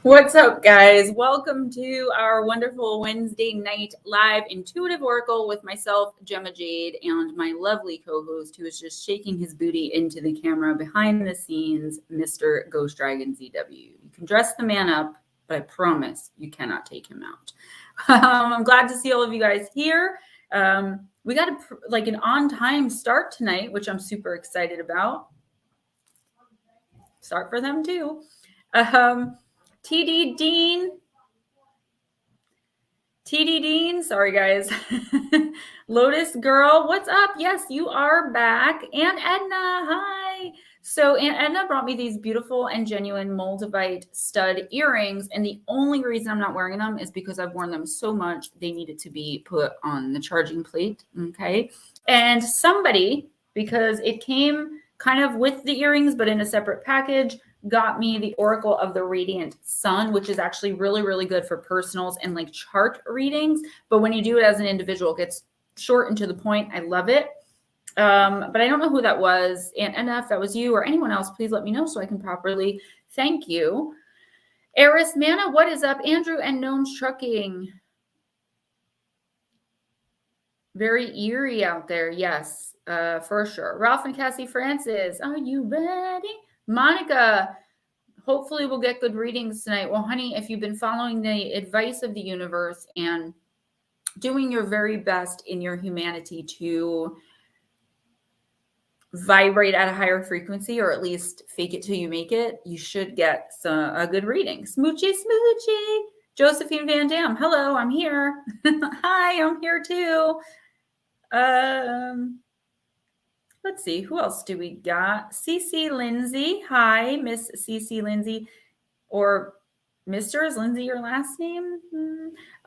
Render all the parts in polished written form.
What's up, guys? Welcome to our wonderful Wednesday night live intuitive oracle with myself, Gemma Jade, and my lovely co-host who is just shaking his booty into the camera behind the scenes, Mr. Ghostdragonzw. You can dress the man up, but I promise you cannot take him out. I'm glad to see all of you guys here. We got an on-time start tonight, which I'm super excited about. Start for them too. TD Dean, sorry guys. Lotus Girl, what's up? Yes, you are back. Aunt Edna, hi. So Aunt Edna brought me these beautiful and genuine Moldavite stud earrings, and the only reason I'm not wearing them is because I've worn them so much they needed to be put on the charging plate, okay? And somebody, because it came kind of with the earrings but in a separate package, got me the Oracle of the Radiant Sun, which is actually really, really good for personals and like chart readings. But when you do it as an individual, it gets short and to the point. I love it. But I don't know who that was. And if that was you or anyone else, please let me know so I can properly thank you. Eris Mana, what is up? Andrew and Gnomes Trucking. Very eerie out there. Yes, for sure. Ralph and Cassie Francis, are you ready? Monica, hopefully we'll get good readings tonight. Well, honey, if you've been following the advice of the universe and doing your very best in your humanity to vibrate at a higher frequency, or at least fake it till you make it, you should get a good reading. Smoochy, smoochy. Josephine Van Dam, hello, I'm here. Hi, I'm here too. Let's see, who else do we got? CC Lindsay. Hi, Miss CC Lindsay. Or Mr. Is Lindsay your last name?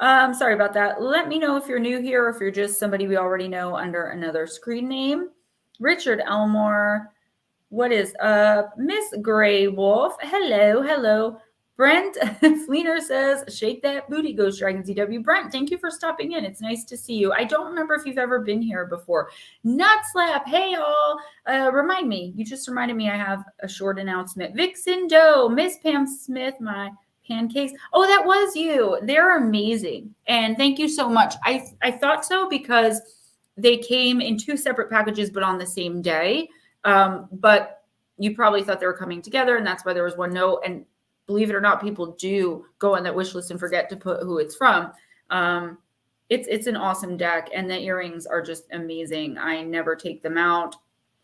Sorry about that. Let me know if you're new here or if you're just somebody we already know under another screen name. Richard Elmore. What is up? Miss Gray Wolf. Hello, hello. Brent Fleener says, shake that booty, Ghostdragonzw. Brent, thank you for stopping in. It's nice to see you. I don't remember if you've ever been here before. Nut Slap, hey all. Remind me, you just reminded me I have a short announcement. Vixen Doe, Miss Pam Smith, my pancakes. Oh, that was you. They're amazing. And thank you so much. I thought so because they came in two separate packages, but on the same day. But you probably thought they were coming together, and that's why there was one note. And believe it or not, people do go on that wish list and forget to put who it's from. It's an awesome deck, and the earrings are just amazing. I never take them out.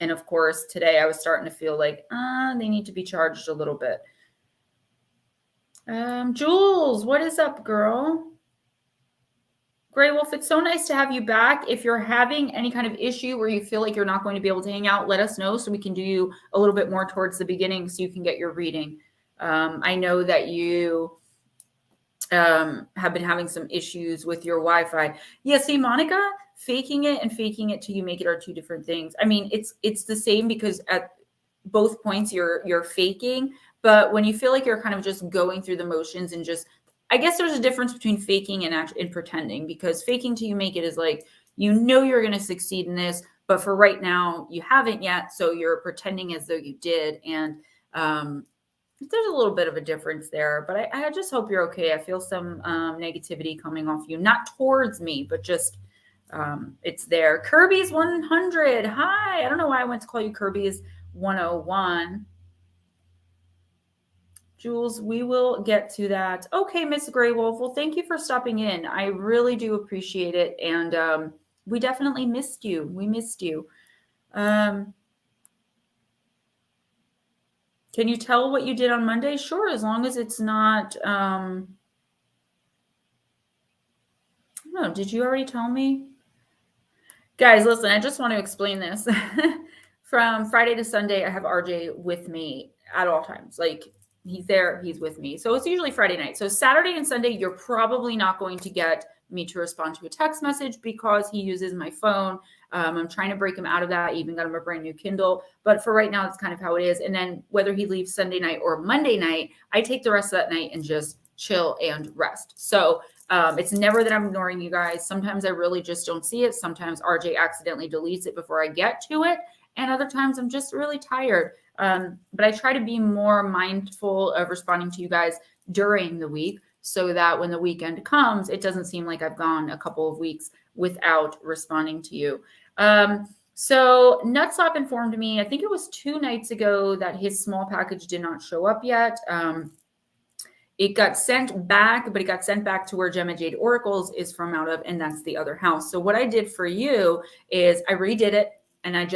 And of course, today I was starting to feel like they need to be charged a little bit. Jules, what is up, girl? Gray Wolf, it's so nice to have you back. If you're having any kind of issue where you feel like you're not going to be able to hang out, let us know so we can do you a little bit more towards the beginning so you can get your reading. I know that you have been having some issues with your Wi-Fi. Yeah, see, Monica, faking it and faking it till you make it are two different things. I mean, it's the same because at both points you're faking, but when you feel like you're kind of just going through the motions and just, I guess there's a difference between faking and pretending, because faking till you make it is like, you know you're going to succeed in this, but for right now you haven't yet, so you're pretending as though you did. And there's a little bit of a difference there, but I just hope you're okay. I feel some negativity coming off you, not towards me, but just it's there. Kirby's 100. Hi. I don't know why I went to call you Kirby's 101. Jules, we will get to that. Okay, Miss Gray Wolf. Well, thank you for stopping in. I really do appreciate it. And we definitely missed you. We missed you. Can you tell what you did on Monday? Sure, as long as it's not, no, did you already tell me? Guys, listen, I just want to explain this. From Friday to Sunday, I have RJ with me at all times. Like, he's there, he's with me. So it's usually Friday night. So Saturday and Sunday, you're probably not going to get me to respond to a text message because he uses my phone. I'm trying to break him out of that. I even got him a brand new Kindle. But for right now, that's kind of how it is. And then whether he leaves Sunday night or Monday night, I take the rest of that night and just chill and rest. So it's never that I'm ignoring you guys. Sometimes I really just don't see it. Sometimes RJ accidentally deletes it before I get to it. And other times I'm just really tired. But I try to be more mindful of responding to you guys during the week so that when the weekend comes, it doesn't seem like I've gone a couple of weeks without responding to you. So Nutslop informed me, I think it was 2 nights ago, that his small package did not show up yet. It got sent back, but it got sent back to where Gemma Jade Oracles is from out of, and that's the other house. So what I did for you is I redid it, and I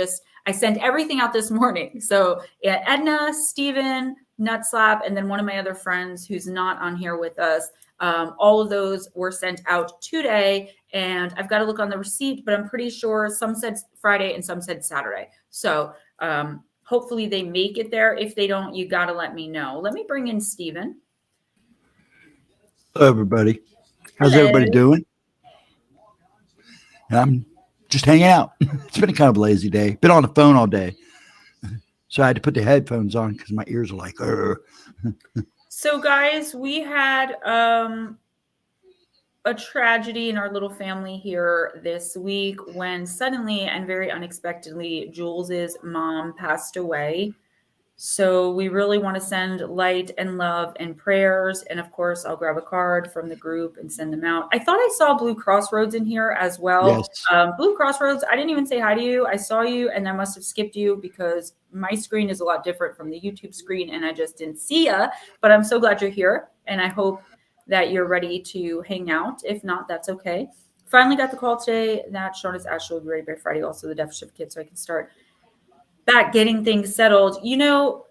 sent everything out this morning. So yeah, Edna, Steven, Nutslap, and then one of my other friends who's not on here with us, all of those were sent out today, and I've got to look on the receipt, but I'm pretty sure some said Friday and some said Saturday. So hopefully they make it there. If they don't, you got to let me know. Let me bring in Steven. Hello, everybody. How's Hello. everybody doing? I'm just hanging out. It's been a kind of lazy day. Been on the phone all day. So I had to put the headphones on because my ears are like, So guys, we had a tragedy in our little family here this week when suddenly and very unexpectedly Jules's mom passed away. So we really want to send light and love and prayers. And of course, I'll grab a card from the group and send them out. I thought I saw Blue Crossroads in here as well. Yes. Blue Crossroads, I didn't even say hi to you. I saw you and I must have skipped you because my screen is a lot different from the YouTube screen and I just didn't see you. But I'm so glad you're here. And I hope that you're ready to hang out. If not, that's okay. Finally got the call today that Shauna's Ash will be ready by Friday. Also the death certificate, so I can start back getting things settled. You know,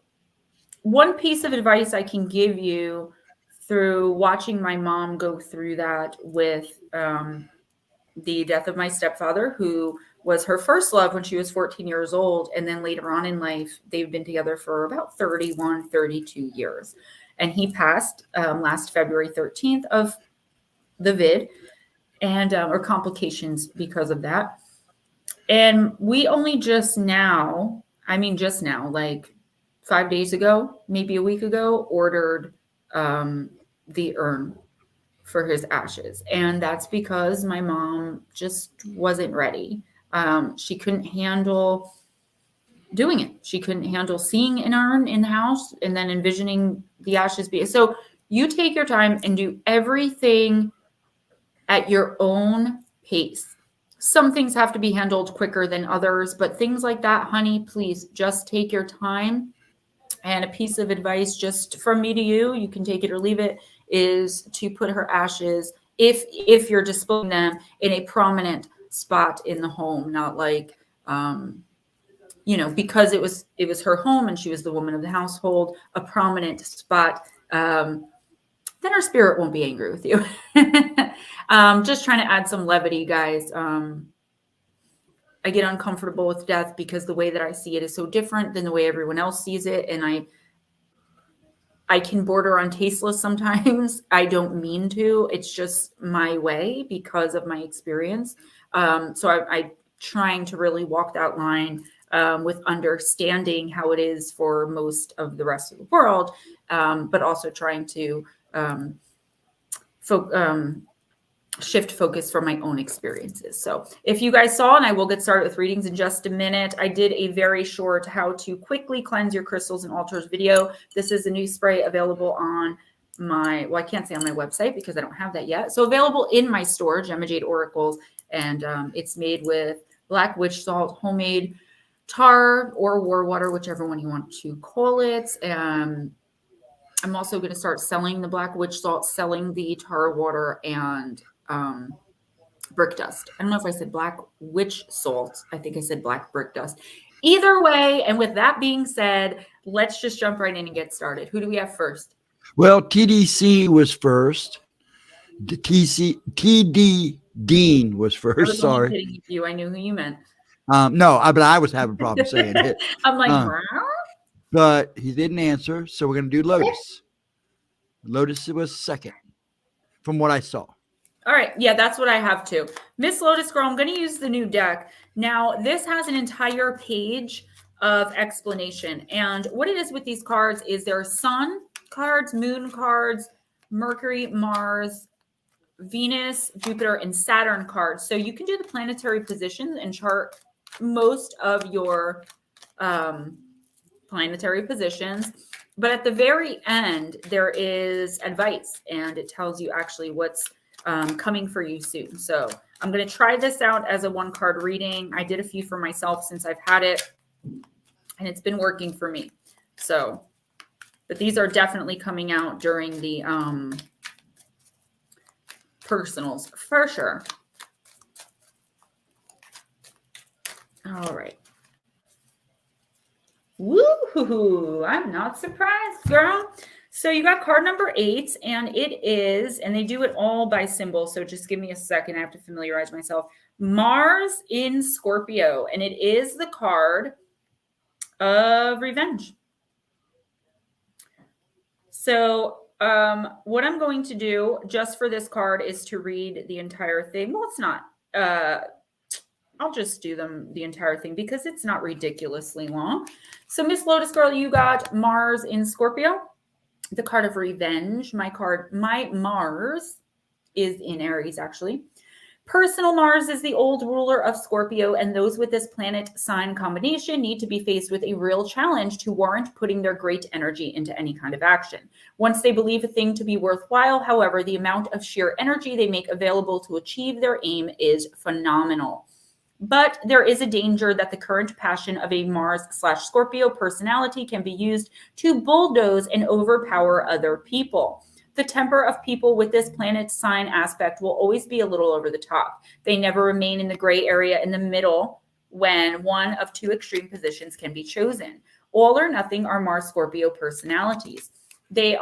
one piece of advice I can give you through watching my mom go through that with the death of my stepfather, who was her first love when she was 14 years old. And then later on in life, they've been together for about 31, 32 years. And he passed last February 13th of the vid and or complications because of that. And we only just now, like 5 days ago, maybe a week ago, ordered the urn for his ashes. And that's because my mom just wasn't ready. She couldn't handle doing it. She couldn't handle seeing an urn in the house and then envisioning the ashes be. So you take your time and do everything at your own pace. Some things have to be handled quicker than others, but things like that, honey, please just take your time. And a piece of advice just from me to you, you can take it or leave it, is to put her ashes, if you're displaying them, in a prominent spot in the home, not like, because it was her home and she was the woman of the household, a prominent spot, then her spirit won't be angry with you. Just trying to add some levity, guys. I get uncomfortable with death because the way that I see it is so different than the way everyone else sees it. And I can border on tasteless sometimes. I don't mean to. It's just my way because of my experience. So I trying to really walk that line with understanding how it is for most of the rest of the world, but also trying to shift focus from my own experiences. So if you guys saw, and I will get started with readings in just a minute, I did a very short how to quickly cleanse your crystals and altars video. This is a new spray available on I can't say on my website because I don't have that yet. So available in my store, Gemma Jade Oracles, and it's made with black witch salt, homemade tar or war water, whichever one you want to call it. I'm also going to start selling the black witch salt, selling the tar water, and brick dust. I don't know if I said black witch salt. I think I said black brick dust. Either way, and with that being said, let's just jump right in and get started. Who do we have first? Well, TDC was first. TD Dean was first. Sorry. Kidding you. I knew who you meant. No, but I was having a problem saying it. I'm like, but he didn't answer, so we're going to do Lotus. Lotus was second, from what I saw. All right. Yeah, that's what I have too. Miss Lotus Girl, I'm going to use the new deck. Now, this has an entire page of explanation. And what it is with these cards is there are sun cards, moon cards, Mercury, Mars, Venus, Jupiter, and Saturn cards. So you can do the planetary positions and chart most of your planetary positions. But at the very end, there is advice, and it tells you actually what's coming for you soon. So I'm going to try this out as a 1-card reading. I did a few for myself since I've had it, and it's been working for me. So, but these are definitely coming out during the personals for sure. All right. Woo-hoo-hoo. I'm not surprised, girl. So you got card number 8, and it is, and they do it all by symbol. So just give me a second. I have to familiarize myself. Mars in Scorpio, and it is the card of revenge. So what I'm going to do just for this card is to read the entire thing. Well, it's not. I'll just do the entire thing because it's not ridiculously long. So Miss Lotus Girl, you got Mars in Scorpio, the card of revenge. My Mars is in Aries, actually. Personal Mars is the old ruler of Scorpio, and those with this planet sign combination need to be faced with a real challenge to warrant putting their great energy into any kind of action. Once they believe a thing to be worthwhile, however, the amount of sheer energy they make available to achieve their aim is phenomenal. But there is a danger that the current passion of a Mars/Scorpio personality can be used to bulldoze and overpower other people. The temper of people with this planet sign aspect will always be a little over the top. They never remain in the gray area in the middle when one of two extreme positions can be chosen. All or nothing are Mars Scorpio personalities. They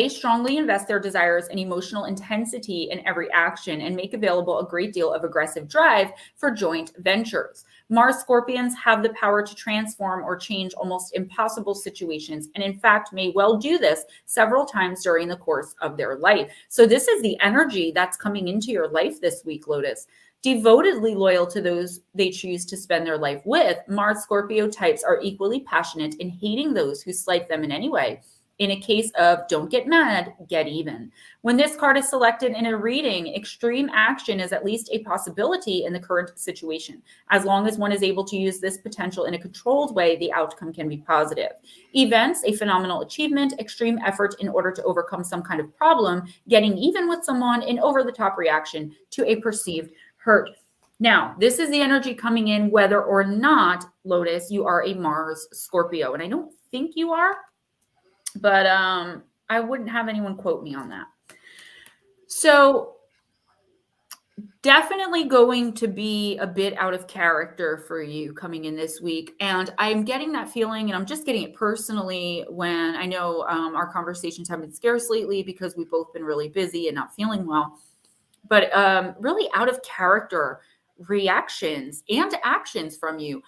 strongly invest their desires and emotional intensity in every action and make available a great deal of aggressive drive for joint ventures. Mars Scorpions have the power to transform or change almost impossible situations, and in fact may well do this several times during the course of their life. So this is the energy that's coming into your life this week, Lotus. Devotedly loyal to those they choose to spend their life with, Mars Scorpio types are equally passionate in hating those who slight them in any way. In a case of don't get mad, get even. When this card is selected in a reading, extreme action is at least a possibility in the current situation. As long as one is able to use this potential in a controlled way, the outcome can be positive. Events, a phenomenal achievement, extreme effort in order to overcome some kind of problem, getting even with someone, an over-the-top reaction to a perceived hurt. Now, this is the energy coming in whether or not, Lotus, you are a Mars Scorpio. And I don't think you are. But I wouldn't have anyone quote me on that. So definitely going to be a bit out of character for you coming in this week. And I'm getting that feeling, and I'm just getting it personally when I know our conversations have been scarce lately because we've both been really busy and not feeling well. But really out of character reactions and actions from you.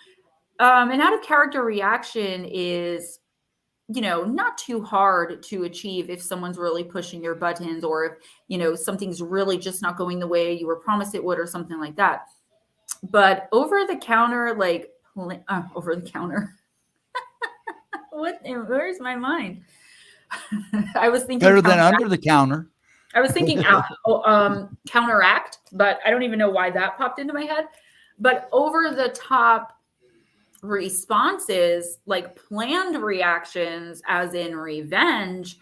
An out of character reaction is, not too hard to achieve if someone's really pushing your buttons, or if, something's really just not going the way you were promised it would, or something like that. But over the counter, over the counter, where's my mind? I was thinking better than under the counter. I was thinking counteract, but I don't even know why that popped into my head. But over the top responses, like planned reactions as in revenge,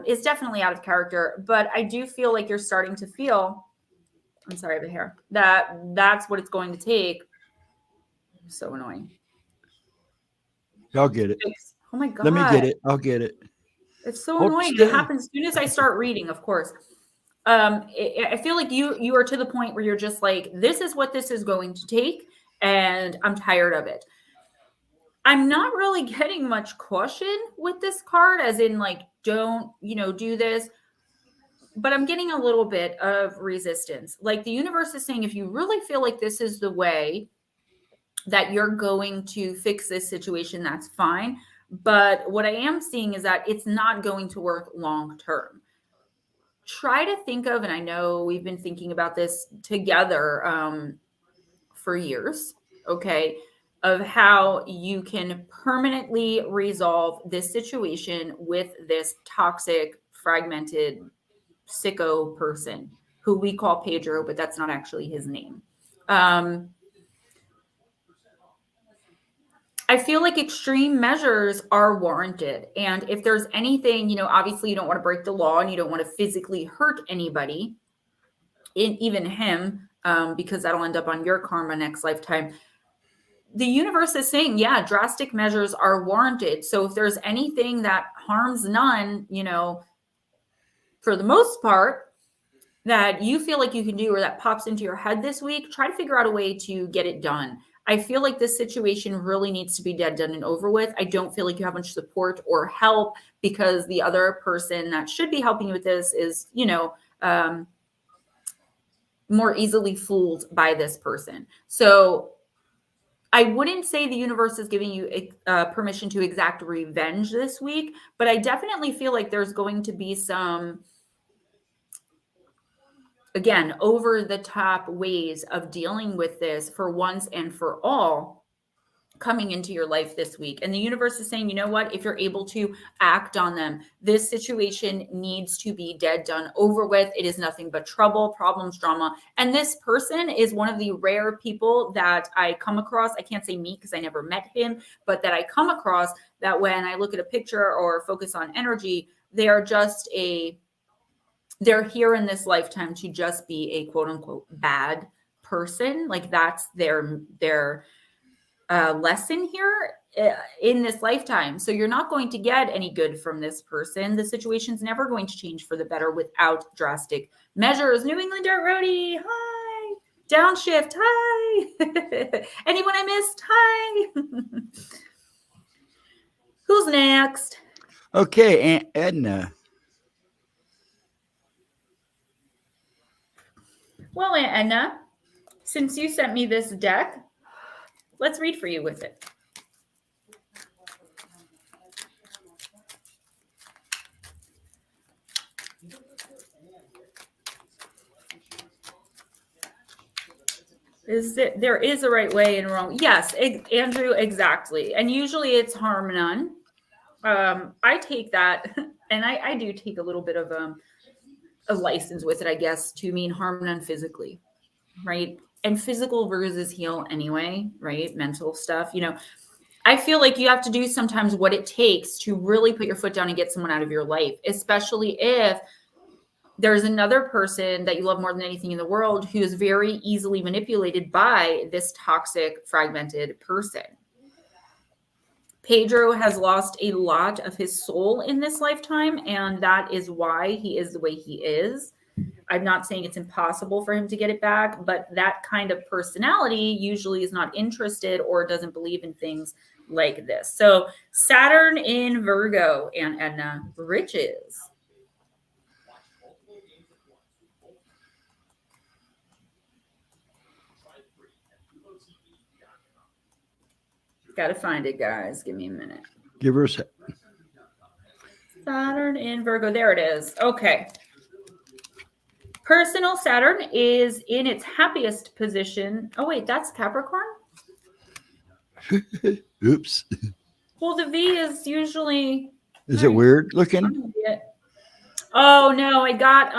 is definitely out of character. But I do feel like you're starting to feel, I'm sorry, I have a hair, that's what it's going to take. So annoying. I'll get it. Oh my God. Let me get it. I'll get it. It's so annoying. It happens as soon as I start reading, of course. I feel like you are to the point where you're just like, this is what this is going to take, and I'm tired of it. I'm not really getting much caution with this card, as in like, don't, do this. But I'm getting a little bit of resistance. Like the universe is saying, if you really feel like this is the way that you're going to fix this situation, that's fine. But what I am seeing is that it's not going to work long term. Try to think of, and I know we've been thinking about this together for years, okay, of how you can permanently resolve this situation with this toxic, fragmented, sicko person who we call Pedro, but that's not actually his name. I feel like extreme measures are warranted. And if there's anything, you know, obviously you don't want to break the law and you don't want to physically hurt anybody, even him, because that'll end up on your karma next lifetime. The universe is saying, yeah, drastic measures are warranted. So if there's anything that harms none, you know, for the most part, that you feel like you can do or that pops into your head this week, try to figure out a way to get it done. I feel like this situation really needs to be dead, done, and over with. I don't feel like you have much support or help because the other person that should be helping you with this is, you know, more easily fooled by this person. So I wouldn't say the universe is giving you permission to exact revenge this week, but I definitely feel like there's going to be some, again, over the top ways of dealing with this for once and for all coming into your life this week. And the universe is saying, you know what, if you're able to act on them, this situation needs to be dead, done, over with. It is nothing but trouble, problems, drama. And this person is one of the rare people that I come across. I can't say me because I never met him, but that I come across that when I look at a picture or focus on energy, they are just they're here in this lifetime to just be a quote unquote bad person. Like that's their lesson here in this lifetime. So you're not going to get any good from this person. The situation's never going to change for the better without drastic measures. New England Dirt Roadie, hi. Downshift, hi. Anyone I missed, hi. Who's next? Okay, Aunt Edna. Well, Aunt Edna, since you sent me this deck, let's read for you with it. There is a right way and wrong. Yes, Andrew, exactly. And usually it's harm none. I take that, and I do take a little bit of a license with it, I guess, to mean harm none physically, right? And physical versus heal anyway, right? Mental stuff, you know. I feel like you have to do sometimes what it takes to really put your foot down and get someone out of your life, especially if there's another person that you love more than anything in the world who is very easily manipulated by this toxic, fragmented person. Pedro has lost a lot of his soul in this lifetime, and that is why he is the way he is. I'm not saying it's impossible for him to get it back, but that kind of personality usually is not interested or doesn't believe in things like this. So Saturn in Virgo, and Edna, riches. Got to find it, guys. Give me a minute. Give her a sec. Saturn in Virgo. There it is. Okay. Personal Saturn is in its happiest position. Oh, wait, that's Capricorn? Oops. Well, the V is usually... Is it weird looking? Oh, no, I got...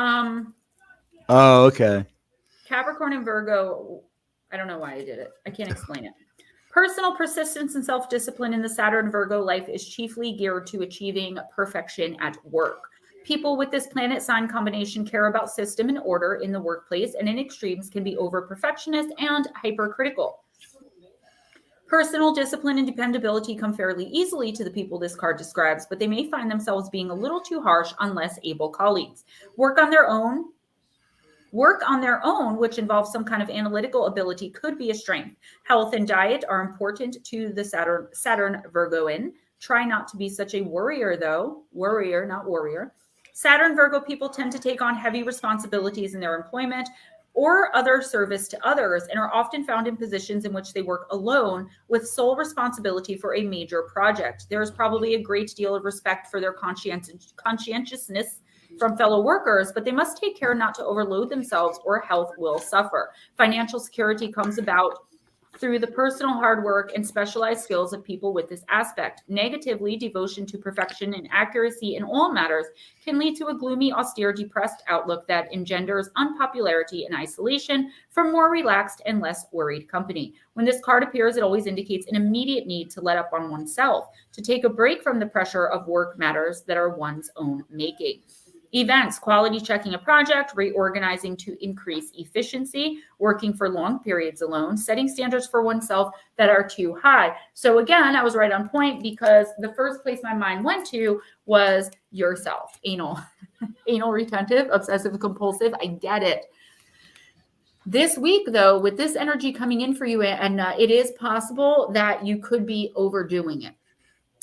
Oh, okay. Capricorn and Virgo. I don't know why I did it. I can't explain it. Personal persistence and self-discipline in the Saturn Virgo life is chiefly geared to achieving perfection at work. People with this planet sign combination care about system and order in the workplace, and in extremes can be over-perfectionist and hypercritical. Personal discipline and dependability come fairly easily to the people this card describes, but they may find themselves being a little too harsh on less able colleagues. Work on their own, which involves some kind of analytical ability, could be a strength. Health and diet are important to the Saturn Virgoan. Try not to be such a worrier, though. Worrier, not warrior. Saturn Virgo people tend to take on heavy responsibilities in their employment or other service to others, and are often found in positions in which they work alone with sole responsibility for a major project. There is probably a great deal of respect for their conscientiousness from fellow workers, but they must take care not to overload themselves or health will suffer. Financial security comes about through the personal hard work and specialized skills of people with this aspect. Negatively, devotion to perfection and accuracy in all matters can lead to a gloomy, austere, depressed outlook that engenders unpopularity and isolation from more relaxed and less worried company. When this card appears, it always indicates an immediate need to let up on oneself, to take a break from the pressure of work matters that are one's own making. Events, quality checking a project, reorganizing to increase efficiency, working for long periods alone, setting standards for oneself that are too high. So again, I was right on point because the first place my mind went to was yourself. Anal retentive, obsessive compulsive. I get it. This week, though, with this energy coming in for you, and it is possible that you could be overdoing it.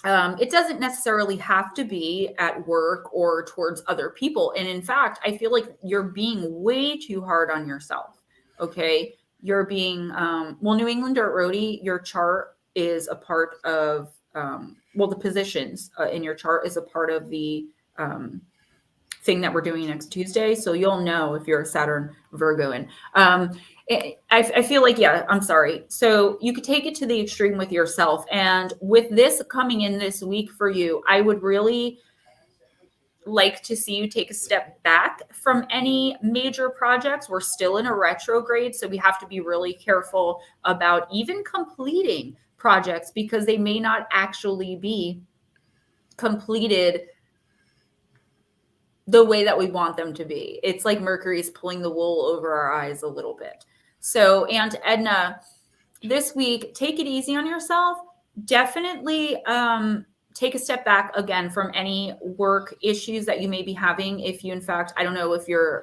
It doesn't necessarily have to be at work or towards other people. And in fact, I feel like you're being way too hard on yourself. Okay. You're being, New England Dirt Roadie, your chart is a part of, the positions in your chart is a part of the thing that we're doing next Tuesday. So you'll know if you're a Saturn Virgoan. I feel like, yeah, I'm sorry. So you could take it to the extreme with yourself. And with this coming in this week for you, I would really like to see you take a step back from any major projects. We're still in a retrograde, so we have to be really careful about even completing projects because they may not actually be completed the way that we want them to be. It's like Mercury's pulling the wool over our eyes a little bit. So, Aunt Edna, this week, take it easy on yourself. Definitely take a step back again from any work issues that you may be having. If you, in fact, I don't know if you're,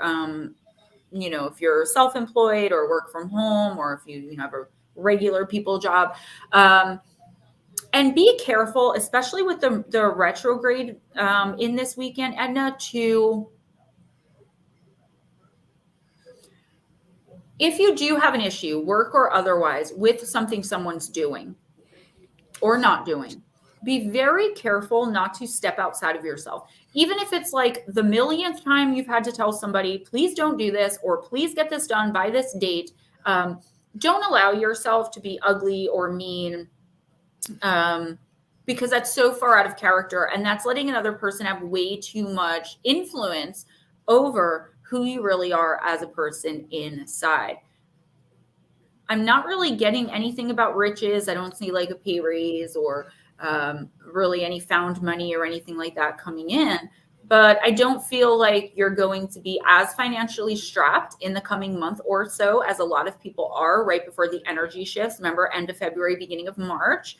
if you're self-employed or work from home, or if you have a regular people job. And be careful, especially with the retrograde in this weekend, Edna, if you do have an issue, work or otherwise, with something someone's doing or not doing, be very careful not to step outside of yourself. Even if it's like the millionth time you've had to tell somebody, please don't do this, or please get this done by this date. Don't allow yourself to be ugly or mean, because that's so far out of character, and that's letting another person have way too much influence over who you really are as a person inside. I'm not really getting anything about riches. I don't see like a pay raise or really any found money or anything like that coming in, but I don't feel like you're going to be as financially strapped in the coming month or so as a lot of people are right before the energy shifts. Remember, end of February, beginning of March.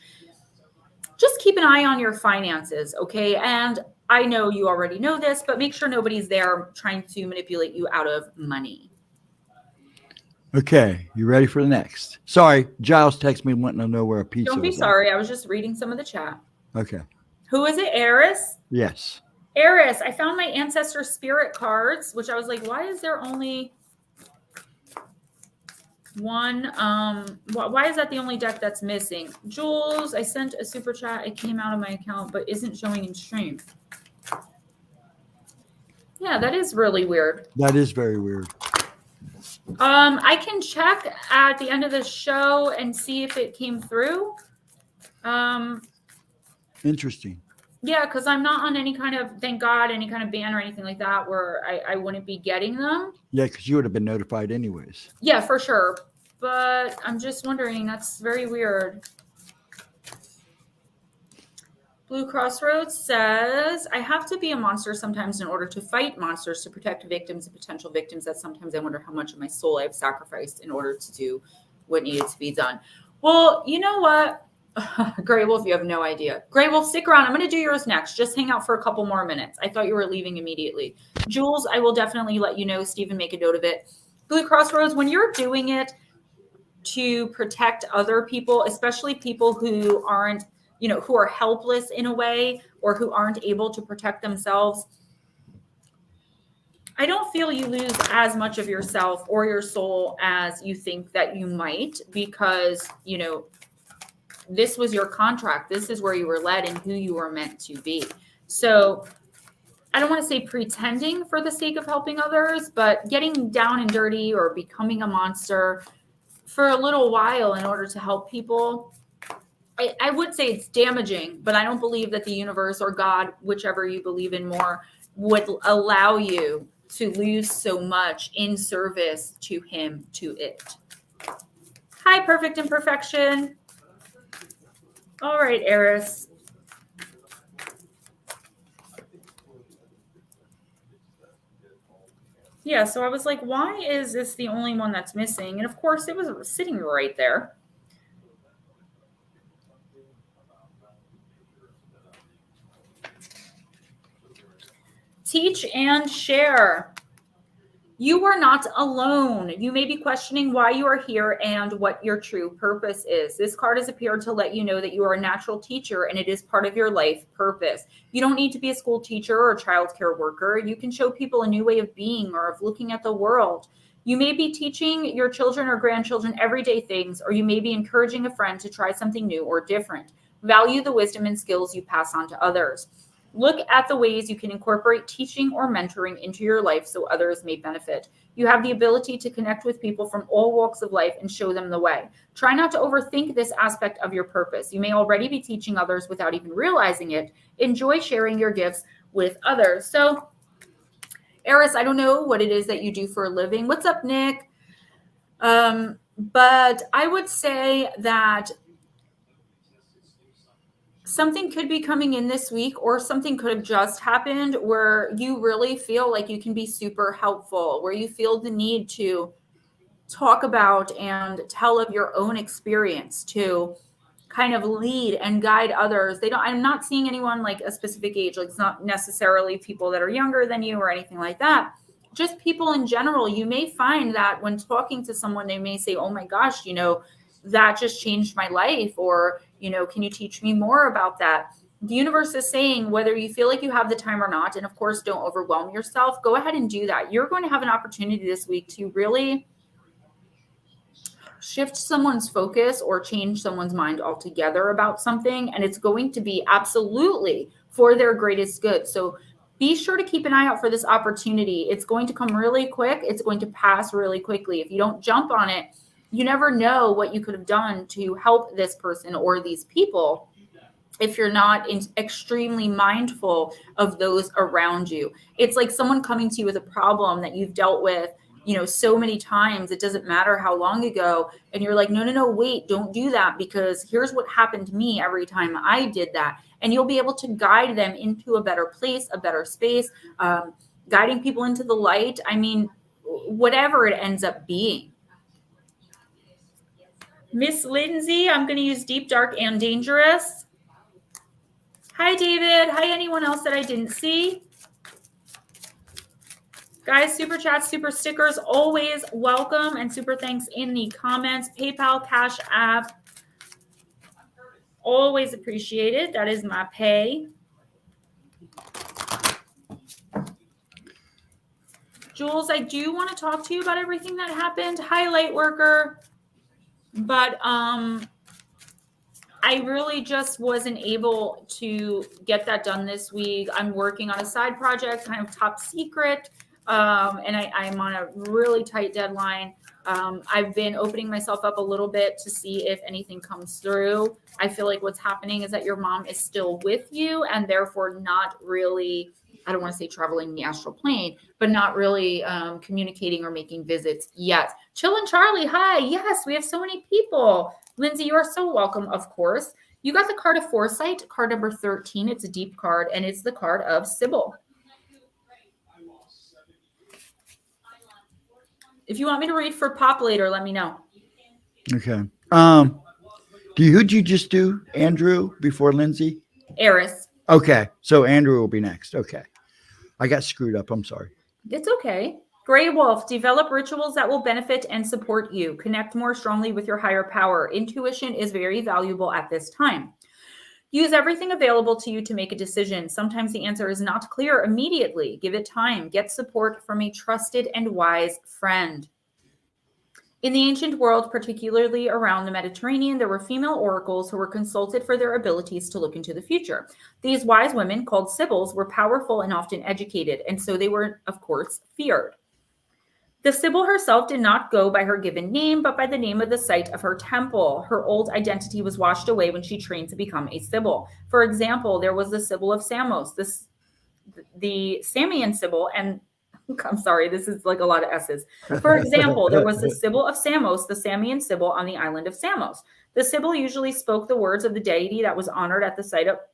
Just keep an eye on your finances, okay? And I know you already know this, but make sure nobody's there trying to manipulate you out of money. Okay, you ready for the next? Sorry, Giles texted me wanting to know where a pizza was. Don't be sorry. I was just reading some of the chat. Okay. Who is it, Eris? Yes. Eris, I found my ancestor spirit cards, which I was like, why is there only one? Why is that the only deck that's missing? Jules, I sent a super chat. It came out of my account, but isn't showing in stream. Yeah, that is really weird. That is very weird. I can check at the end of the show and see if it came through. Interesting. Yeah, because I'm not on any kind of, thank God, any kind of ban or anything like that where I wouldn't be getting them. Yeah, because you would have been notified anyways. Yeah, for sure. But I'm just wondering, that's very weird. Blue Crossroads says, I have to be a monster sometimes in order to fight monsters to protect victims and potential victims. That sometimes I wonder how much of my soul I've sacrificed in order to do what needed to be done. Well, you know what? Grey Wolf, you have no idea. Grey Wolf, stick around. I'm going to do yours next. Just hang out for a couple more minutes. I thought you were leaving immediately. Jules, I will definitely let you know. Stephen, make a note of it. Blue Crossroads, when you're doing it to protect other people, especially people who aren't, who are helpless in a way or who aren't able to protect themselves, I don't feel you lose as much of yourself or your soul as you think that you might, because, this was your contract. This is where you were led and who you were meant to be. So I don't want to say pretending for the sake of helping others, but getting down and dirty or becoming a monster for a little while in order to help people. I would say it's damaging, but I don't believe that the universe or God, whichever you believe in more, would allow you to lose so much in service to him, to it. Hi, Perfect Imperfection. All right, Eris. Yeah, so I was like, why is this the only one that's missing? And of course, it was sitting right there. Teach and share. You are not alone. You may be questioning why you are here and what your true purpose is. This card has appeared to let you know that you are a natural teacher and it is part of your life purpose. You don't need to be a school teacher or a childcare worker. You can show people a new way of being or of looking at the world. You may be teaching your children or grandchildren everyday things, or you may be encouraging a friend to try something new or different. Value the wisdom and skills you pass on to others. Look at the ways you can incorporate teaching or mentoring into your life so others may benefit. You have the ability to connect with people from all walks of life and show them the way. Try not to overthink this aspect of your purpose. You may already be teaching others without even realizing it. Enjoy sharing your gifts with others. So, Eris, I don't know what it is that you do for a living. What's up, Nick? But I would say that something could be coming in this week, or something could have just happened where you really feel like you can be super helpful, where you feel the need to talk about and tell of your own experience, to kind of lead and guide others. I'm not seeing anyone like a specific age. Like, it's not necessarily people that are younger than you or anything like that. Just people in general. You may find that when talking to someone, they may say, oh my gosh, that just changed my life, or, can you teach me more about that? The universe is saying, whether you feel like you have the time or not, and of course, don't overwhelm yourself, go ahead and do that. You're going to have an opportunity this week to really shift someone's focus or change someone's mind altogether about something. And it's going to be absolutely for their greatest good. So be sure to keep an eye out for this opportunity. It's going to come really quick. It's going to pass really quickly. If you don't jump on it, you never know what you could have done to help this person or these people if you're not extremely mindful of those around you. It's like someone coming to you with a problem that you've dealt with, so many times, it doesn't matter how long ago. And you're like, no, wait, don't do that, because here's what happened to me every time I did that. And you'll be able to guide them into a better place, a better space, guiding people into the light. I mean, whatever it ends up being. Miss Lindsay, I'm going to use Deep, Dark, and Dangerous. Hi, David. Hi, anyone else that I didn't see. Guys, super chats, super stickers, always welcome, and super thanks in the comments. PayPal, Cash App, always appreciated. That is my pay. Jules, I do want to talk to you about everything that happened. Hi, Lightworker. But I really just wasn't able to get that done this week. I'm working on a side project, kind of top secret. And I'm on a really tight deadline. I've been opening myself up a little bit to see if anything comes through. I feel like what's happening is that your mom is still with you, and therefore not really, I don't want to say traveling the astral plane, but not really communicating or making visits yet. Chillin' Charlie, hi. Yes, we have so many people. Lindsay, you are so welcome, of course. You got the card of Foresight, card number 13. It's a deep card, and it's the card of Sybil. If you want me to read for Pop later, let me know. Okay. Who'd you just do? Andrew before Lindsay? Eris. Okay. So Andrew will be next. Okay. I got screwed up. I'm sorry. It's okay. Gray Wolf, develop rituals that will benefit and support you. Connect more strongly with your higher power. Intuition is very valuable at this time. Use everything available to you to make a decision. Sometimes the answer is not clear immediately. Give it time. Get support from a trusted and wise friend. In the ancient world, particularly around the Mediterranean, there were female oracles who were consulted for their abilities to look into the future. These wise women, called sibyls, were powerful and often educated, and so they were, of course, feared. The Sibyl herself did not go by her given name, but by the name of the site of her temple. Her old identity was washed away when she trained to become a Sibyl. For example, there was the Sibyl of Samos, the Samian Sibyl, and I'm sorry, this is like a lot of S's. For example, there was the Sibyl of Samos, the Samian Sibyl on the island of Samos. The Sibyl usually spoke the words of the deity that was honored at the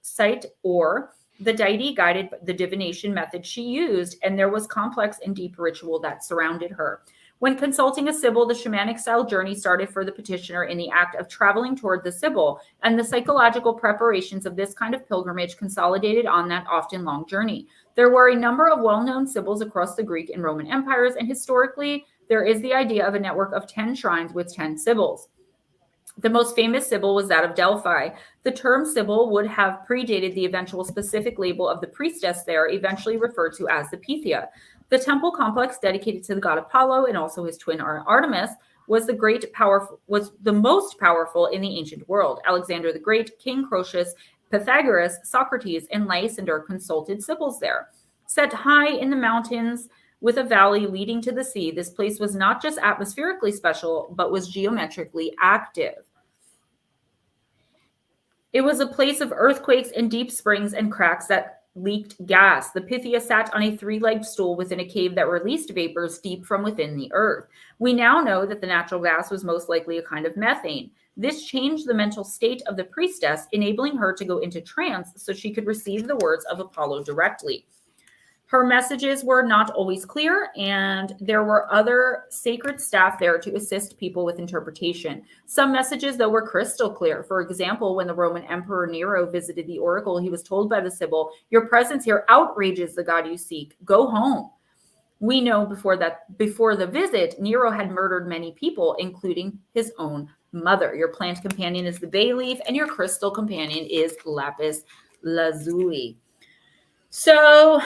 site, or the deity guided the divination method she used, and there was complex and deep ritual that surrounded her. When consulting a Sibyl, the shamanic style journey started for the petitioner in the act of traveling toward the Sibyl, and the psychological preparations of this kind of pilgrimage consolidated on that often long journey. There were a number of well-known Sibyls across the Greek and Roman empires, and historically, there is the idea of a network of 10 shrines with 10 Sibyls. The most famous Sibyl was that of Delphi. The term Sibyl would have predated the eventual specific label of the priestess there, eventually referred to as the Pythia. The temple complex dedicated to the god Apollo and also his twin Artemis was the most powerful in the ancient world. Alexander the Great, King Croesus, Pythagoras, Socrates, and Lysander consulted Sibyls there. Set high in the mountains with a valley leading to the sea, this place was not just atmospherically special, but was geometrically active. It was a place of earthquakes and deep springs and cracks that leaked gas. The Pythia sat on a three-legged stool within a cave that released vapors deep from within the earth. We now know that the natural gas was most likely a kind of methane. This changed the mental state of the priestess, enabling her to go into trance so she could receive the words of Apollo directly. Her messages were not always clear, and there were other sacred staff there to assist people with interpretation. Some messages, though, were crystal clear. For example, when the Roman Emperor Nero visited the oracle, he was told by the Sibyl, "Your presence here outrages the god you seek. Go home." We know before the visit, Nero had murdered many people, including his own mother. Your plant companion is the bay leaf, and your crystal companion is lapis lazuli. So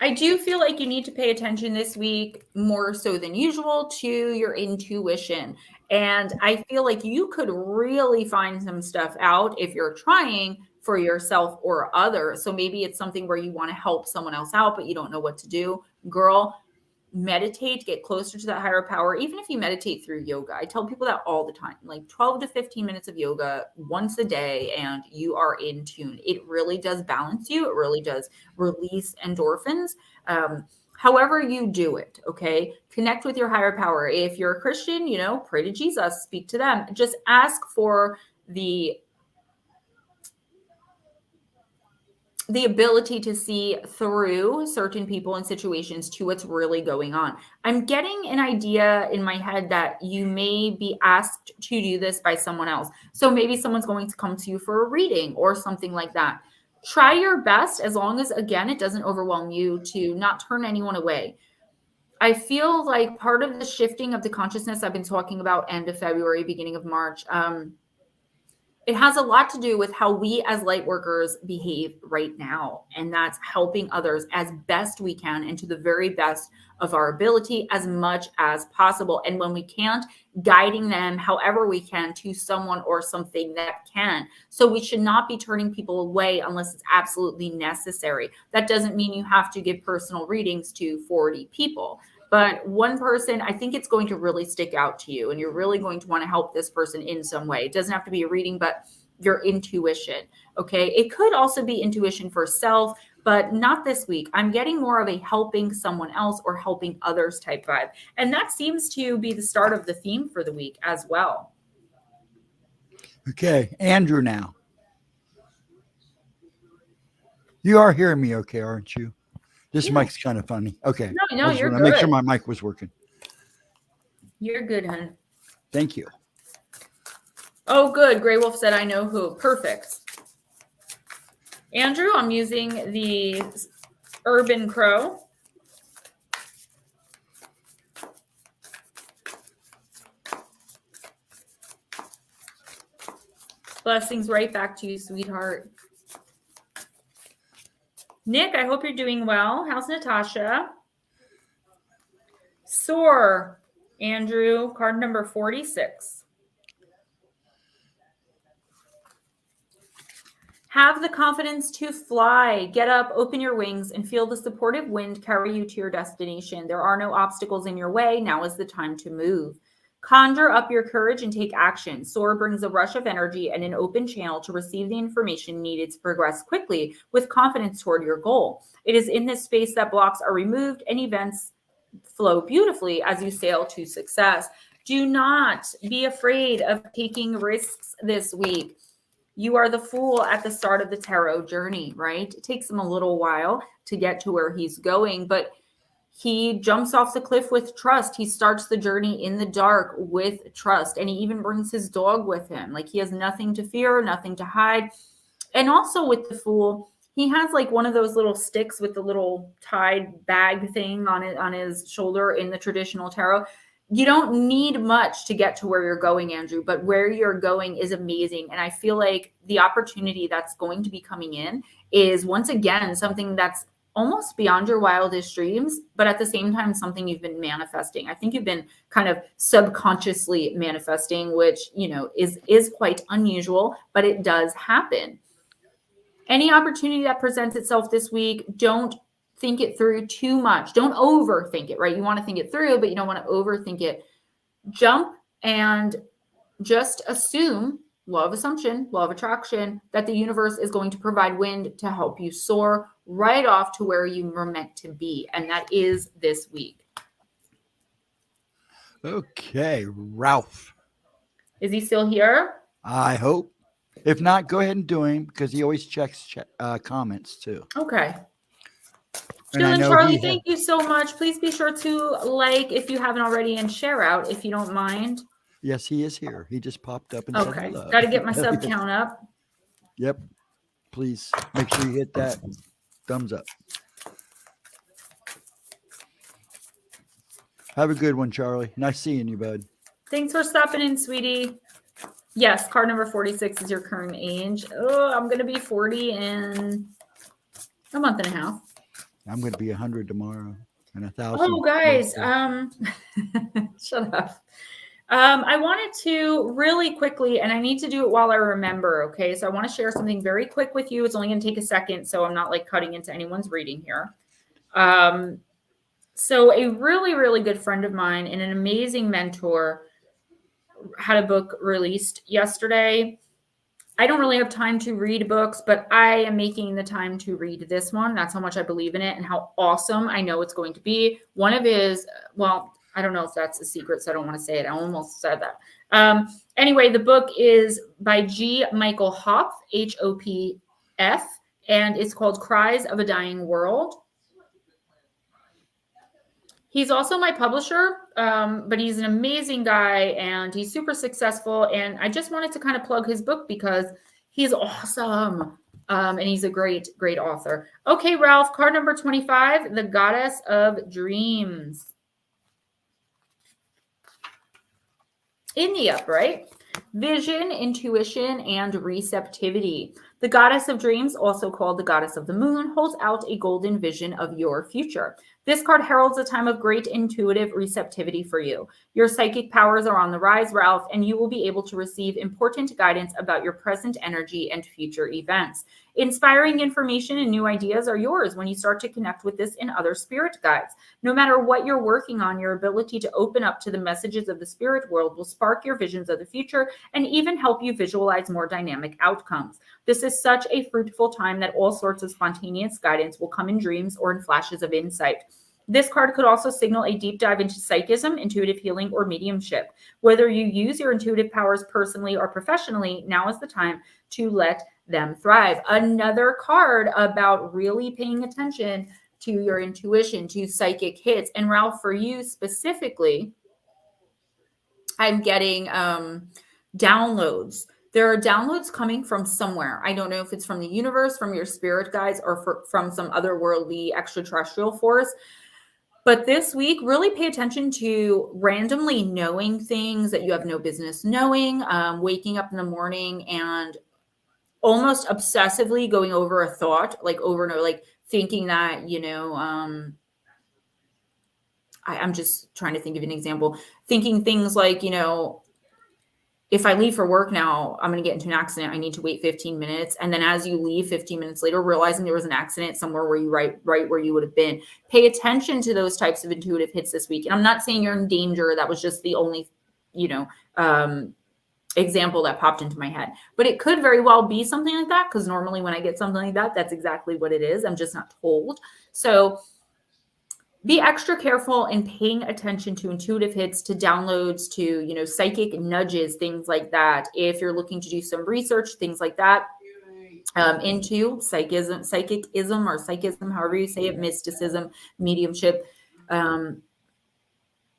I do feel like you need to pay attention this week more so than usual to your intuition. And I feel like you could really find some stuff out if you're trying for yourself or others. So maybe it's something where you want to help someone else out, but you don't know what to do. Girl, meditate, get closer to that higher power, even if you meditate through yoga. I tell people that all the time, like 12 to 15 minutes of yoga once a day, and you are in tune. It really does balance you. It really does release endorphins. However you do it, okay? Connect with your higher power. If you're a Christian, pray to Jesus, speak to them. Just ask for the ability to see through certain people and situations to what's really going on. I'm getting an idea in my head that you may be asked to do this by someone else. So maybe someone's going to come to you for a reading or something like that. Try your best, as long as, again, it doesn't overwhelm you, to not turn anyone away. I feel like part of the shifting of the consciousness I've been talking about end of February, beginning of March, it has a lot to do with how we as light workers behave right now. And that's helping others as best we can and to the very best of our ability as much as possible. And when we can't, guiding them however we can to someone or something that can. So we should not be turning people away unless it's absolutely necessary. That doesn't mean you have to give personal readings to 40 people. But one person, I think it's going to really stick out to you, and you're really going to want to help this person in some way. It doesn't have to be a reading, but your intuition, okay? It could also be intuition for self, but not this week. I'm getting more of a helping someone else or helping others type vibe. And that seems to be the start of the theme for the week as well. Okay, Andrew now. You are hearing me okay, aren't you? This mic's kind of funny. Okay. No, you're good. Make sure my mic was working. You're good, hon. Thank you. Oh, good. Grey Wolf said, I know who. Perfect. Andrew, I'm using the Urban Crow. Blessings right back to you, sweetheart. Nick, I hope you're doing well. How's Natasha? Soar, Andrew, card number 46. Have the confidence to fly. Get up, open your wings, and feel the supportive wind carry you to your destination. There are no obstacles in your way. Now is the time to move. Conjure up your courage and take action. Soar brings a rush of energy and an open channel to receive the information needed to progress quickly with confidence toward your goal. It is in this space that blocks are removed and events flow beautifully as you sail to success. Do not be afraid of taking risks this week. You are the fool at the start of the tarot journey, right? It takes him a little while to get to where he's going, but he jumps off the cliff with trust. He starts the journey in the dark with trust, and he even brings his dog with him. Like, he has nothing to fear, nothing to hide. And also with the fool, he has like one of those little sticks with the little tied bag thing on it on his shoulder in the traditional tarot. You don't need much to get to where you're going, Andrew, but where you're going is amazing. And I feel like the opportunity that's going to be coming in is, once again, something that's almost beyond your wildest dreams, but at the same time, something you've been manifesting. I think you've been kind of subconsciously manifesting, which, you know, is quite unusual, but it does happen. Any opportunity that presents itself this week, don't think it through too much. Don't overthink it, right? You want to think it through, but you don't want to overthink it. Jump and just assume, law of assumption, law of attraction, that the universe is going to provide wind to help you soar right off to where you were meant to be. And that is this week. Okay, Ralph. Is he still here? I hope. If not, go ahead and do him, because he always checks comments too. Okay. And Jill I and know Charlie, he thank you so much. Please be sure to like if you haven't already and share out if you don't mind. Yes, he is here. He just popped up and said Okay. hello. Got to get my sub count up. Yep. Please make sure you hit that thumbs up. Have a good one, Charlie. Nice seeing you, bud. Thanks for stopping in, sweetie. Yes, card number 46 is your current age. Oh, I'm going to be 40 in a month and a half. I'm going to be 100 tomorrow and 1,000. Oh, guys. Shut up. I wanted to really quickly, and I need to do it while I remember, okay? So I want to share something very quick with you. It's only going to take a second, so I'm not like cutting into anyone's reading here. So a really, really good friend of mine and an amazing mentor had a book released yesterday. I don't really have time to read books, but I am making the time to read this one. That's how much I believe in it and how awesome I know it's going to be. One of his, well, I don't know if that's a secret, so I don't want to say it. I almost said that. Anyway, the book is by G. Michael Hopf, Hopf, and it's called Cries of a Dying World. He's also my publisher, but he's an amazing guy and he's super successful. And I just wanted to kind of plug his book because he's awesome. And he's a great, great author. Okay, Ralph, card number 25, the Goddess of Dreams. In the upright, vision, intuition, and receptivity. The Goddess of Dreams, also called the Goddess of the Moon, holds out a golden vision of your future. This card heralds a time of great intuitive receptivity for you. Your psychic powers are on the rise, Ralph, and you will be able to receive important guidance about your present energy and future events. Inspiring information and new ideas are yours when you start to connect with this and other spirit guides. No matter what you're working on, your ability to open up to the messages of the spirit world will spark your visions of the future and even help you visualize more dynamic outcomes. This is such a fruitful time that all sorts of spontaneous guidance will come in dreams or in flashes of insight. This card could also signal a deep dive into psychism, intuitive healing, or mediumship. Whether you use your intuitive powers personally or professionally, now is the time to let them thrive. Another card about really paying attention to your intuition, to psychic hits. And Ralph, for you specifically, I'm getting downloads. There are downloads coming from somewhere. I don't know if it's from the universe, from your spirit guides, or from some otherworldly extraterrestrial force. But this week, really pay attention to randomly knowing things that you have no business knowing, waking up in the morning and almost obsessively going over a thought, like over and over, like thinking that, you know, I'm just trying to think of an example, thinking things like, you know, if I leave for work now, I'm going to get into an accident. I need to wait 15 minutes. And then as you leave 15 minutes later, realizing there was an accident somewhere where you right where you would have been. Pay attention to those types of intuitive hits this week. And I'm not saying you're in danger. That was just the only, example that popped into my head. But it could very well be something like that, because normally when I get something like that, that's exactly what it is. I'm just not told. So be extra careful in paying attention to intuitive hits, to downloads, to, psychic nudges, things like that. If you're looking to do some research, things like that, into psychicism, however you say it, mysticism, mediumship,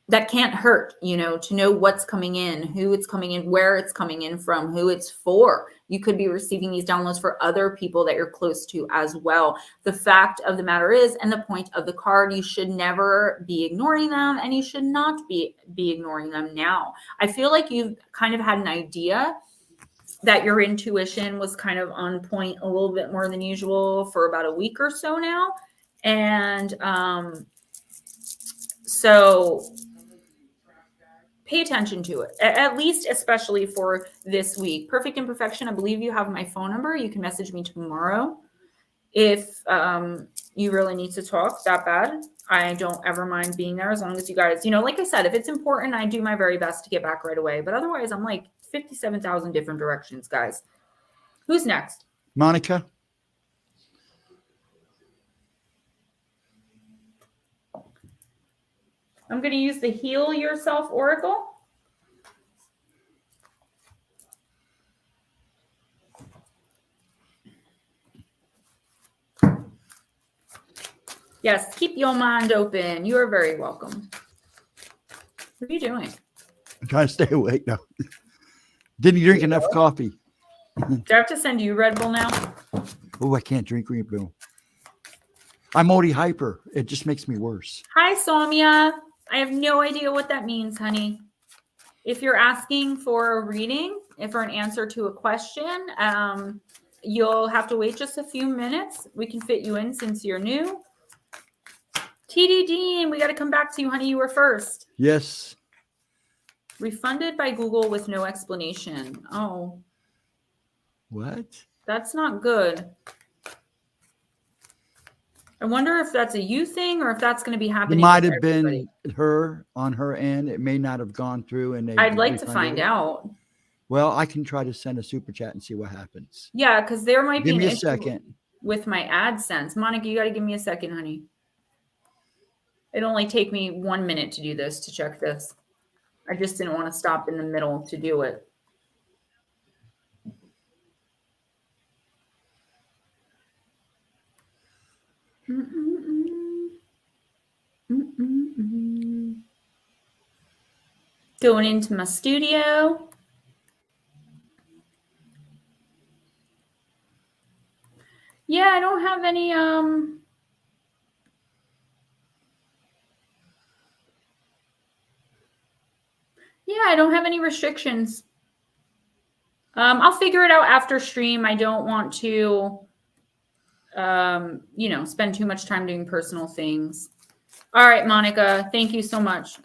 that can't hurt, to know what's coming in, who it's coming in, where it's coming in from, who it's for. You could be receiving these downloads for other people that you're close to as well. The fact of the matter is, and the point of the card, you should never be ignoring them, and you should not be ignoring them now. I feel like you've kind of had an idea that your intuition was kind of on point a little bit more than usual for about a week or so now. And so pay attention to it, at least, especially for this week. Perfect Imperfection, I believe you have my phone number. You can message me tomorrow if you really need to talk that bad. I don't ever mind being there, as long as you guys, like I said, if it's important, I do my very best to get back right away. But otherwise, I'm like 57,000 different directions, guys. Who's next? Monica. I'm going to use the Heal Yourself Oracle. Yes, keep your mind open. You are very welcome. What are you doing? I'm trying to stay awake now. Didn't drink enough coffee. Do I have to send you Red Bull now? Oh, I can't drink Red Bull. I'm already hyper. It just makes me worse. Hi, Soumya. I have no idea what that means, honey. If you're asking for a reading, for an answer to a question, you'll have to wait just a few minutes. We can fit you in since you're new. TD Dean, we got to come back to you, honey. You were first. Yes. Refunded by Google with no explanation. Oh. What? That's not good. I wonder if that's a you thing or if that's going to be happening. It might have been her on her end. It may not have gone through, and I'd like to find out. Well, I can try to send a super chat and see what happens. Yeah, because there might be an issue second with my AdSense. Monica, you got to give me a second, honey. It'll only take me 1 minute to do this, to check this. I just didn't want to stop in the middle to do it. Going into my studio. Yeah, I don't have any I don't have any restrictions. I'll figure it out after stream. I don't want to spend too much time doing personal things. All right, Monica, thank you so much.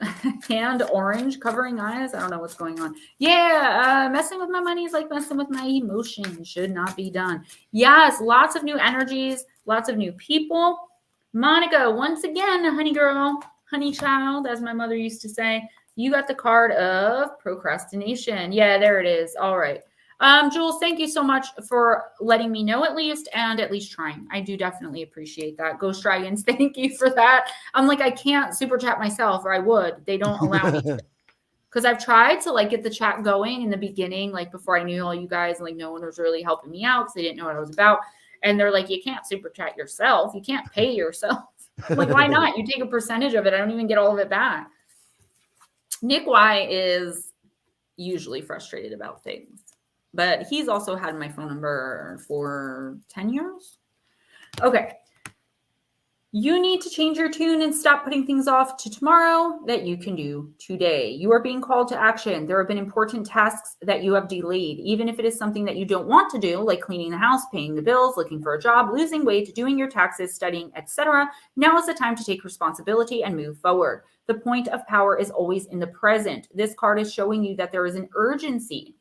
Canned orange covering eyes. I don't know what's going on. Yeah, messing with my money is like messing with my emotions. Should not be done. Yes, lots of new energies, lots of new people. Monica, once again, honey girl, honey child, as my mother used to say, you got the card of procrastination. Yeah, there it is. All right. Jules, thank you so much for letting me know at least trying. I do definitely appreciate that. Ghost Dragons, thank you for that. I'm like, I can't super chat myself, or I would. They don't allow me to. Because I've tried to get the chat going in the beginning, before I knew all you guys, and no one was really helping me out because they didn't know what I was about. And they're like, you can't super chat yourself. You can't pay yourself. I'm like, why not? You take a percentage of it. I don't even get all of it back. Nick Y is usually frustrated about things. But he's also had my phone number for 10 years. Okay. You need to change your tune and stop putting things off to tomorrow that you can do today. You are being called to action. There have been important tasks that you have delayed, even if it is something that you don't want to do, like cleaning the house, paying the bills, looking for a job, losing weight, doing your taxes, studying, etc. Now is the time to take responsibility and move forward. The point of power is always in the present. This card is showing you that there is an urgency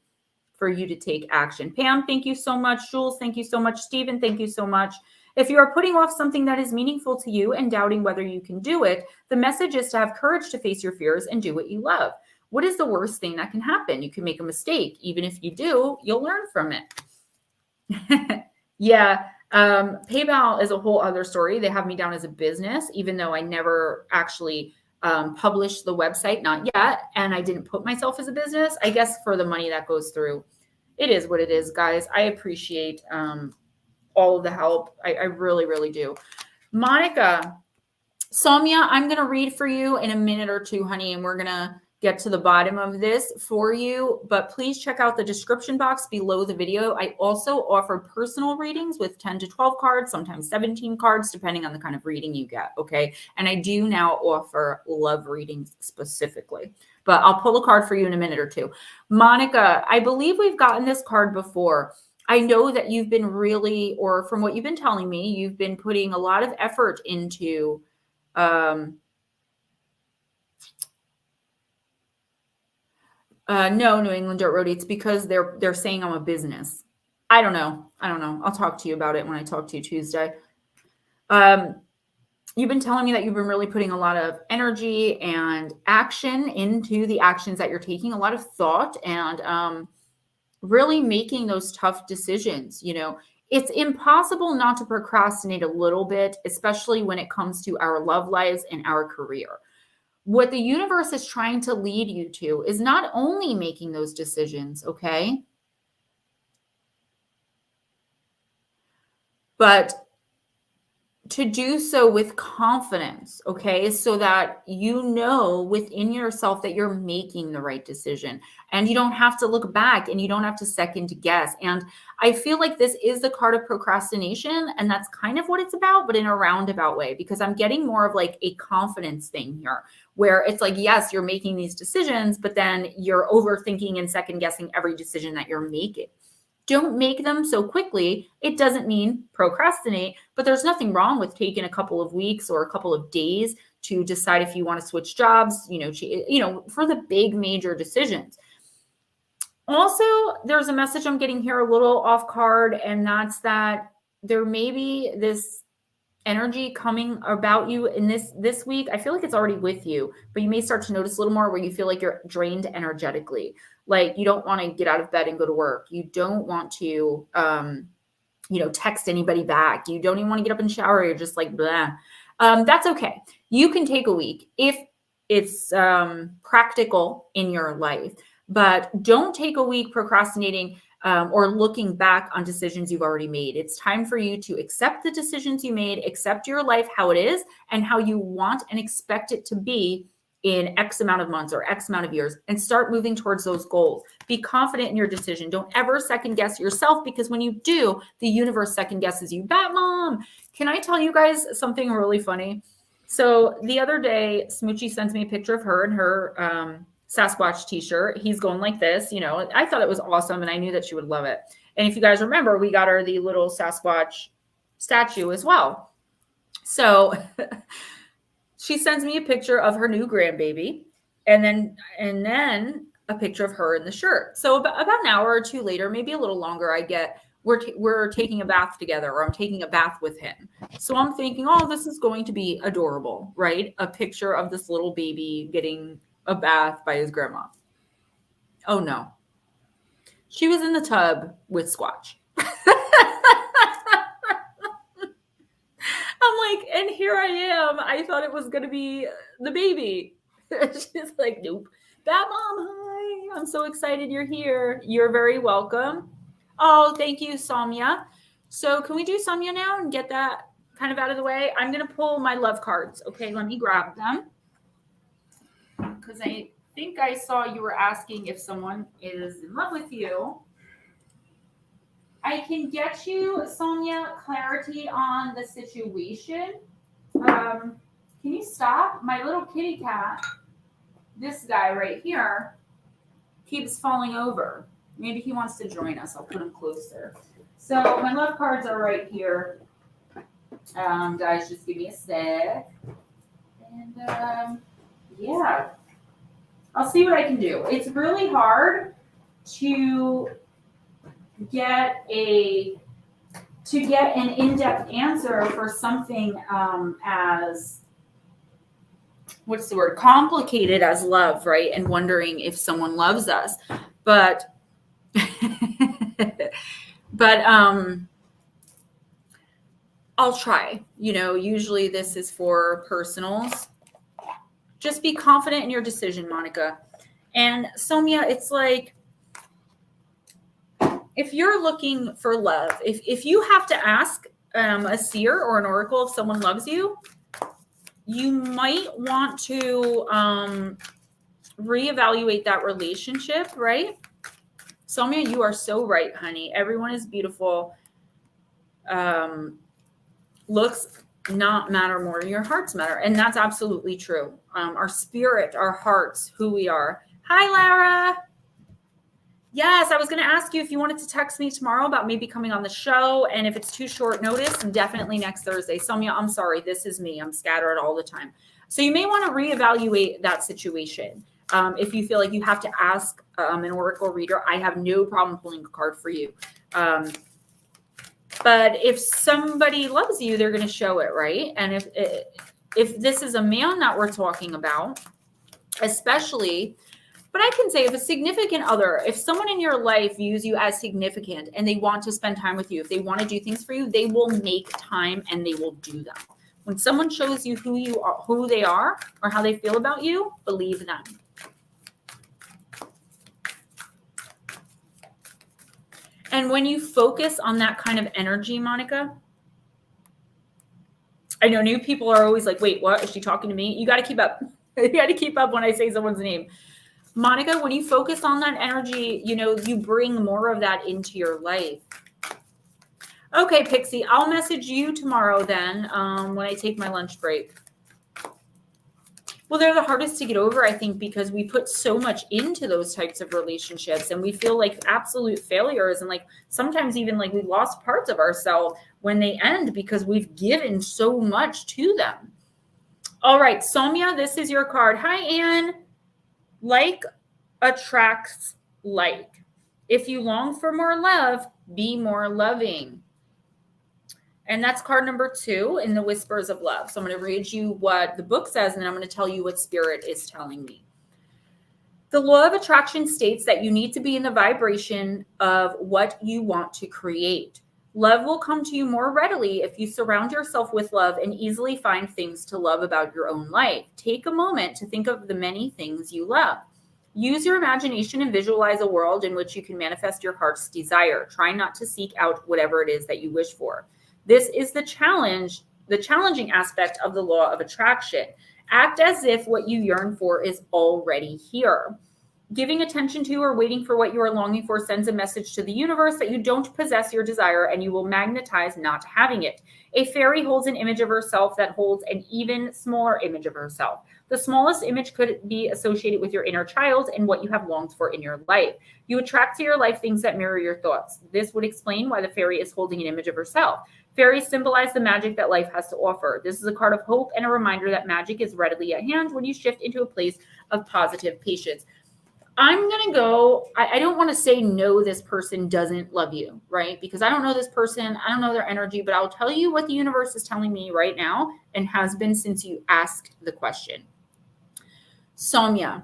for you to take action. Pam, thank you so much. Jules, thank you so much. Stephen, thank you so much. If you are putting off something that is meaningful to you and doubting whether you can do it, the message is to have courage to face your fears and do what you love. What is the worst thing that can happen? You can make a mistake. Even if you do, you'll learn from it. Yeah. PayPal is a whole other story. They have me down as a business, even though I never actually published the website, not yet. And I didn't put myself as a business, I guess, for the money that goes through. It is what it is, guys. I appreciate all of the help. I really, really do. Monica, Soumya, I'm going to read for you in a minute or two, honey, and we're going to get to the bottom of this for you. But please check out the description box below the video. I also offer personal readings with 10 to 12 cards, sometimes 17 cards, depending on the kind of reading you get, okay? And I do now offer love readings specifically. But I'll pull a card for you in a minute or two. Monica, I believe we've gotten this card before. I know that you've been really, or from what you've been telling me, you've been putting a lot of effort into no, New England Dirt Roadie. It's because they're saying I'm a business. I don't know. I'll talk to you about it when I talk to you Tuesday. You've been telling me that you've been really putting a lot of energy and action into the actions that you're taking, a lot of thought and really making those tough decisions. You know, it's impossible not to procrastinate a little bit, especially when it comes to our love lives and our career. What the universe is trying to lead you to is not only making those decisions, okay, but to do so with confidence, okay, so that you know within yourself that you're making the right decision and you don't have to look back and you don't have to second guess. And I feel like this is the card of procrastination, and that's kind of what it's about, but in a roundabout way, because I'm getting more of like a confidence thing here where it's like, yes, you're making these decisions, but then you're overthinking and second guessing every decision that you're making. Don't make them so quickly. It doesn't mean procrastinate, but there's nothing wrong with taking a couple of weeks or a couple of days to decide if you want to switch jobs, for the big major decisions. Also, there's a message I'm getting here a little off card, and that's that there may be this energy coming about you in this week. I feel like it's already with you, but you may start to notice a little more where you feel like you're drained energetically. Like you don't want to get out of bed and go to work. You don't want to, text anybody back. You don't even want to get up and shower. You're just like, blah. That's okay. You can take a week if it's practical in your life, but don't take a week procrastinating or looking back on decisions you've already made. It's time for you to accept the decisions you made, accept your life how it is and how you want and expect it to be in X amount of months or X amount of years, and start moving towards those goals. Be confident in your decision. Don't ever second guess yourself, because when you do, the universe second guesses you. Bat Mom, can I tell you guys something really funny? So the other day, Smoochie sends me a picture of her and her Sasquatch t-shirt. He's going like this, I thought it was awesome and I knew that she would love it. And if you guys remember, we got her the little Sasquatch statue as well. So she sends me a picture of her new grandbaby and then a picture of her in the shirt. So about an hour or two later, maybe a little longer, I get we're taking a bath together, or I'm taking a bath with him. So I'm thinking, oh, this is going to be adorable, right? A picture of this little baby getting a bath by his grandma. Oh no. She was in the tub with Squatch. I'm like, and here I am. I thought it was going to be the baby. She's like, nope. Bat Mom, hi. I'm so excited you're here. You're very welcome. Oh, thank you, Soumya. So can we do Soumya now and get that kind of out of the way? I'm going to pull my love cards. Okay, let me grab them. Because I think I saw you were asking if someone is in love with you. I can get you, Soumya, clarity on the situation. Can you stop? My little kitty cat, this guy right here, keeps falling over. Maybe he wants to join us. I'll put him closer. So my love cards are right here. Guys, just give me a sec. And yeah, I'll see what I can do. It's really hard to get an in-depth answer for something as, what's the word, complicated as love, right? And wondering if someone loves us. But I'll try. Usually this is for personals. Just be confident in your decision, Monica. And Somya, it's like, if you're looking for love, if you have to ask a seer or an oracle if someone loves you, you might want to reevaluate that relationship, right? Somya, you are so right, honey. Everyone is beautiful. Looks not matter more than your hearts matter. And that's absolutely true. Our spirit, our hearts, who we are. Hi, Lara. Yes, I was going to ask you if you wanted to text me tomorrow about maybe coming on the show. And if it's too short notice, definitely next Thursday. Somya, I'm sorry. This is me. I'm scattered all the time. So you may want to reevaluate that situation. If you feel like you have to ask an oracle reader, I have no problem pulling a card for you. But if somebody loves you, they're going to show it, right? And if this is a man that we're talking about, especially, but I can say if a significant other, if someone in your life views you as significant and they want to spend time with you, if they want to do things for you, they will make time and they will do them. When someone shows you who you are, who they are, or how they feel about you, believe them. And when you focus on that kind of energy, Monica, I know new people are always like, wait, what? Is she talking to me? You got to keep up. You got to keep up when I say someone's name. Monica, when you focus on that energy, you bring more of that into your life. Okay, Pixie, I'll message you tomorrow then when I take my lunch break. Well, they're the hardest to get over, I think, because we put so much into those types of relationships and we feel like absolute failures. And like sometimes even like we lost parts of ourselves when they end because we've given so much to them. All right, Somya, this is your card. Hi, Anne. Like attracts like. If you long for more love, be more loving. And that's card number 2 in the Whispers of Love. So I'm going to read you what the book says, and then I'm going to tell you what Spirit is telling me. The law of attraction states that you need to be in the vibration of what you want to create. Love will come to you more readily if you surround yourself with love and easily find things to love about your own life. Take a moment to think of the many things you love. Use your imagination and visualize a world in which you can manifest your heart's desire. Try not to seek out whatever it is that you wish for. This is the challenging aspect of the law of attraction. Act as if what you yearn for is already here. Giving attention to or waiting for what you are longing for sends a message to the universe that you don't possess your desire and you will magnetize not having it. A fairy holds an image of herself that holds an even smaller image of herself. The smallest image could be associated with your inner child and what you have longed for in your life. You attract to your life things that mirror your thoughts. This would explain why the fairy is holding an image of herself. Fairies symbolize the magic that life has to offer. This is a card of hope and a reminder that magic is readily at hand when you shift into a place of positive patience. I'm going to go, I don't want to say no, this person doesn't love you, right? Because I don't know this person. I don't know their energy, but I'll tell you what the universe is telling me right now and has been since you asked the question. Somya,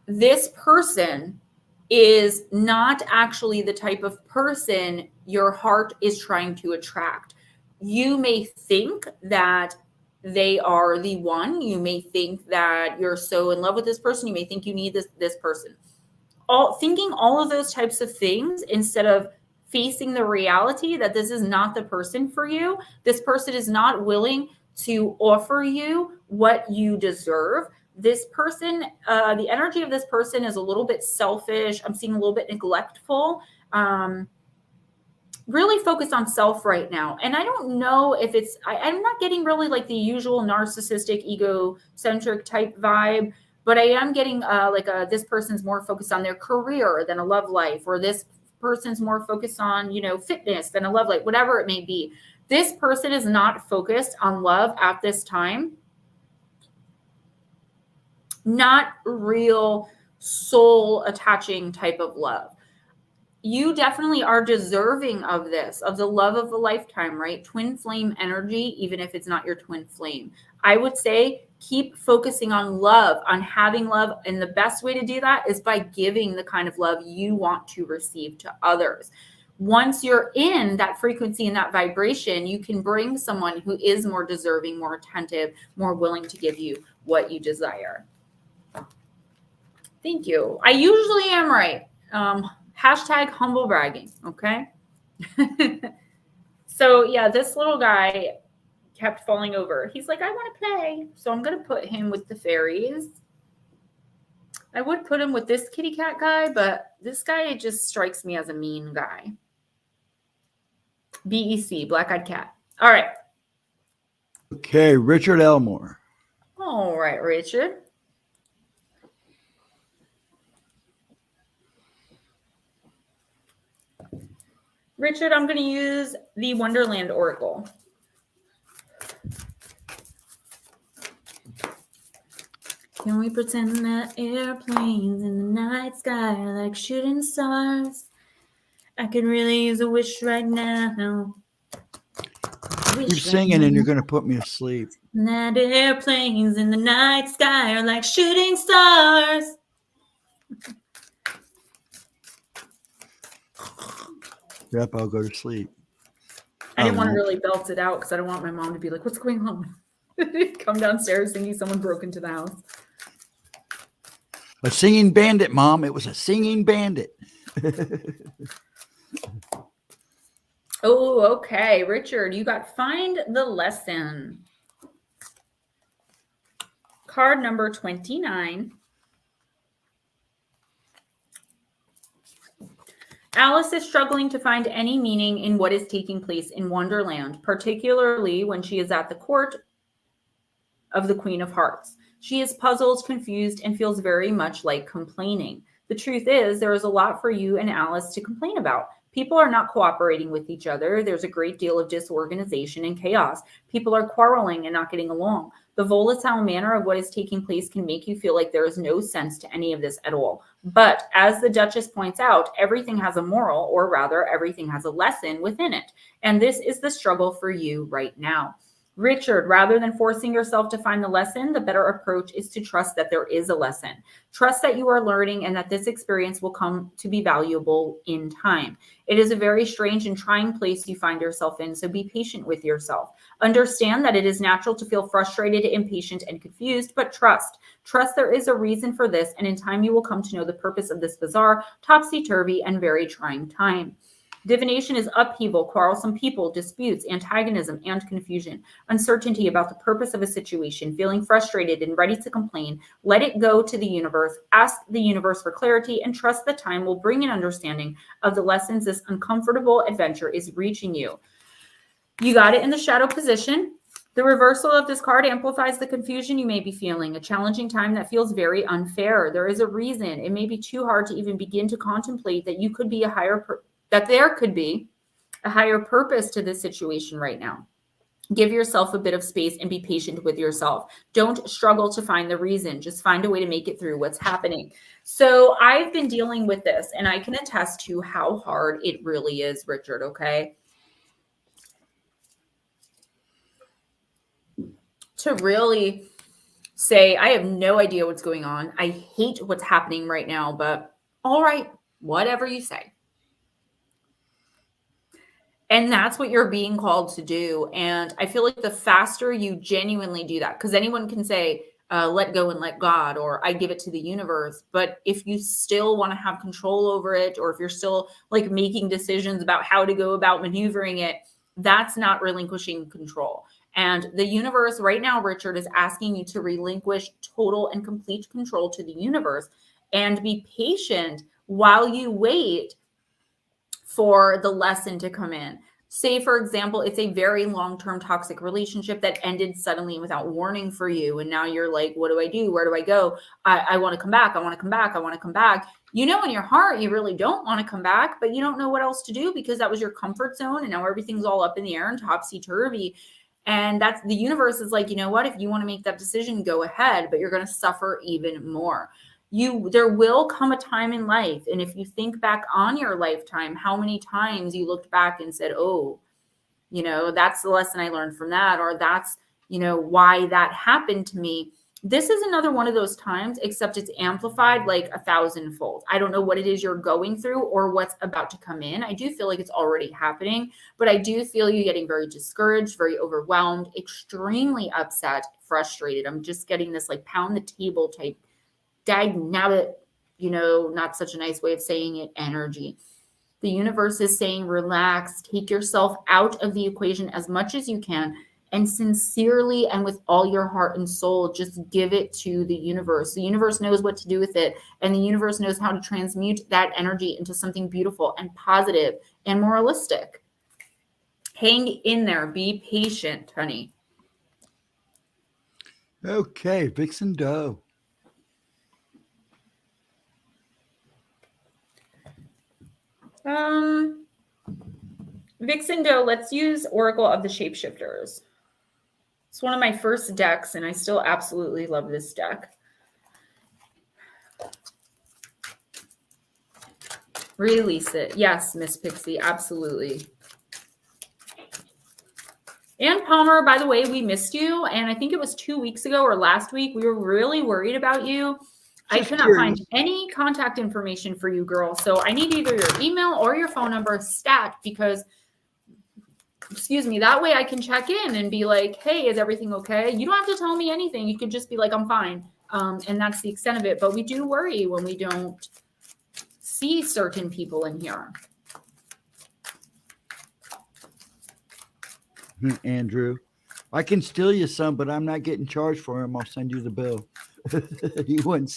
this person is not actually the type of person your heart is trying to attract. You may think that they are the one. You may think that you're so in love with this person. You may think you need this person. Thinking all of those types of things instead of facing the reality that this is not the person for you. This person is not willing to offer you what you deserve. This person, the energy of this person is a little bit selfish. I'm seeing a little bit neglectful. really focused on self right now. And I don't know if it's, I'm not getting really like the usual narcissistic, egocentric type vibe, but I am getting this person's more focused on their career than a love life, or this person's more focused on, fitness than a love life, whatever it may be. This person is not focused on love at this time. Not real soul attaching type of love. You definitely are deserving of this, of the love of a lifetime, right? Twin flame energy, even if it's not your twin flame. I would say keep focusing on love, on having love. And the best way to do that is by giving the kind of love you want to receive to others. Once you're in that frequency and that vibration, you can bring someone who is more deserving, more attentive, more willing to give you what you desire. Thank you. I usually am right. Hashtag humble bragging. Okay. So yeah, this little guy kept falling over. He's like, I want to play. So I'm going to put him with the fairies. I would put him with this kitty cat guy, but this guy just strikes me as a mean guy. BEC, black-eyed cat. All right. Okay, Richard Elmore. All right, Richard. Richard, I'm going to use the Wonderland Oracle. Can we pretend that airplanes in the night sky are like shooting stars? I could really use a wish right now. Keep singing and you're going to put me asleep. That airplanes in the night sky are like shooting stars. Yep, I'll go to sleep. I didn't want to really belt it out because I don't want my mom to be like, what's going on? Come downstairs thinking someone broke into the house. A singing bandit, Mom. It was a singing bandit. Oh, okay. Richard, you got Find the Lesson. Card number 29. Alice is struggling to find any meaning in what is taking place in Wonderland, particularly when she is at the court of the Queen of Hearts. She is puzzled, confused, and feels very much like complaining. The truth is, there is a lot for you and Alice to complain about. People are not cooperating with each other. There's a great deal of disorganization and chaos. People are quarreling and not getting along. The volatile manner of what is taking place can make you feel like there is no sense to any of this at all. But as the Duchess points out, everything has a moral, or rather, everything has a lesson within it. And this is the struggle for you right now. Richard, rather than forcing yourself to find the lesson, the better approach is to trust that there is a lesson. Trust that you are learning and that this experience will come to be valuable in time. It is a very strange and trying place you find yourself in, so be patient with yourself. Understand that it is natural to feel frustrated, impatient, and confused, but trust. Trust there is a reason for this, and in time you will come to know the purpose of this bizarre, topsy-turvy, and very trying time. Divination is upheaval, quarrelsome people, disputes, antagonism, and confusion. Uncertainty about the purpose of a situation, feeling frustrated and ready to complain. Let it go to the universe. Ask the universe for clarity and trust that time will bring an understanding of the lessons this uncomfortable adventure is reaching you. You got it in the shadow position. The reversal of this card amplifies the confusion you may be feeling, a challenging time that feels very unfair. There is a reason. It may be too hard to even begin to contemplate that you could be that there could be a higher purpose to this situation right now. Give yourself a bit of space and be patient with yourself. Don't struggle to find the reason. Just find a way to make it through what's happening. So I've been dealing with this, and I can attest to how hard it really is, Richard, okay? To really say, I have no idea what's going on. I hate what's happening right now, but all right, whatever you say. And that's what you're being called to do. And I feel like the faster you genuinely do that, because anyone can say, let go and let God, or I give it to the universe. But if you still want to have control over it, or if you're still like making decisions about how to go about maneuvering it, that's not relinquishing control. And the universe right now, Richard, is asking you to relinquish total and complete control to the universe and be patient while you wait for the lesson to come in. Say, for example, it's a very long-term toxic relationship that ended suddenly without warning for you. And now you're like, what do I do? Where do I go? I want to come back. I want to come back. I want to come back. You know, in your heart, you really don't want to come back, but you don't know what else to do because that was your comfort zone. And now everything's all up in the air and topsy-turvy. And that's the universe is like, you know what? If you want to make that decision, go ahead, but you're going to suffer even more. There will come a time in life. And if you think back on your lifetime, how many times you looked back and said, oh, you know, that's the lesson I learned from that, or that's, you know, why that happened to me. This is another one of those times, except it's amplified like 1,000-fold. I don't know what it is you're going through or what's about to come in. I do feel like it's already happening, but I do feel you getting very discouraged, very overwhelmed, extremely upset, frustrated. I'm just getting this like pound the table type dagnabbit, you know, not such a nice way of saying it, energy. The universe is saying, relax, take yourself out of the equation as much as you can, and sincerely and with all your heart and soul, just give it to the universe. The universe knows what to do with it, and the universe knows how to transmute that energy into something beautiful and positive and moralistic. Hang in there. Be patient, honey. Okay, Vixen Doe. Vixen Doe, let's use Oracle of the Shapeshifters. It's one of my first decks, and I still absolutely love this deck. Release it. Yes, Miss Pixie, absolutely. And Palmer, by the way, we missed you, and I think it was 2 weeks ago or last week. We were really worried about you. I could not find any contact information for you, girl. So I need either your email or your phone number stat because, excuse me, that way I can check in and be like, hey, is everything okay? You don't have to tell me anything. You could just be like, I'm fine. And that's the extent of it. But we do worry when we don't see certain people in here. Andrew, I can steal you some, but I'm not getting charged for them. I'll send you the bill. You wouldn't.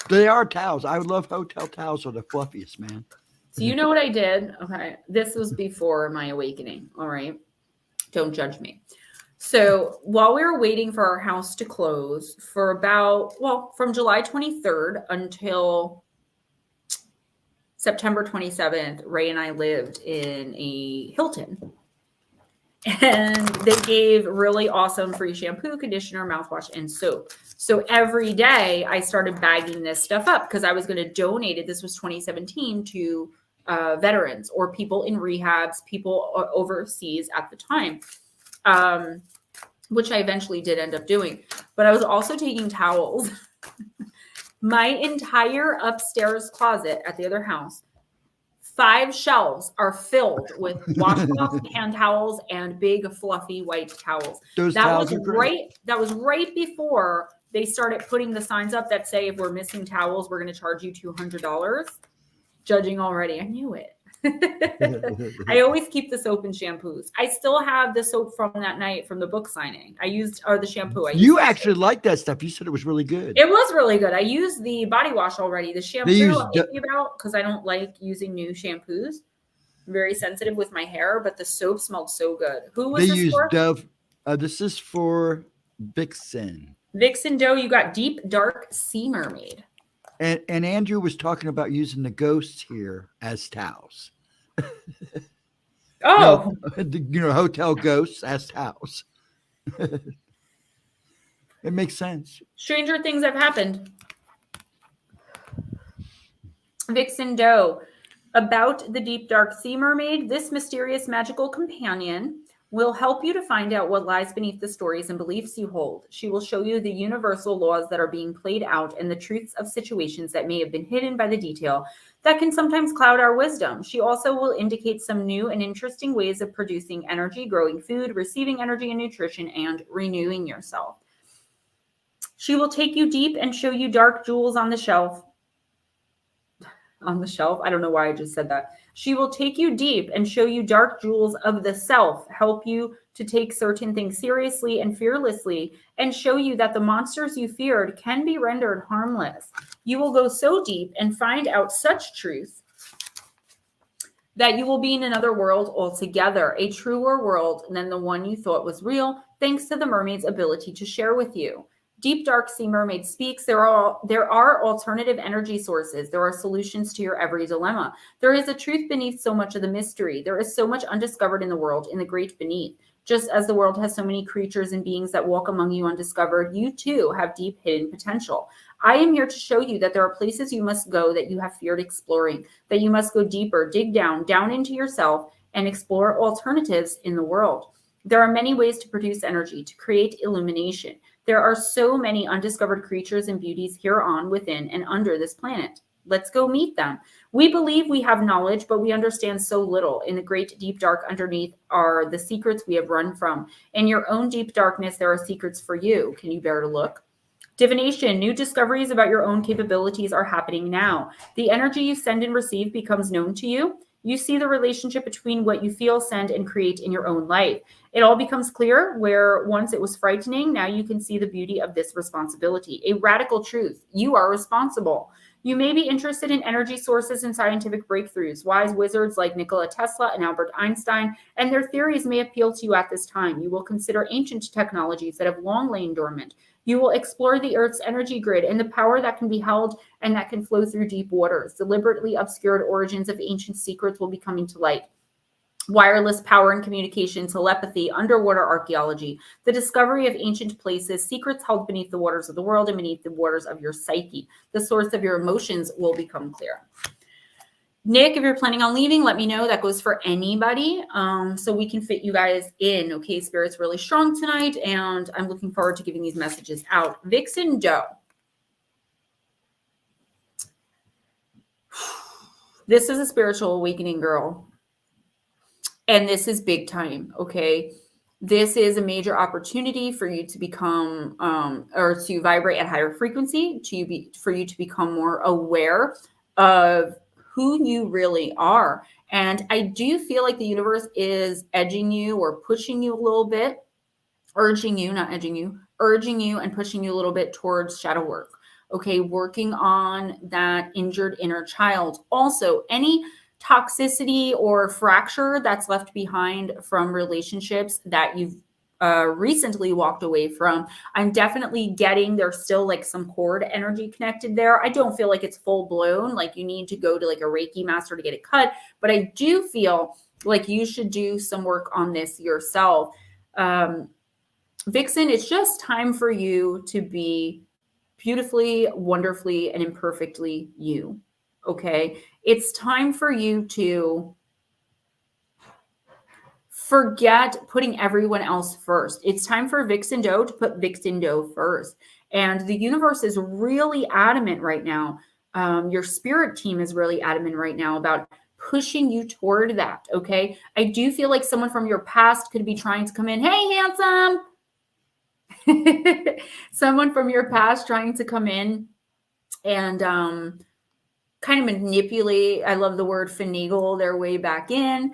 They are towels. I would love hotel towels. Are the fluffiest, man. So you know what I did? Okay. This was before my awakening. All right. Don't judge me. So while we were waiting for our house to close for about, well, from July 23rd until September 27th, Ray and I lived in a Hilton. And they gave really awesome free shampoo, conditioner, mouthwash, and soap. So every day I started bagging this stuff up because I was going to donate it. This was 2017 to veterans or people in rehabs, people overseas at the time, which I eventually did end up doing. But I was also taking towels. My entire upstairs closet at the other house, 5 shelves are filled with washcloths, hand towels, and big fluffy white towels. That was right before they started putting the signs up that say if we're missing towels, we're going to charge you $200. Judging already, I knew it. I always keep the soap and shampoos. I still have the soap from that night from the book signing. The shampoo. You actually liked that stuff. You said it was really good. It was really good. I used the body wash already. The shampoo I'm thinking about because I don't like using new shampoos. I'm very sensitive with my hair, but the soap smelled so good. Who was this for? Dove. This is for Vixen. Vixen Doe, you got Deep Dark Sea Mermaid. And Andrew was talking about using the ghosts here as towels. Oh, no, hotel ghosts as towels. It makes sense. Stranger things have happened. Vixen Doe, about the Deep Dark Sea Mermaid, this mysterious magical companion will help you to find out what lies beneath the stories and beliefs you hold. She will show you the universal laws that are being played out and the truths of situations that may have been hidden by the detail that can sometimes cloud our wisdom. She also will indicate some new and interesting ways of producing energy, growing food, receiving energy and nutrition, and renewing yourself. She will take you deep and show you dark jewels on the shelf. On the shelf. I don't know why I just said that. She will take you deep and show you dark jewels of the self, help you to take certain things seriously and fearlessly, and show you that the monsters you feared can be rendered harmless. You will go so deep and find out such truth that you will be in another world altogether, a truer world than the one you thought was real, thanks to the mermaid's ability to share with you. Deep Dark Sea Mermaid speaks, there are alternative energy sources. There are solutions to your every dilemma. There is a truth beneath so much of the mystery. There is so much undiscovered in the world, in the great beneath. Just as the world has so many creatures and beings that walk among you undiscovered, you too have deep hidden potential. I am here to show you that there are places you must go that you have feared exploring, that you must go deeper, dig down into yourself, and explore alternatives in the world. There are many ways to produce energy, to create illumination. There are so many undiscovered creatures and beauties here on, within, and under this planet. Let's go meet them. We believe we have knowledge, but we understand so little. In the great deep dark underneath are the secrets we have run from. In your own deep darkness, there are secrets for you. Can you bear to look? Divination, new discoveries about your own capabilities are happening now. The energy you send and receive becomes known to you. You see the relationship between what you feel, send, and create in your own life. It all becomes clear where once it was frightening, now you can see the beauty of this responsibility. A radical truth. You are responsible. You may be interested in energy sources and scientific breakthroughs. Wise wizards like Nikola Tesla and Albert Einstein and their theories may appeal to you at this time. You will consider ancient technologies that have long lain dormant. You will explore the Earth's energy grid and the power that can be held and that can flow through deep waters. Deliberately obscured origins of ancient secrets will be coming to light. Wireless power and communication, telepathy, underwater archaeology, the discovery of ancient places, secrets held beneath the waters of the world and beneath the waters of your psyche. The source of your emotions will become clear. Nick, if you're planning on leaving, let me know. That goes for anybody, so we can fit you guys in. Okay, Spirit's really strong tonight, and I'm looking forward to giving these messages out. Vixen Doe. This is a spiritual awakening, girl. And this is big time, okay? This is a major opportunity for you to become, or to vibrate at higher frequency, for you to become more aware of who you really are. And I do feel like the universe is edging you or pushing you a little bit, urging you, not edging you, urging you and pushing you a little bit towards shadow work. Okay, working on that injured inner child. Also, any toxicity or fracture that's left behind from relationships that you've recently walked away from. I'm definitely getting there's still like some cord energy connected there. I don't feel like it's full blown, like you need to go to like a Reiki master to get it cut, but I do feel like you should do some work on this yourself. Vixen, it's just time for you to be beautifully, wonderfully, and imperfectly you. Okay. It's time for you to forget putting everyone else first. It's time for Vixen Doe to put Vixen Doe first. And the universe is really adamant right now. Your spirit team is really adamant right now about pushing you toward that. Okay. I do feel like someone from your past could be trying to come in. Hey, handsome. Someone from your past trying to come in and kind of manipulate. I love the word finagle their way back in.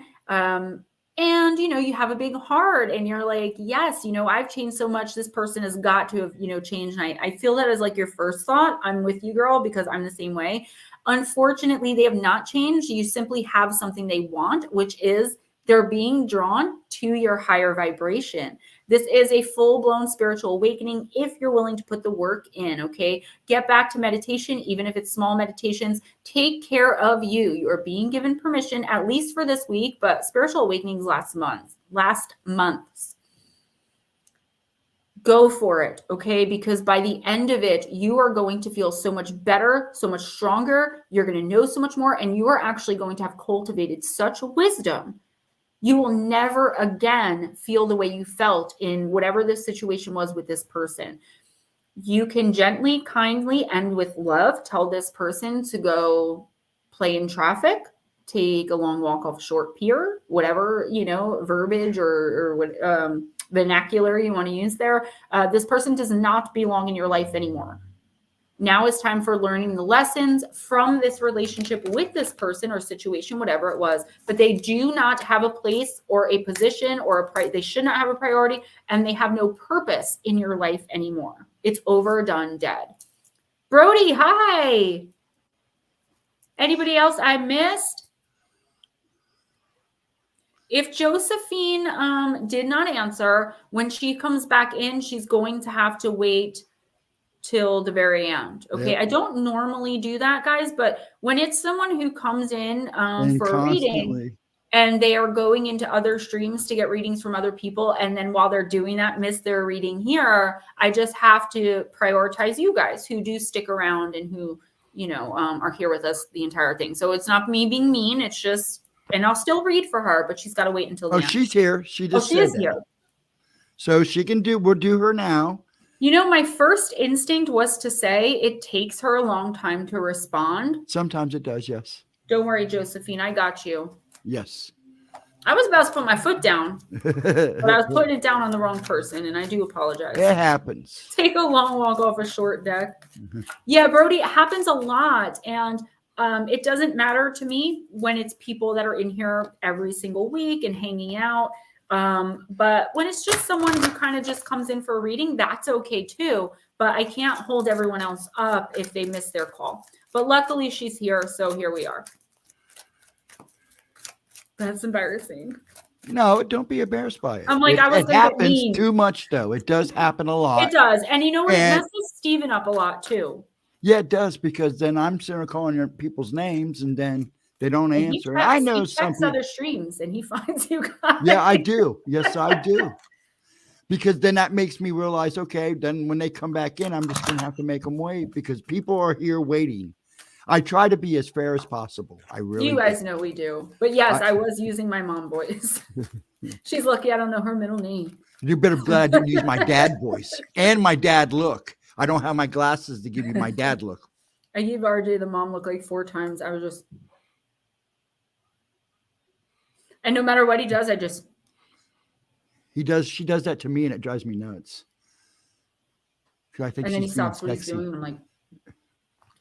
And, you know, you have a big heart and you're like, yes, you know, I've changed so much. This person has got to have, you know, changed. And I feel that as like your first thought. I'm with you, girl, because I'm the same way. Unfortunately, they have not changed. You simply have something they want, which is they're being drawn to your higher vibration. This is a full-blown spiritual awakening if you're willing to put the work in, okay? Get back to meditation, even if it's small meditations. Take care of you. You are being given permission, at least for this week, but spiritual awakenings last months. Go for it, okay? Because by the end of it, you are going to feel so much better, so much stronger. You're going to know so much more, and you are actually going to have cultivated such wisdom. You will never again feel the way you felt in whatever this situation was with this person. You can gently, kindly, and with love tell this person to go play in traffic, take a long walk off a short pier, whatever, you know, verbiage or what vernacular you want to use there. This person does not belong in your life anymore. Now it's time for learning the lessons from this relationship with this person or situation, whatever it was. But they do not have a place or a position or they should not have a priority, and they have no purpose in your life anymore. It's over, done, dead. Brody, hi. Anybody else I missed? If Josephine did not answer, when she comes back in, she's going to have to wait till the very end. Okay. Yep. I don't normally do that, guys, but when it's someone who comes in And for a reading constantly. and they are going into other streams to get readings from other people, and then while they're doing that, miss their reading here, I just have to prioritize you guys who do stick around and who, you know, are here with us the entire thing. So it's not me being mean. It's just, and I'll still read for her, but she's got to wait until the Oh, end. she's here. She just she said is that. here. So she can do, we'll do her now. You know, my first instinct was to say it takes her a long time to respond. Sometimes it does, yes. Don't worry, Josephine, I got you. Yes. I was about to put my foot down, but I was putting it down on the wrong person, and I do apologize. It happens. Take a long walk off a short deck. Yeah, Brody, it happens a lot, and it doesn't matter to me when it's people that are in here every single week and hanging out. But when it's just someone who kind of just comes in for a reading, that's okay too. But I can't hold everyone else up if they miss their call. But luckily she's here, so here we are. That's embarrassing. No, don't be embarrassed by it. I'm like, I was it gonna get happens mean. too much, though. It does happen a lot. It does. And you know what? And- It messes Steven up a lot too. Yeah, it does, because then I'm sitting there calling your people's names and then they don't And answer. I know he some checks people. other streams and he finds you guys. Yeah, I do. Yes, I do. Because then that makes me realize, okay, then when they come back in, I'm just going to have to make them wait because people are here waiting. I try to be as fair as possible. I really You guys know we do. But yes, I was using my mom voice. She's lucky I don't know her middle name. You better glad I didn't use my dad voice and my dad look. I don't have my glasses to give you my dad look. I gave RJ the mom look like 4 times. I was just, and no matter what he does, I just. She does that to me and it drives me nuts. I think And then he she's being stops what he's sexy. doing. I'm like,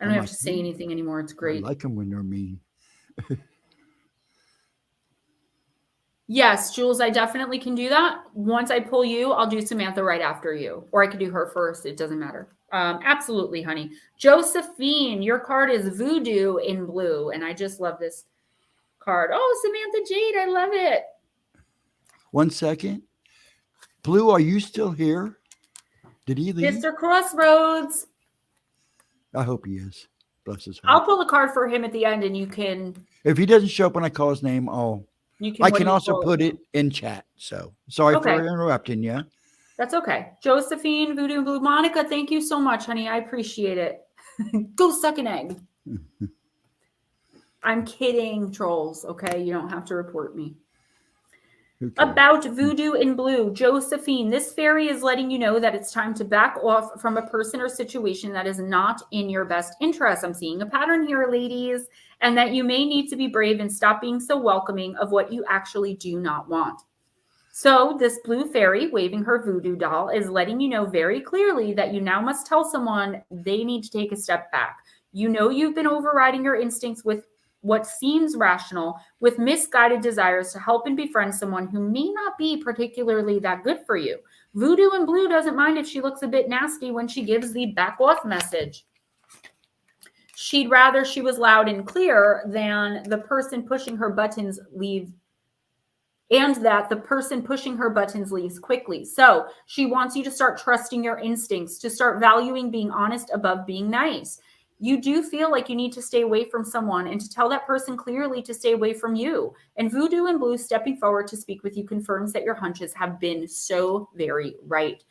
I don't have to say anything anymore. It's I great. like them when they're mean. Yes, Jules, I definitely can do that. Once I pull you, I'll do Samantha right after you. Or I could do her first. It doesn't matter. Absolutely, honey. Josephine, your card is Voodoo in blue. And I just love this card. Oh, Samantha Jade, I love it. 1 second. Blue, are you still here? Did he leave? Mr. Crossroads. I hope he is. Bless his I'll heart. pull a card for him at the end and you can. If he doesn't show up when I call his name, I can also put it in chat. So sorry for interrupting you. That's okay. Josephine, Voodoo and Blue. Monica, thank you so much, honey. I appreciate it. Go suck an egg. I'm kidding, trolls. Okay. You don't have to report me. About Voodoo in blue, Josephine, this fairy is letting you know that it's time to back off from a person or situation that is not in your best interest. I'm seeing a pattern here, ladies, and that you may need to be brave and stop being so welcoming of what you actually do not want. So this blue fairy waving her voodoo doll is letting you know very clearly that you now must tell someone they need to take a step back. You know you've been overriding your instincts with what seems rational, with misguided desires to help and befriend someone who may not be particularly that good for you. Voodoo in blue doesn't mind if she looks a bit nasty when she gives the back off message. She'd rather she was loud and clear than the person pushing her buttons leave, and that the person pushing her buttons leaves quickly. So she wants you to start trusting your instincts, to start valuing being honest above being nice. You do feel like you need to stay away from someone and to tell that person clearly to stay away from you. And Voodoo in blue stepping forward to speak with you confirms that your hunches have been so very right.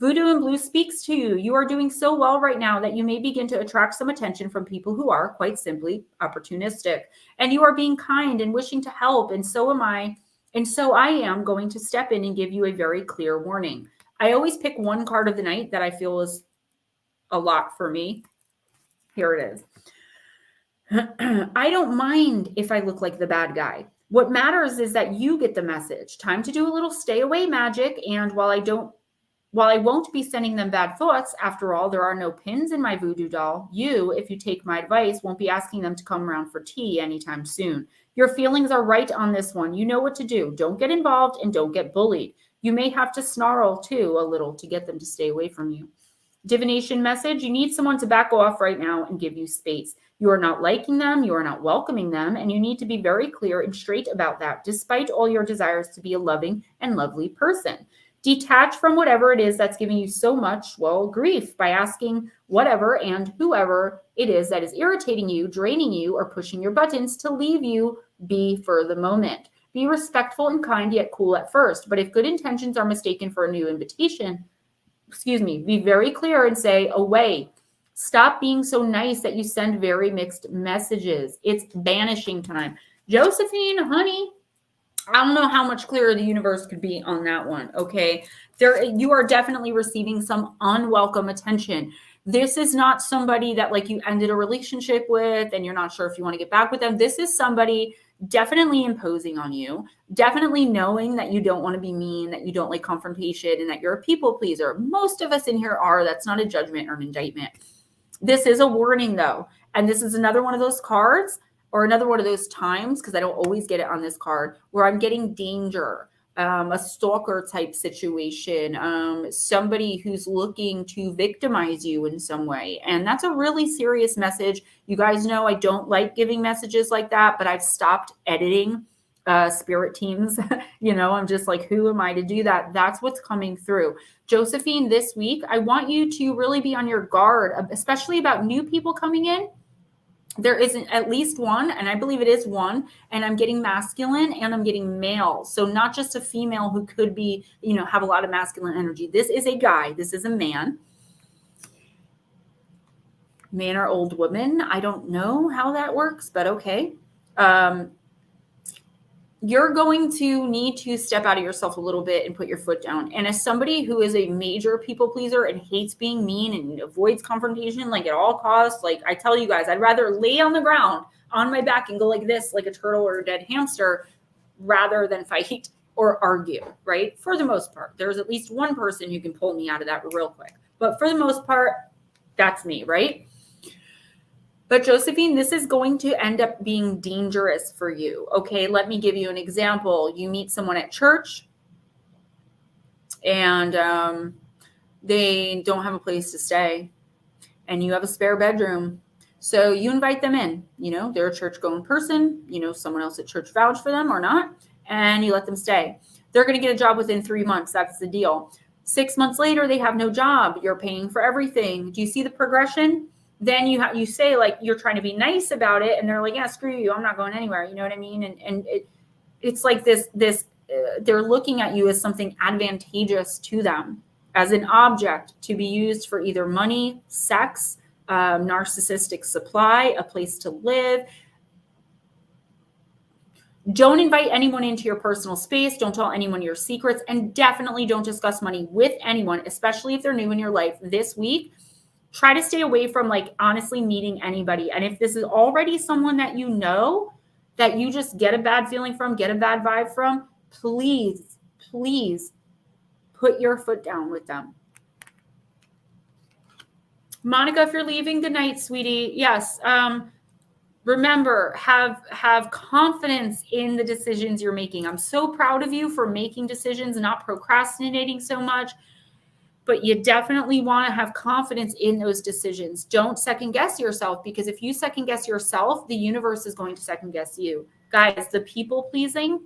Voodoo in blue speaks to you. You are doing so well right now that you may begin to attract some attention from people who are, quite simply, opportunistic. And you are being kind and wishing to help, and so am I. And so I am going to step in and give you a very clear warning. I always pick one card of the night that I feel is a lot for me. Here it is. I don't mind if I look like the bad guy. What matters is that you get the message. Time to do a little stay away magic. And while I won't be sending them bad thoughts, after all, there are no pins in my voodoo doll. You, if you take my advice, won't be asking them to come around for tea anytime soon. Your feelings are right on this one. You know what to do. Don't get involved and don't get bullied. You may have to snarl too a little to get them to stay away from you. Divination message, you need someone to back off right now and give you space. You are not liking them, you are not welcoming them, and you need to be very clear and straight about that, despite all your desires to be a loving and lovely person. Detach from whatever it is that's giving you so much, well, grief by asking whatever and whoever it is that is irritating you, draining you, or pushing your buttons to leave you be for the moment. Be respectful and kind, yet cool at first. But if good intentions are mistaken for a new invitation, be very clear and say, away. Stop being so nice that you send very mixed messages. It's banishing time. Josephine, honey, I don't know how much clearer the universe could be on that one, okay? You are definitely receiving some unwelcome attention. This is not somebody that like you ended a relationship with and you're not sure if you want to get back with them. This is somebody definitely imposing on you, definitely knowing that you don't want to be mean, that you don't like confrontation, and that you're a people pleaser. Most of us in here are. That's not a judgment or an indictment. This is a warning though. And this is another one of those cards or another one of those times, because I don't always get it on this card, where I'm getting danger, a stalker type situation, somebody who's looking to victimize you in some way. And that's a really serious message. You guys know I don't like giving messages like that, but I've stopped editing spirit teams. I'm just like, who am I to do that? That's what's coming through. Josephine, this week, I want you to really be on your guard, especially about new people coming in. There isn't at least one, and I believe it is one, and I'm getting masculine and I'm getting male. So not just a female who could be, have a lot of masculine energy. This is a guy. This is a man. Man or old woman. I don't know how that works, but okay. You're going to need to step out of yourself a little bit and put your foot down. And as somebody who is a major people pleaser and hates being mean and avoids confrontation, like at all costs, like I tell you guys, I'd rather lay on the ground on my back and go like this, like a turtle or a dead hamster, rather than fight or argue, right? For the most part, there's at least one person who can pull me out of that real quick. But for the most part, that's me, right? But Josephine, this is going to end up being dangerous for you. Okay, let me give you an example. You meet someone at church and they don't have a place to stay and you have a spare bedroom. So you invite them in, they're a church going person, someone else at church vouched for them or not, and you let them stay. They're going to get a job within 3 months. That's the deal. 6 months later, they have no job. You're paying for everything. Do you see the progression? Then you say like you're trying to be nice about it, and they're like, yeah, screw you, I'm not going anywhere. You know what I mean? And it's like this they're looking at you as something advantageous to them, as an object to be used for either money, sex, narcissistic supply, a place to live. Don't invite anyone into your personal space. Don't tell anyone your secrets, and definitely don't discuss money with anyone, especially if they're new in your life this week. Try to stay away from like honestly meeting anybody. And if this is already someone that you know that you just get a bad feeling from, get a bad vibe from, please put your foot down with them. Monica, if you're leaving, good night, sweetie. Yes. Remember, have confidence in the decisions you're making. I'm so proud of you for making decisions and not procrastinating so much. But you definitely want to have confidence in those decisions. Don't second guess yourself, because if you second guess yourself, the universe is going to second guess you. Guys, the people pleasing,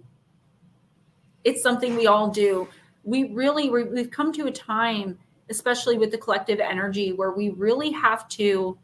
it's something we all do. We've come to a time, especially with the collective energy, where we really have to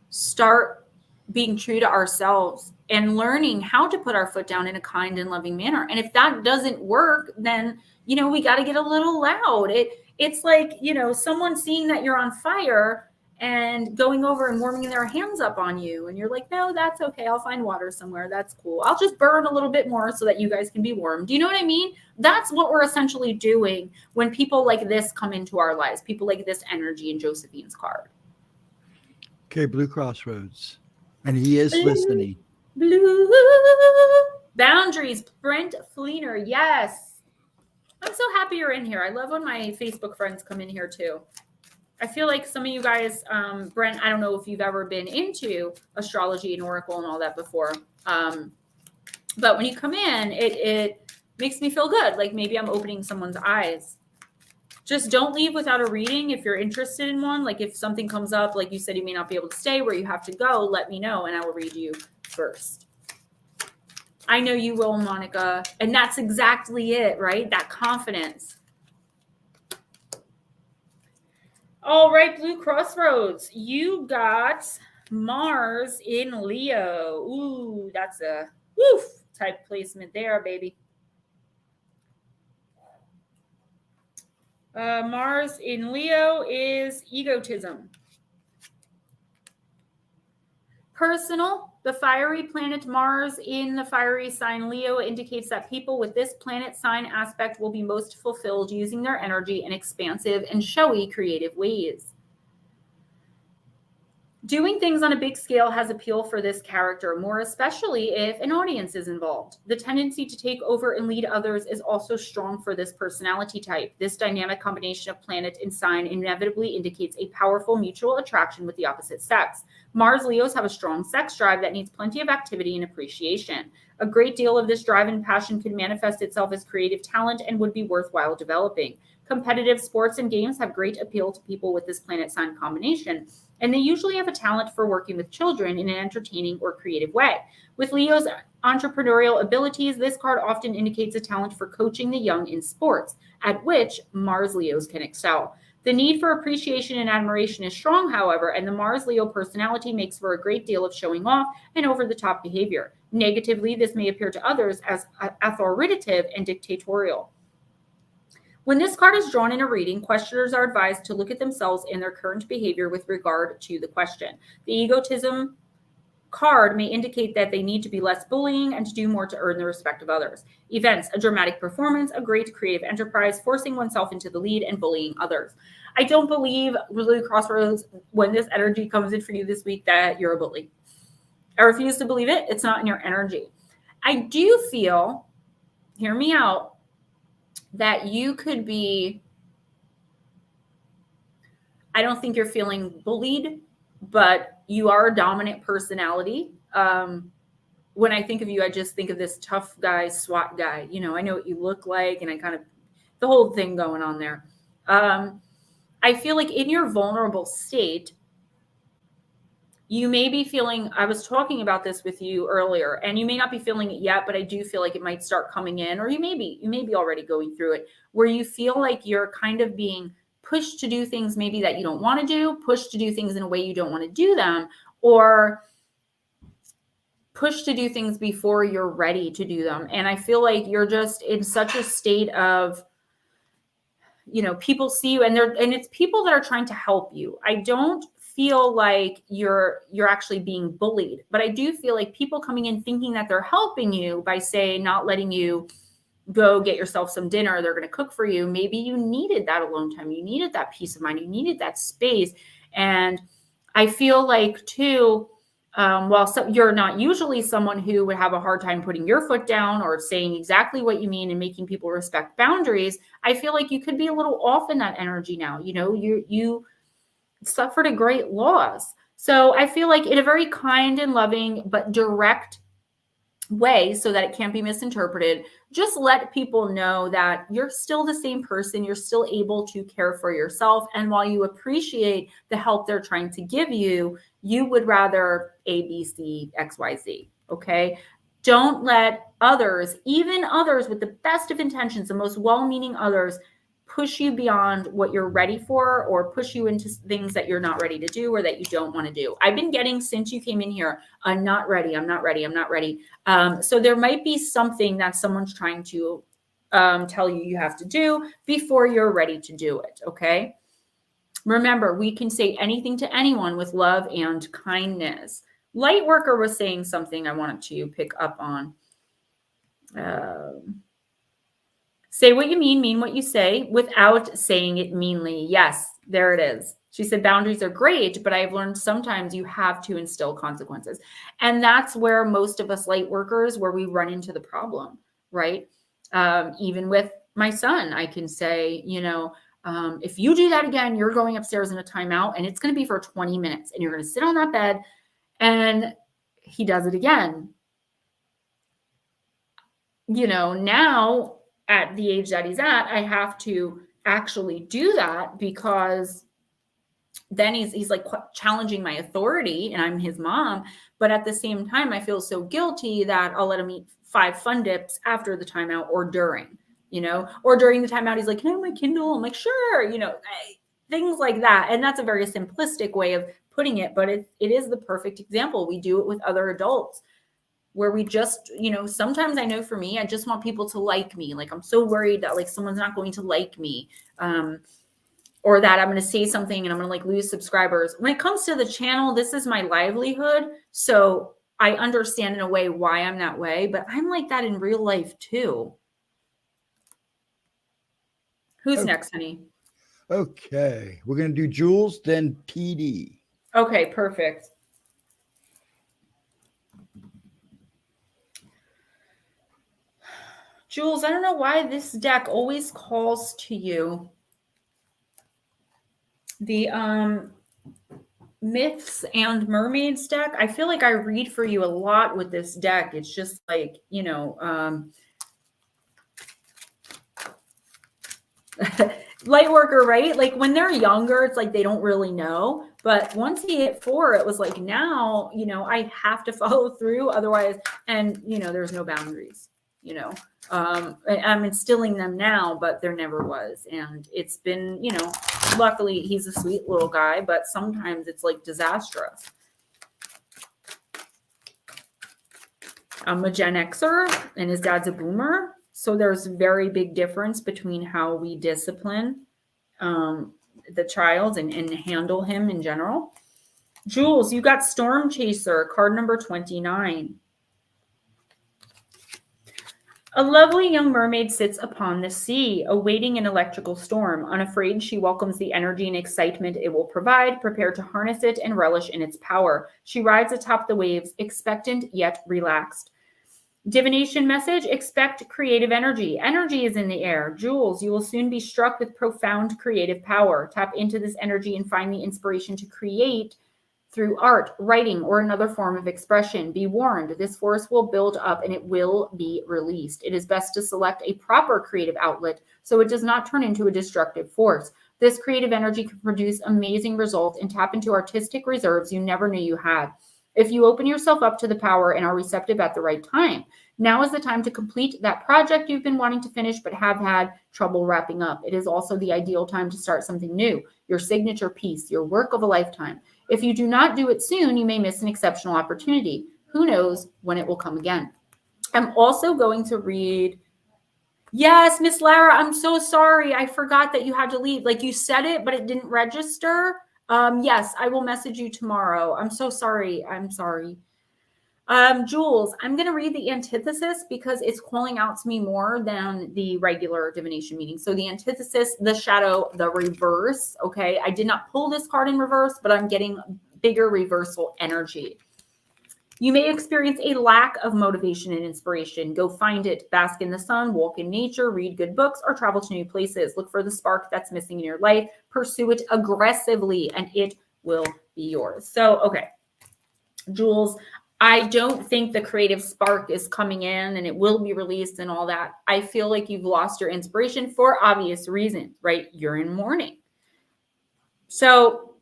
start being true to ourselves and learning how to put our foot down in a kind and loving manner. And if that doesn't work, then we got to get a little loud. It's like, someone seeing that you're on fire and going over and warming their hands up on you. And you're like, no, that's okay. I'll find water somewhere. That's cool. I'll just burn a little bit more so that you guys can be warm. Do you know what I mean? That's what we're essentially doing when people like this come into our lives, people like this energy in Josephine's card. Okay, Blue Crossroads. And he is listening. Blue boundaries, Brent Fleener. Yes. I'm so happy you're in here. I love when my Facebook friends come in here too. I feel like some of you guys, Brent, I don't know if you've ever been into astrology and oracle and all that before. But when you come in, it makes me feel good. Like maybe I'm opening someone's eyes. Just don't leave without a reading if you're interested in one. Like if something comes up, like you said, you may not be able to stay where you have to go, let me know and I will read you first. I know you will, Monica. And that's exactly it, right? That confidence. All right, Blue Crossroads. You got Mars in Leo. Ooh, that's a woof type placement there, baby. Mars in Leo is egotism. Personal, the fiery planet Mars in the fiery sign Leo indicates that people with this planet sign aspect will be most fulfilled using their energy in expansive and showy creative ways. Doing things on a big scale has appeal for this character, more especially if an audience is involved. The tendency to take over and lead others is also strong for this personality type. This dynamic combination of planet and sign inevitably indicates a powerful mutual attraction with the opposite sex. Mars Leos have a strong sex drive that needs plenty of activity and appreciation. A great deal of this drive and passion could manifest itself as creative talent and would be worthwhile developing. Competitive sports and games have great appeal to people with this planet sign combination, and they usually have a talent for working with children in an entertaining or creative way. With Leo's entrepreneurial abilities, this card often indicates a talent for coaching the young in sports, at which Mars Leos can excel. The need for appreciation and admiration is strong, however, and the Mars Leo personality makes for a great deal of showing off and over-the-top behavior. Negatively, this may appear to others as authoritative and dictatorial. When this card is drawn in a reading, questioners are advised to look at themselves and their current behavior with regard to the question. The egotism card may indicate that they need to be less bullying and to do more to earn the respect of others. Events, a dramatic performance, a great creative enterprise, forcing oneself into the lead and bullying others. I don't believe, Blue Crossroads, when this energy comes in for you this week, that you're a bully. I refuse to believe it. It's not in your energy. I do feel, hear me out, that you could be, I don't think you're feeling bullied, but you are a dominant personality. When I think of you, I just think of this tough guy, SWAT guy. You know, I know what you look like, and I kind of, the whole thing going on there. I feel like in your vulnerable state, you may be feeling, I was talking about this with you earlier, and you may not be feeling it yet, but I do feel like it might start coming in, or you may be already going through it, where you feel like you're kind of being pushed to do things maybe that you don't want to do, pushed to do things in a way you don't want to do them, or pushed to do things before you're ready to do them. And I feel like you're just in such a state of, you know, people see you and it's people that are trying to help you. I don't feel like you're actually being bullied, but I do feel like people coming in thinking that they're helping you by, say, not letting you go get yourself some dinner, they're going to cook for you. Maybe you needed that alone time. You needed that peace of mind. You needed that space. And I feel like too, you're not usually someone who would have a hard time putting your foot down or saying exactly what you mean and making people respect boundaries. I feel like you could be a little off in that energy now. You know, you suffered a great loss. So I feel like in a very kind and loving but direct way, so that it can't be misinterpreted, just let people know that you're still the same person. You're still able to care for yourself. And while you appreciate the help they're trying to give you, you would rather A, B, C, X, Y, Z. Okay. Don't let others, even others with the best of intentions, the most well-meaning others, push you beyond what you're ready for, or push you into things that you're not ready to do or that you don't want to do. I've been getting, since you came in here, I'm not ready. I'm not ready. I'm not ready. So there might be something that someone's trying to tell you you have to do before you're ready to do it. Okay. Remember, we can say anything to anyone with love and kindness. Lightworker was saying something I wanted to pick up on. Say what you mean what you say without saying it meanly. Yes, there it is. She said, boundaries are great, but I've learned sometimes you have to instill consequences. And that's where most of us light workers, where we run into the problem, right? Even with my son, I can say, you know, if you do that again, you're going upstairs in a timeout, and it's going to be for 20 minutes, and you're going to sit on that bed. And he does it again. You know, now, at the age that he's at, I have to actually do that, because then he's like challenging my authority and I'm his mom. But at the same time, I feel so guilty that I'll let him eat 5 fun dips after the timeout or during, or during the timeout, he's like, can I have my Kindle? I'm like, sure, things like that. And that's a very simplistic way of putting it, but it is the perfect example. We do it with other adults where we just, sometimes I know for me, I just want people to like me. Like, I'm so worried that like someone's not going to like me. Or that I'm going to say something and I'm going to like lose subscribers. When it comes to the channel, this is my livelihood. So I understand in a way why I'm that way, but I'm like that in real life too. Who's next, honey? Okay. We're going to do Jules, then PD. Okay, perfect. Jules, I don't know why this deck always calls to you. The Myths and Mermaids deck, I feel like I read for you a lot with this deck. It's just like, light worker, right? Like when they're younger, it's like they don't really know. But once he hit 4, it was like, now, I have to follow through. Otherwise, and, there's no boundaries, I'm instilling them now, but there never was. And it's been, luckily he's a sweet little guy, but sometimes it's like disastrous. I'm a Gen Xer and his dad's a boomer. So there's very big difference between how we discipline the child and handle him in general. Jules, you got Storm Chaser, card number 29. A lovely young mermaid sits upon the sea, awaiting an electrical storm. Unafraid, she welcomes the energy and excitement it will provide, prepared to harness it and relish in its power. She rides atop the waves, expectant yet relaxed. Divination message, expect creative energy. Energy is in the air. Jules, you will soon be struck with profound creative power. Tap into this energy and find the inspiration to create through art, writing, or another form of expression. Be warned, this force will build up and it will be released. It is best to select a proper creative outlet so it does not turn into a destructive force. This creative energy can produce amazing results and tap into artistic reserves you never knew you had. If you open yourself up to the power and are receptive at the right time, now is the time to complete that project you've been wanting to finish but have had trouble wrapping up. It is also the ideal time to start something new, your signature piece, your work of a lifetime. If you do not do it soon, you may miss an exceptional opportunity. Who knows when it will come again? I'm also going to read. Yes, Miss Lara, I'm so sorry. I forgot that you had to leave. Like you said it, but it didn't register. Yes, I will message you tomorrow. I'm so sorry. I'm sorry. Jules, I'm going to read the antithesis because it's calling out to me more than the regular divination meeting. So the antithesis, the shadow, the reverse. Okay. I did not pull this card in reverse, but I'm getting bigger reversal energy. You may experience a lack of motivation and inspiration. Go find it. Bask in the sun, walk in nature, read good books, or travel to new places. Look for the spark that's missing in your life. Pursue it aggressively, and it will be yours. So, okay, Jules, I don't think the creative spark is coming in and it will be released and all that. I feel like you've lost your inspiration for obvious reasons, right? You're in mourning. So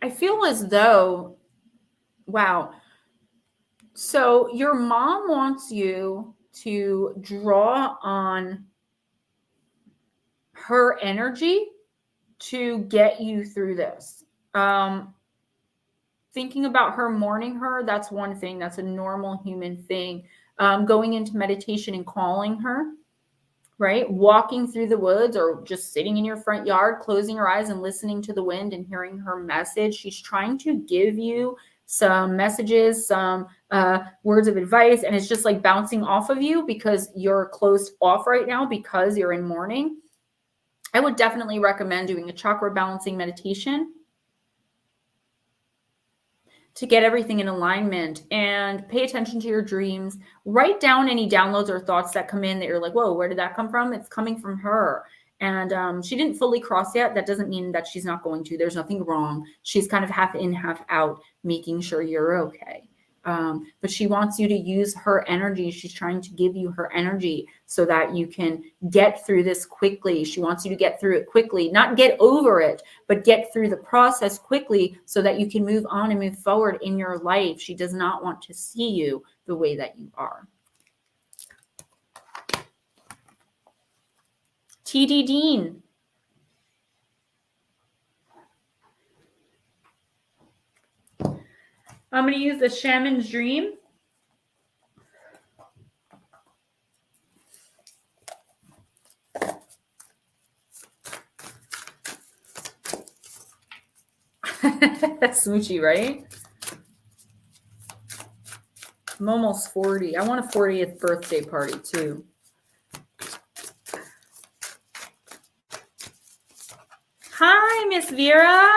I feel as though, wow. So your mom wants you to draw on her energy to get you through this. Thinking about her, mourning her, that's one thing. That's a normal human thing. Going into meditation and calling her, right? Walking through the woods or just sitting in your front yard, closing your eyes and listening to the wind and hearing her message. She's trying to give you some messages, some words of advice, and it's just like bouncing off of you because you're closed off right now because you're in mourning. I would definitely recommend doing a chakra balancing meditation to get everything in alignment and pay attention to your dreams. Write down any downloads or thoughts that come in that you're like, whoa, where did that come from? It's coming from her. And she didn't fully cross yet. That doesn't mean that she's not going to. There's nothing wrong. She's kind of half in, half out, making sure you're okay. But she wants you to use her energy. She's trying to give you her energy so that you can get through this quickly. She wants you to get through it quickly, not get over it, but get through the process quickly so that you can move on and move forward in your life. She does not want to see you the way that you are. TD Dean. I'm going to use the Shaman's Dream. Smoochie, right? I'm almost 40. I want a 40th birthday party too. Hi, Miss Vera.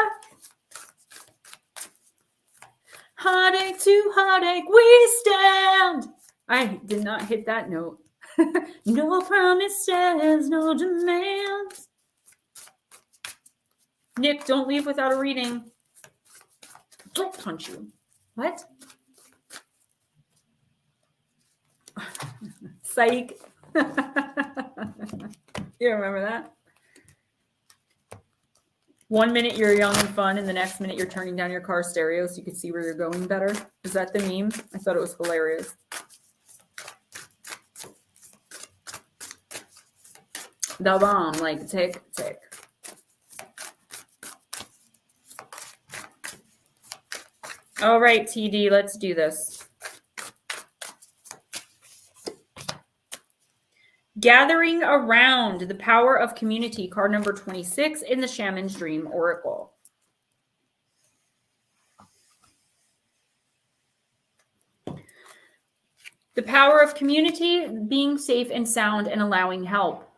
Heartache to heartache we stand. I did not hit that note. No promises, no demands. Nick, don't leave without a reading. I'll punch you. What? Psych. You remember that? 1 minute you're young and fun, and the next minute you're turning down your car stereo so you can see where you're going better. Is that the meme? I thought it was hilarious. The bomb, like tick, tick. All right, TD, let's do this. Gathering Around, the Power of Community, card number 26 in the Shaman's Dream Oracle. The power of community, being safe and sound and allowing help.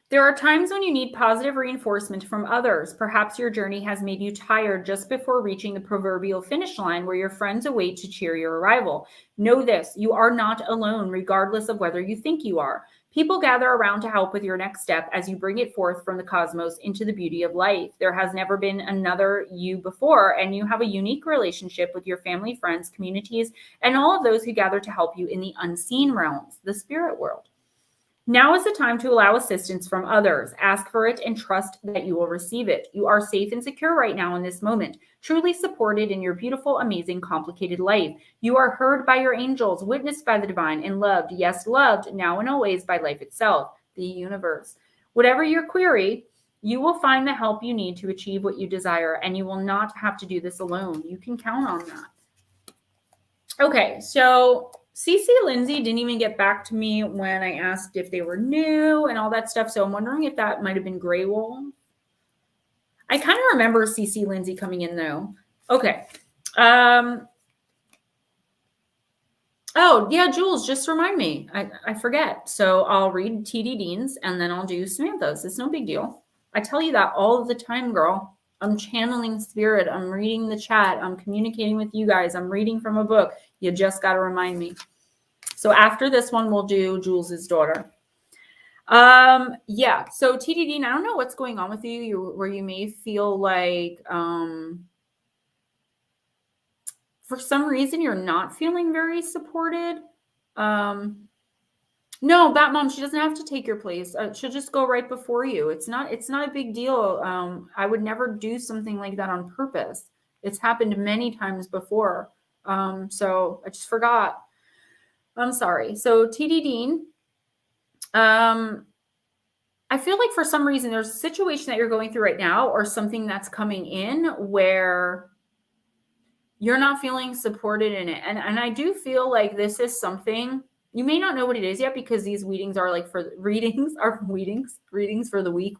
There are times when you need positive reinforcement from others. Perhaps your journey has made you tired just before reaching the proverbial finish line where your friends await to cheer your arrival. Know this, you are not alone, regardless of whether you think you are. People gather around to help with your next step as you bring it forth from the cosmos into the beauty of life. There has never been another you before, and you have a unique relationship with your family, friends, communities, and all of those who gather to help you in the unseen realms, the spirit world. Now is the time to allow assistance from others. Ask for it and trust that you will receive it. You are safe and secure right now in this moment, truly supported in your beautiful, amazing, complicated life. You are heard by your angels, witnessed by the divine, and loved. Yes, loved now and always by life itself, the universe. Whatever your query, you will find the help you need to achieve what you desire, and you will not have to do this alone. You can count on that. Okay, so CC Lindsay didn't even get back to me when I asked if they were new and all that stuff. So I'm wondering if that might have been Grey Wolf. I kind of remember CC Lindsay coming in though. Okay. Oh yeah, Jules, just remind me. I forget. So I'll read TD Dean's and then I'll do Samantha's. It's no big deal. I tell you that all the time, girl. I'm channeling spirit. I'm reading the chat. I'm communicating with you guys. I'm reading from a book. You just got to remind me. So after this one, we'll do Jules's daughter. Yeah. So TD Dean, I don't know what's going on with you where you may feel like, for some reason you're not feeling very supported. No, Bat Mom, she doesn't have to take your place. She'll just go right before you. It's not a big deal. I would never do something like that on purpose. It's happened many times before. So I just forgot. I'm sorry. So TD Dean, I feel like for some reason there's a situation that you're going through right now or something that's coming in where you're not feeling supported in it. And I do feel like this is something. You may not know what it is yet because these readings are like for readings for the week,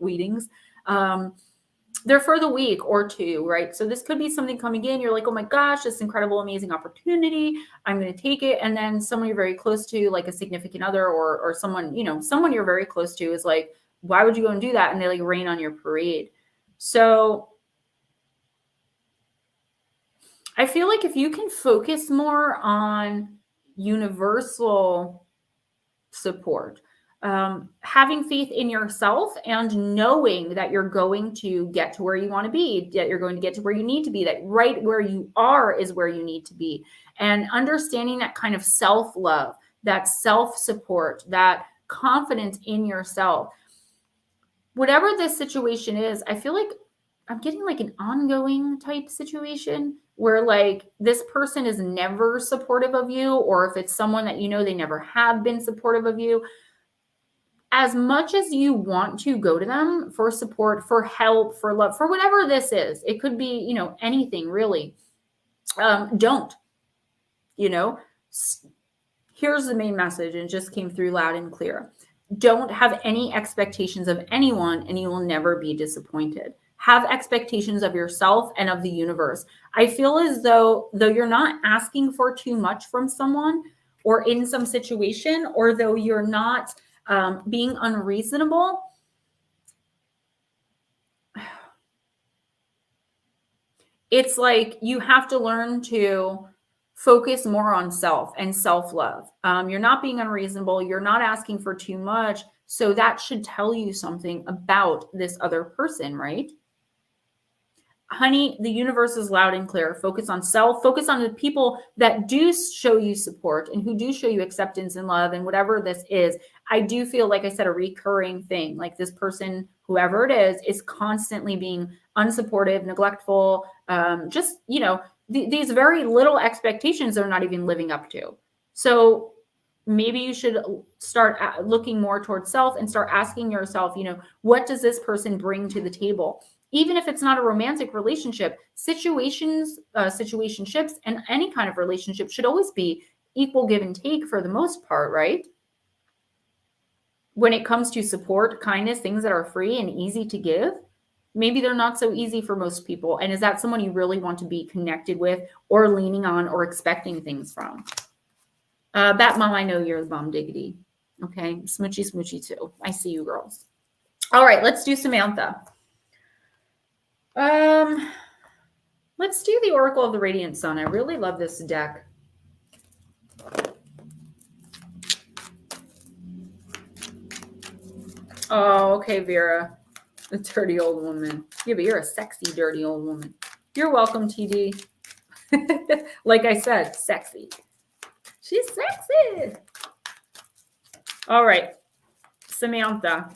they're for the week or two, right? So this could be something coming in. You're like, oh my gosh, this incredible, amazing opportunity. I'm going to take it. And then someone you're very close to, like a significant other or someone, someone you're very close to is like, why would you go and do that? And they like rain on your parade. So I feel like if you can focus more on universal support, having faith in yourself and knowing that you're going to get to where you want to be, that you're going to get to where you need to be, that right where you are is where you need to be. And understanding that kind of self-love, that self-support, that confidence in yourself. Whatever this situation is, I feel like I'm getting like an ongoing type situation where like this person is never supportive of you, or if it's someone that you know they never have been supportive of you. As much as you want to go to them for support, for help, for love, for whatever this is, it could be, you know, anything really. Don't, you know, here's the main message, and it just came through loud and clear. Don't have any expectations of anyone, and you will never be disappointed. Have expectations of yourself and of the universe. I feel as though you're not asking for too much from someone or in some situation, or though you're not being unreasonable, it's like you have to learn to focus more on self and self-love. You're not being unreasonable. You're not asking for too much. So that should tell you something about this other person, right? Honey, the universe is loud and clear. Focus on self. Focus on the people that do show you support and who do show you acceptance and love, and whatever this is. I do feel, like I said, a recurring thing. Like this person, whoever it is constantly being unsupportive, neglectful, just, you know, these very little expectations they're not even living up to. So maybe you should start looking more towards self and start asking yourself, you know, what does this person bring to the table? Even if it's not a romantic relationship, situationships, and any kind of relationship should always be equal give and take for the most part, right? When it comes to support, kindness, things that are free and easy to give, maybe they're not so easy for most people. And is that someone you really want to be connected with or leaning on or expecting things from? Bat Mom, I know you're the bomb diggity. Okay, smoochy, smoochy too. I see you girls. All right, let's do Samantha. Let's do the Oracle of the Radiant Sun. I really love this deck. Oh, okay, Vera. The dirty old woman. Yeah, but you're a sexy, dirty old woman. You're welcome, TD. Like I said, sexy. She's sexy. All right, Samantha.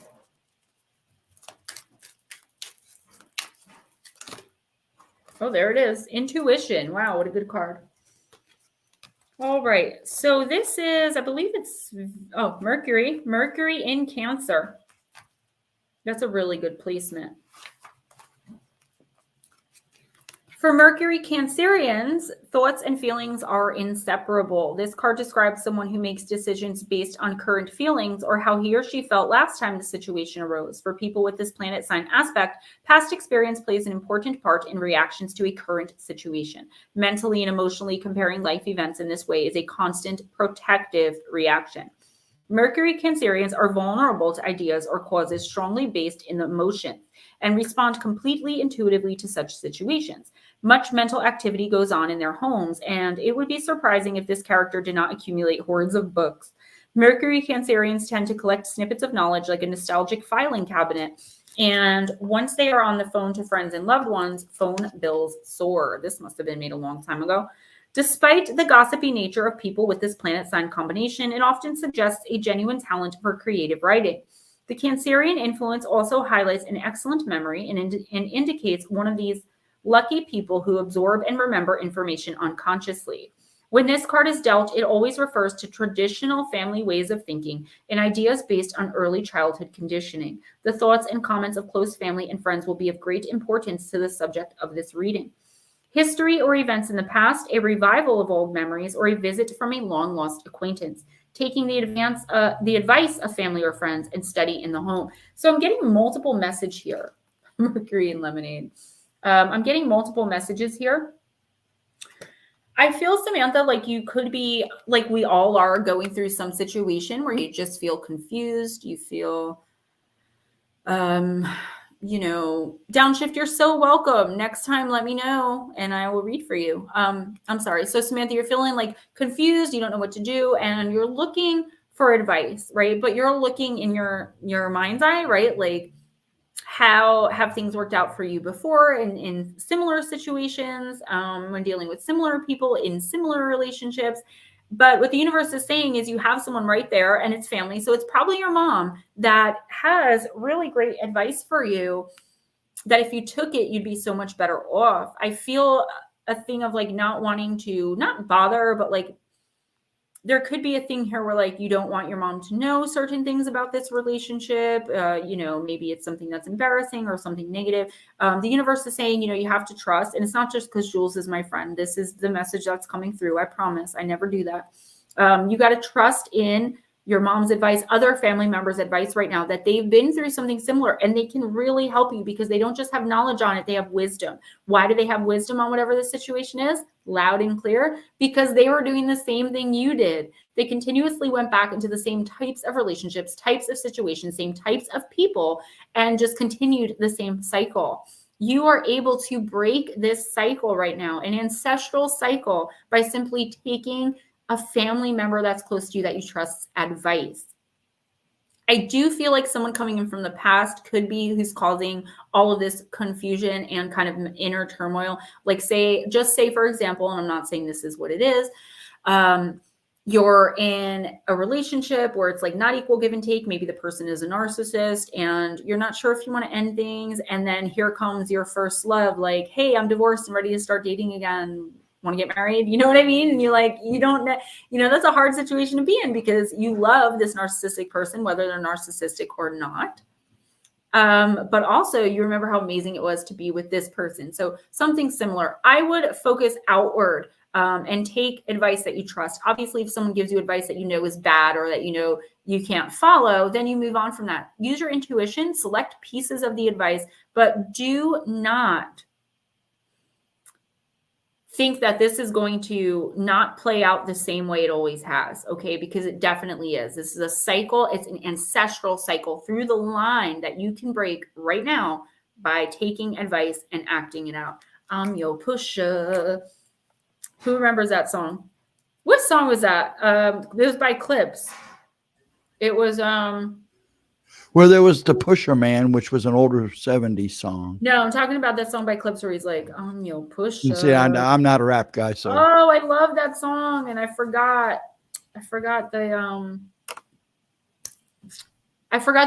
Oh, there it is. Intuition. Wow, what a good card. All right. So this is, I believe it's, Mercury. Mercury in Cancer. That's a really good placement. For Mercury Cancerians, thoughts and feelings are inseparable. This card describes someone who makes decisions based on current feelings or how he or she felt last time the situation arose. For people with this planet sign aspect, past experience plays an important part in reactions to a current situation. Mentally and emotionally comparing life events in this way is a constant protective reaction. Mercury Cancerians are vulnerable to ideas or causes strongly based in the emotions and respond completely intuitively to such situations. Much mental activity goes on in their homes, and it would be surprising if this character did not accumulate hordes of books. Mercury Cancerians tend to collect snippets of knowledge like a nostalgic filing cabinet, and once they are on the phone to friends and loved ones, phone bills soar. This must have been made a long time ago. Despite the gossipy nature of people with this planet sign combination, it often suggests a genuine talent for creative writing. The Cancerian influence also highlights an excellent memory and indicates one of these lucky people who absorb and remember information unconsciously. When this card is dealt, it always refers to traditional family ways of thinking and ideas based on early childhood conditioning. The thoughts and comments of close family and friends will be of great importance to the subject of this reading. History or events in the past, a revival of old memories, or a visit from a long-lost acquaintance. Taking the advice of family or friends and study in the home. So I'm getting multiple messages here. Mercury and Lemonade. I'm getting multiple messages here. I feel, Samantha, like you could be, like we all are, going through some situation where you just feel confused. You feel, you know, downshift, you're so welcome. Next time, let me know and I will read for you. I'm sorry. So Samantha, you're feeling like confused. You don't know what to do. And you're looking for advice, right? But you're looking in your mind's eye, right? Like, how have things worked out for you before in similar situations, when dealing with similar people in similar relationships? But what the universe is saying is you have someone right there, and it's family. So it's probably your mom that has really great advice for you, that if you took it, you'd be so much better off. I feel a thing of like not wanting to, not bother, but like there could be a thing here where like you don't want your mom to know certain things about this relationship. Maybe it's something that's embarrassing or something negative. The universe is saying, you have to trust. And it's not just because Jules is my friend. This is the message that's coming through. I promise. I never do that. You got to trust in your mom's advice, other family members' advice right now, that they've been through something similar and they can really help you, because they don't just have knowledge on it, they have wisdom. Why do they have wisdom on whatever the situation is? Loud and clear, because they were doing the same thing you did. They continuously went back into the same types of relationships, types of situations, same types of people, and just continued the same cycle. You are able to break this cycle right now, an ancestral cycle, by simply taking a family member that's close to you that you trust's advice. I do feel like someone coming in from the past could be who's causing all of this confusion and kind of inner turmoil. Like say, for example, and I'm not saying this is what it is, you're in a relationship where it's like not equal give and take. Maybe the person is a narcissist and you're not sure if you want to end things. And then here comes your first love, like, hey, I'm divorced and ready to start dating again. Want to get married? You know what I mean? And you're like, you don't know, that's a hard situation to be in, because you love this narcissistic person, whether they're narcissistic or not. But also you remember how amazing it was to be with this person. So something similar. I would focus outward, and take advice that you trust. Obviously, if someone gives you advice that is bad or that you can't follow, then you move on from that. Use your intuition, select pieces of the advice, but do not think that this is going to not play out the same way it always has, okay? Because it definitely is. This is a cycle. It's an ancestral cycle through the line that you can break right now by taking advice and acting it out. I'm your pusher. Who remembers that song? What song was that? It was by Clips. It was well, there was the Pusher Man, which was an older 70s song. No, I'm talking about that song by Clips where he's like, I'm your pusher. See, I'm not a rap guy, so. Oh, I love that song, and I forgot the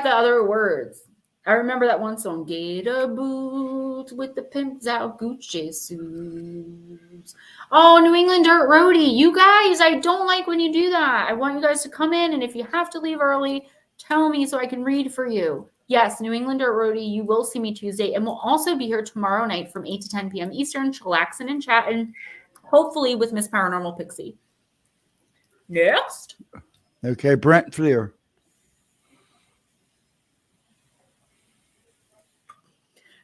other words. I remember that one song, Gator Boots with the pimps out Gucci suits. Oh, New England Dirt Roadie. You guys, I don't like when you do that. I want you guys to come in, and if you have to leave early, tell me so I can read for you. Yes, New England Dirt Roadie, you will see me Tuesday, and we'll also be here tomorrow night from 8 to 10 p.m. Eastern, chillaxing and chatting, hopefully with Miss Paranormal Pixie. Next. Okay, Brent Fleer.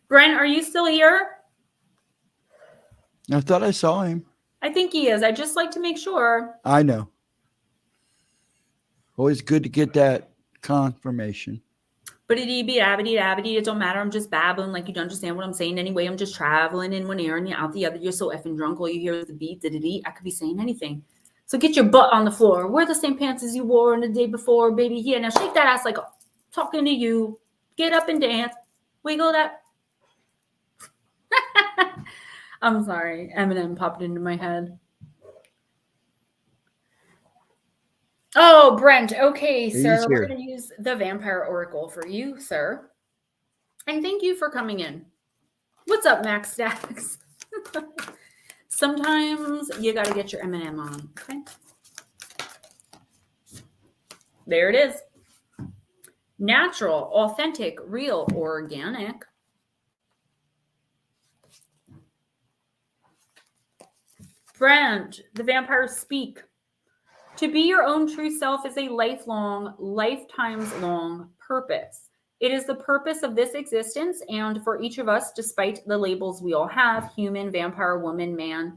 Brent, are you still here? I thought I saw him. I think he is. I just like to make sure. I know. Always good to get that confirmation. But it don't matter. I'm just babbling like you don't understand what I'm saying anyway. I'm just traveling in one ear and out the other. You're so effing drunk. All you hear is the beat. I could be saying anything. So get your butt on the floor. Wear the same pants as you wore on the day before, baby. Yeah, now shake that ass like I'm talking to you. Get up and dance. Wiggle that. I'm sorry. Eminem popped into my head. Oh, Brent. Okay, sir. We're going to use the Vampire Oracle for you, sir. And thank you for coming in. What's up, Max Stacks? Sometimes you got to get your Eminem on. Okay. There it is. Natural, authentic, real, organic. Brent, the vampires speak. To be your own true self is a lifelong, lifetimes long purpose. It is the purpose of this existence, and for each of us, despite the labels we all have, human, vampire, woman, man,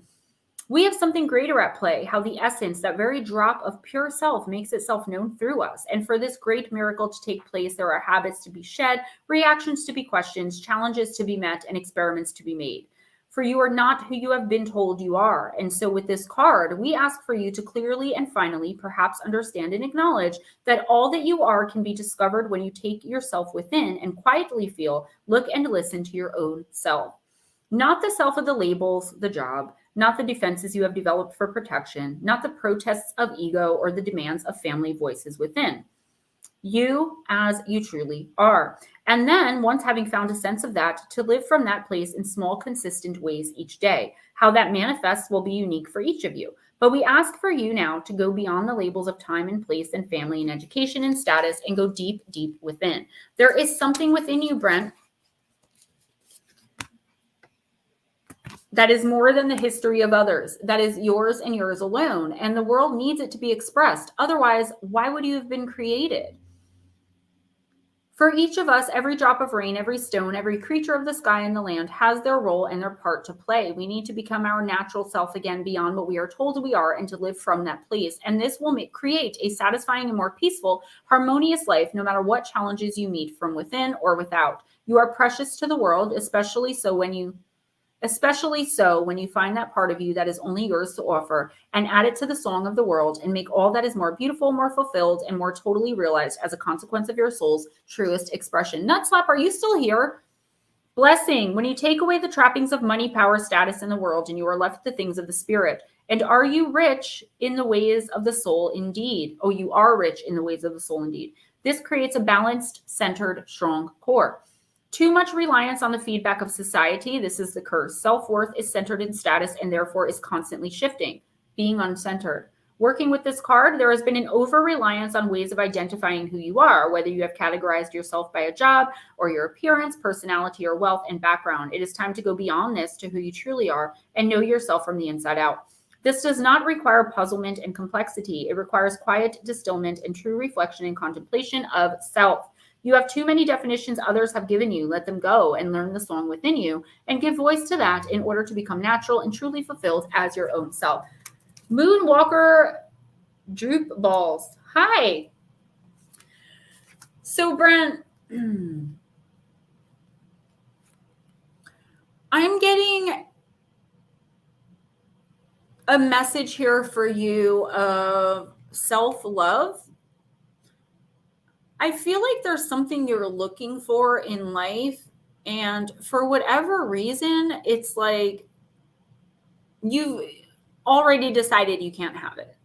we have something greater at play, how the essence, that very drop of pure self, makes itself known through us. And for this great miracle to take place, there are habits to be shed, reactions to be questioned, challenges to be met, and experiments to be made. for you are not who you have been told you are. And so with this card, we ask for you to clearly and finally perhaps understand and acknowledge that all that you are can be discovered when you take yourself within and quietly feel, look, and listen to your own self. Not the self of the labels, the job, not the defenses you have developed for protection, not the protests of ego or the demands of family voices within. You as you truly are. And then, once having found a sense of that, to live from that place in small, consistent ways each day. How that manifests will be unique for each of you. But we ask for you now to go beyond the labels of time and place and family and education and status and go deep, deep within. There is something within you, Brent, that is more than the history of others. That is yours and yours alone. And the world needs it to be expressed. Otherwise, why would you have been created? For each of us, every drop of rain, every stone, every creature of the sky and the land has their role and their part to play. We need to become our natural self again beyond what we are told we are and to live from that place. And this will create a satisfying and more peaceful, harmonious life, no matter what challenges you meet from within or without. You are precious to the world, especially so when you find that part of you that is only yours to offer and add it to the song of the world and make all that is more beautiful, more fulfilled, and more totally realized as a consequence of your soul's truest expression. Nutslap, are you still here? Blessing, when you take away the trappings of money, power, status in the world, and you are left with the things of the spirit. And are you rich in the ways of the soul indeed? Oh, you are rich in the ways of the soul indeed. This creates a balanced, centered, strong core. Too much reliance on the feedback of society. This is the curse. Self-worth is centered in status and therefore is constantly shifting, being uncentered. Working with this card, there has been an over-reliance on ways of identifying who you are, whether you have categorized yourself by a job or your appearance, personality, or wealth and background. It is time to go beyond this to who you truly are and know yourself from the inside out. This does not require puzzlement and complexity. It requires quiet distillment and true reflection and contemplation of self. You have too many definitions others have given you. Let them go and learn the song within you and give voice to that in order to become natural and truly fulfilled as your own self. Moonwalker Droop Balls. Hi. So, Brent, I'm getting a message here for you of self-love. I feel like there's something you're looking for in life, and for whatever reason, it's like you've already decided you can't have it.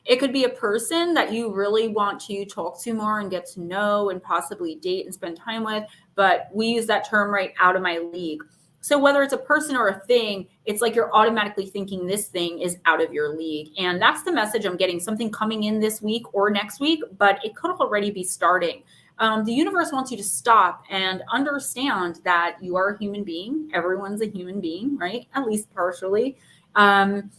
It could be a person that you really want to talk to more and get to know and possibly date and spend time with, but we use that term right out of my league. So whether it's a person or a thing, it's like you're automatically thinking this thing is out of your league. And that's the message I'm getting, something coming in this week or next week, but it could already be starting. The universe wants you to stop and understand that you are a human being. Everyone's a human being, right? At least partially. And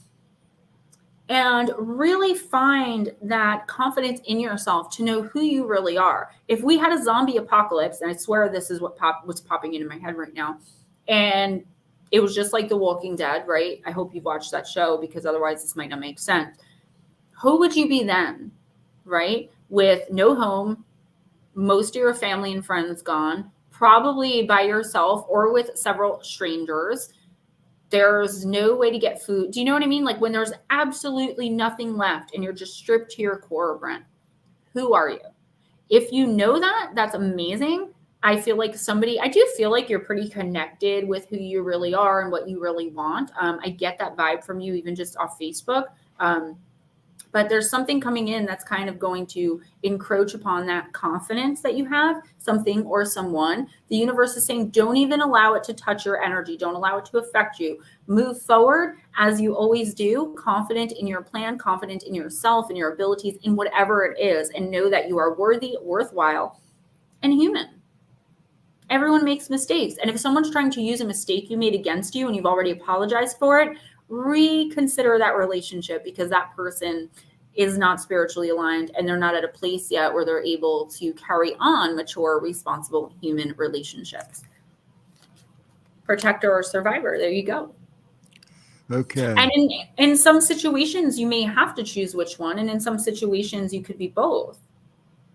really find that confidence in yourself to know who you really are. If we had a zombie apocalypse, and I swear this is what's popping into my head right now, and it was just like The Walking Dead, right? I hope you've watched that show because otherwise this might not make sense. Who would you be then, right? With no home, most of your family and friends gone, probably by yourself or with several strangers. There's no way to get food. Do you know what I mean? Like when there's absolutely nothing left and you're just stripped to your core, Brent, who are you? If you know that, that's amazing. I do feel like you're pretty connected with who you really are and what you really want. I get that vibe from you, even just off Facebook. But there's something coming in that's kind of going to encroach upon that confidence that you have, something or someone. The universe is saying, don't even allow it to touch your energy. Don't allow it to affect you. Move forward as you always do, confident in your plan, confident in yourself and your abilities in whatever it is, and know that you are worthy, worthwhile, and human. Everyone makes mistakes. And if someone's trying to use a mistake you made against you and you've already apologized for it, reconsider that relationship because that person is not spiritually aligned and they're not at a place yet where they're able to carry on mature, responsible human relationships. Protector or survivor. There you go. Okay. And in some situations, you may have to choose which one. And in some situations, you could be both,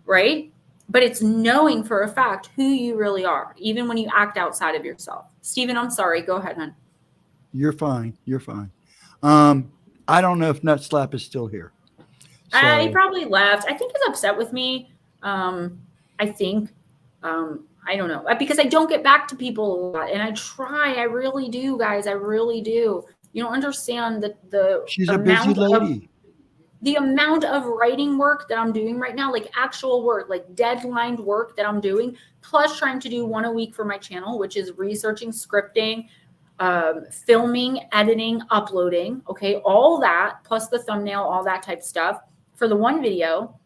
right? But it's knowing for a fact who you really are, even when you act outside of yourself. Stephen, I'm sorry. Go ahead, hon. You're fine. You're fine. I don't know if Nut Slap is still here. He So probably left. I think he's upset with me. I think. I don't know. Because I don't get back to people a lot. And I try. I really do, guys. I really do. You don't understand the she's a busy amount of lady. the amount of writing work that I'm doing right now, like actual work, like deadlined work that I'm doing, plus trying to do one a week for my channel, which is researching, scripting, filming, editing, uploading. Okay. All that, plus the thumbnail, all that type stuff for the one video,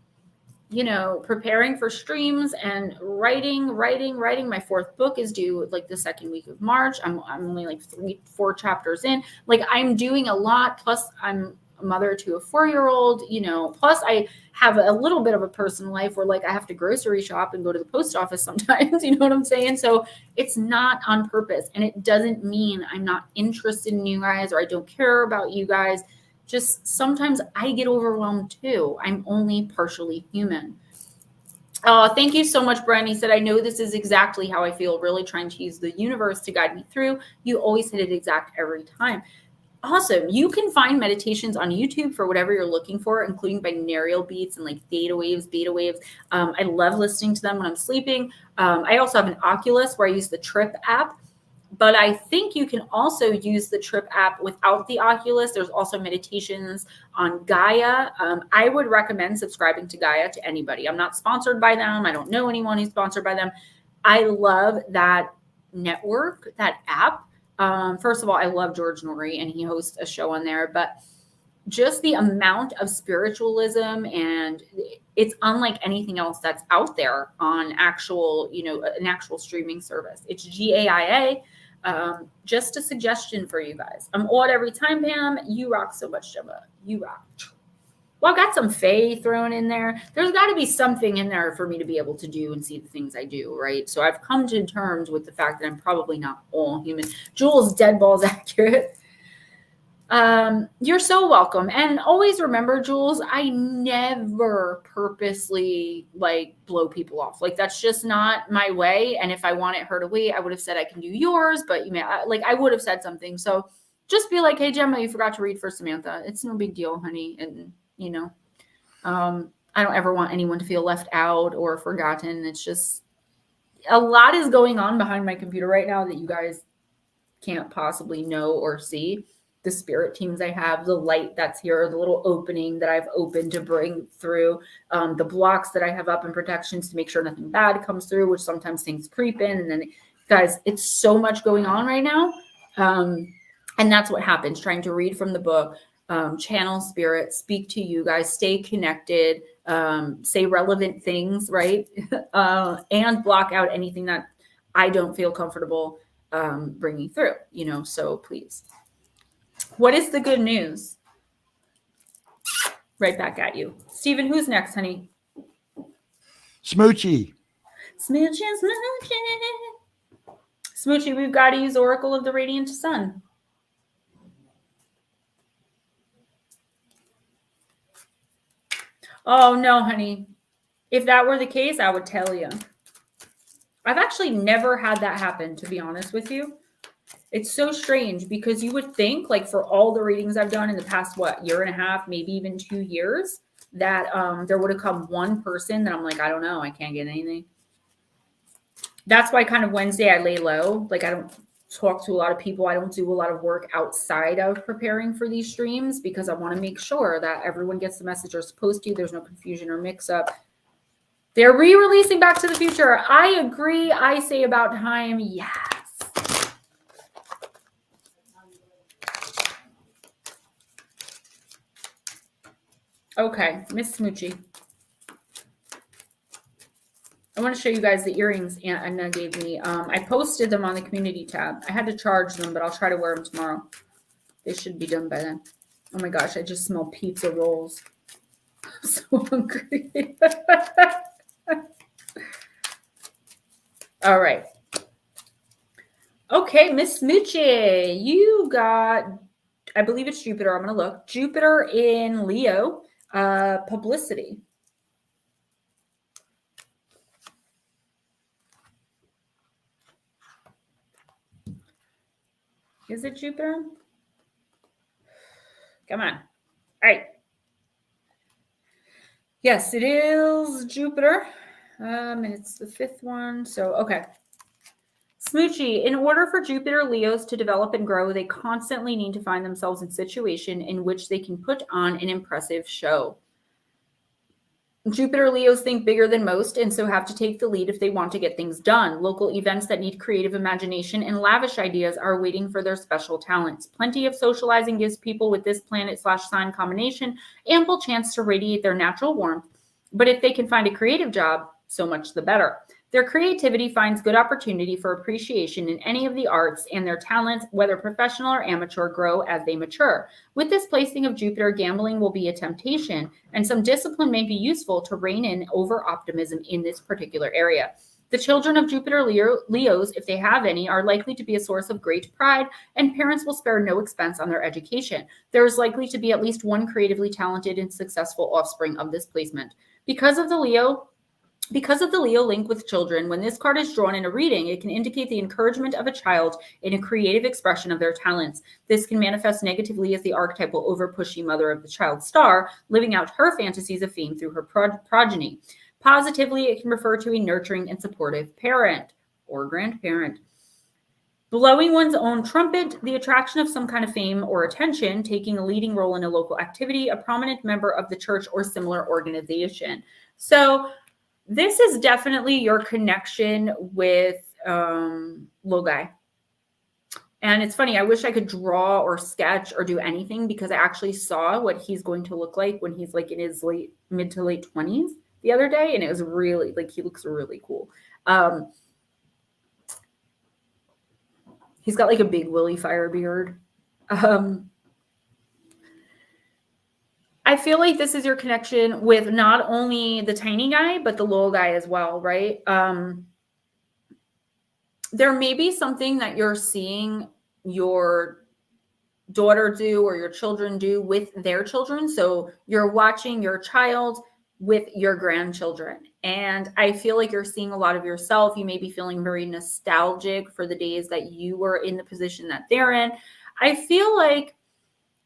you know, preparing for streams and writing. My fourth book is due like the second week of March. I'm only like 4 chapters in. Like I'm doing a lot. Plus I'm a mother to a 4-year-old, you know, plus I have a little bit of a personal life where like I have to grocery shop and go to the post office sometimes, you know what I'm saying? So it's not on purpose, and it doesn't mean I'm not interested in you guys or I don't care about you guys. Just sometimes I get overwhelmed too. I'm only partially human. Oh, thank you so much, Brian. He said, I know this is exactly how I feel, really trying to use the universe to guide me through. You always hit it exact every time. Awesome. You can find meditations on YouTube for whatever you're looking for, including binaural beats and like theta waves, beta waves. I love listening to them when I'm sleeping. I also have an Oculus where I use the Trip app. But I think you can also use the Trip app without the Oculus. There's also meditations on Gaia. I would recommend subscribing to Gaia to anybody. I'm not sponsored by them. I don't know anyone who's sponsored by them. I love that network, that app. First of all, I love George Norrie, and he hosts a show on there. But just the amount of spiritualism, and it's unlike anything else that's out there on actual, you know, an actual streaming service. It's GAIA. Just a suggestion for you guys. I'm odd every time, Pam. You rock so much, Gemma. You rock. Well, I got some Fae thrown in there. There's got to be something in there for me to be able to do and see the things I do, right? So I've come to terms with the fact that I'm probably not all human. Jules, dead balls accurate. You're so welcome. And always remember, Jules, I never purposely like blow people off. Like that's just not my way. And if I wanted her to wait, I would have said I can do yours, but you may like I would have said something. So just be like, hey Gemma, you forgot to read for Samantha. It's no big deal, honey. And you know, I don't ever want anyone to feel left out or forgotten. It's just a lot is going on behind my computer right now that you guys can't possibly know or see. The spirit teams I have, the light that's here, the little opening that I've opened to bring through, the blocks that I have up and protections to make sure nothing bad comes through, which sometimes things creep in. And then, guys, it's so much going on right now. And that's what happens, trying to read from the book, channel spirit, speak to you guys, stay connected, say relevant things, right? And block out anything that I don't feel comfortable bringing through, you know, so please. What is the good news? Right back at you. Steven, who's next, honey? Smoochy. Smoochy. Smoochy, we've got to use Oracle of the Radiant Sun. Oh, no, honey. If that were the case, I would tell you. I've actually never had that happen, to be honest with you. It's so strange because you would think, like, for all the readings I've done in the past, what, year and a half, maybe even 2 years, that there would have come one person that I'm like, I don't know, I can't get anything. That's why kind of Wednesday I lay low. Like, I don't talk to a lot of people. I don't do a lot of work outside of preparing for these streams because I want to make sure that everyone gets the message they're supposed to. There's no confusion or mix up. They're re-releasing Back to the Future. I agree. I say about time. Yes. Okay, Miss Smoochie. I want to show you guys the earrings Aunt Edna gave me. I posted them on the community tab. I had to charge them, but I'll try to wear them tomorrow. They should be done by then. Oh my gosh, I just smell pizza rolls. I'm so hungry. All right. Okay, Miss Smoochie, you got, I believe it's Jupiter. I'm going to look. Jupiter in Leo, publicity. Is it Jupiter? Come on. All right. Yes, it is Jupiter. And it's the 5th one. So, okay. Smoochie, in order for Jupiter Leos to develop and grow, they constantly need to find themselves in a situation in which they can put on an impressive show. Jupiter Leos think bigger than most and so have to take the lead if they want to get things done. Local events that need creative imagination and lavish ideas are waiting for their special talents. Plenty of socializing gives people with this planet/sign combination ample chance to radiate their natural warmth. But if they can find a creative job, so much the better. Their creativity finds good opportunity for appreciation in any of the arts, and their talents, whether professional or amateur, grow as they mature. With this placing of Jupiter, gambling will be a temptation, and some discipline may be useful to rein in over-optimism in this particular area. The children of Jupiter Leos, if they have any, are likely to be a source of great pride, and parents will spare no expense on their education. There is likely to be at least one creatively talented and successful offspring of this placement. Because of the Leo link with children, when this card is drawn in a reading, it can indicate the encouragement of a child in a creative expression of their talents. This can manifest negatively as the archetypal over-pushy mother of the child's star, living out her fantasies of fame through her progeny. Positively, it can refer to a nurturing and supportive parent or grandparent. Blowing one's own trumpet, the attraction of some kind of fame or attention, taking a leading role in a local activity, a prominent member of the church or similar organization. So this is definitely your connection with little guy. And it's funny, I wish I could draw or sketch or do anything because I actually saw what he's going to look like when he's like in his mid to late 20s the other day. And it was really like, he looks really cool. He's got like a big Willy Fire beard. I feel like this is your connection with not only the tiny guy, but the little guy as well, right? There may be something that you're seeing your daughter do or your children do with their children. So you're watching your child with your grandchildren. And I feel like you're seeing a lot of yourself. You may be feeling very nostalgic for the days that you were in the position that they're in. I feel like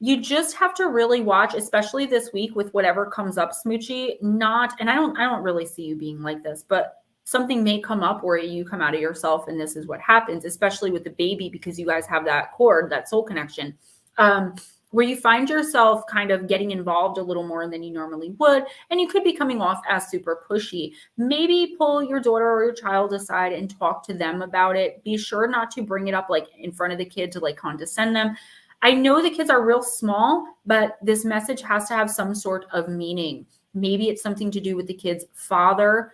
you just have to really watch, especially this week with whatever comes up, Smoochie. And I don't really see you being like this, but something may come up where you come out of yourself and this is what happens, especially with the baby, because you guys have that cord, that soul connection, where you find yourself kind of getting involved a little more than you normally would. And you could be coming off as super pushy. Maybe pull your daughter or your child aside and talk to them about it. Be sure not to bring it up like in front of the kid to like condescend them. I know the kids are real small, but this message has to have some sort of meaning. Maybe it's something to do with the kid's father.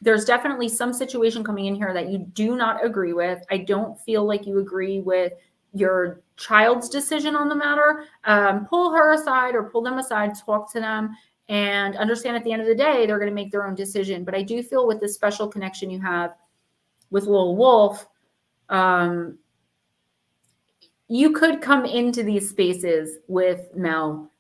There's definitely some situation coming in here that you do not agree with. I don't feel like you agree with your child's decision on the matter. Pull her aside or pull them aside, talk to them, and understand at the end of the day, they're going to make their own decision. But I do feel with this special connection you have with Lil Wolf, you could come into these spaces with Mel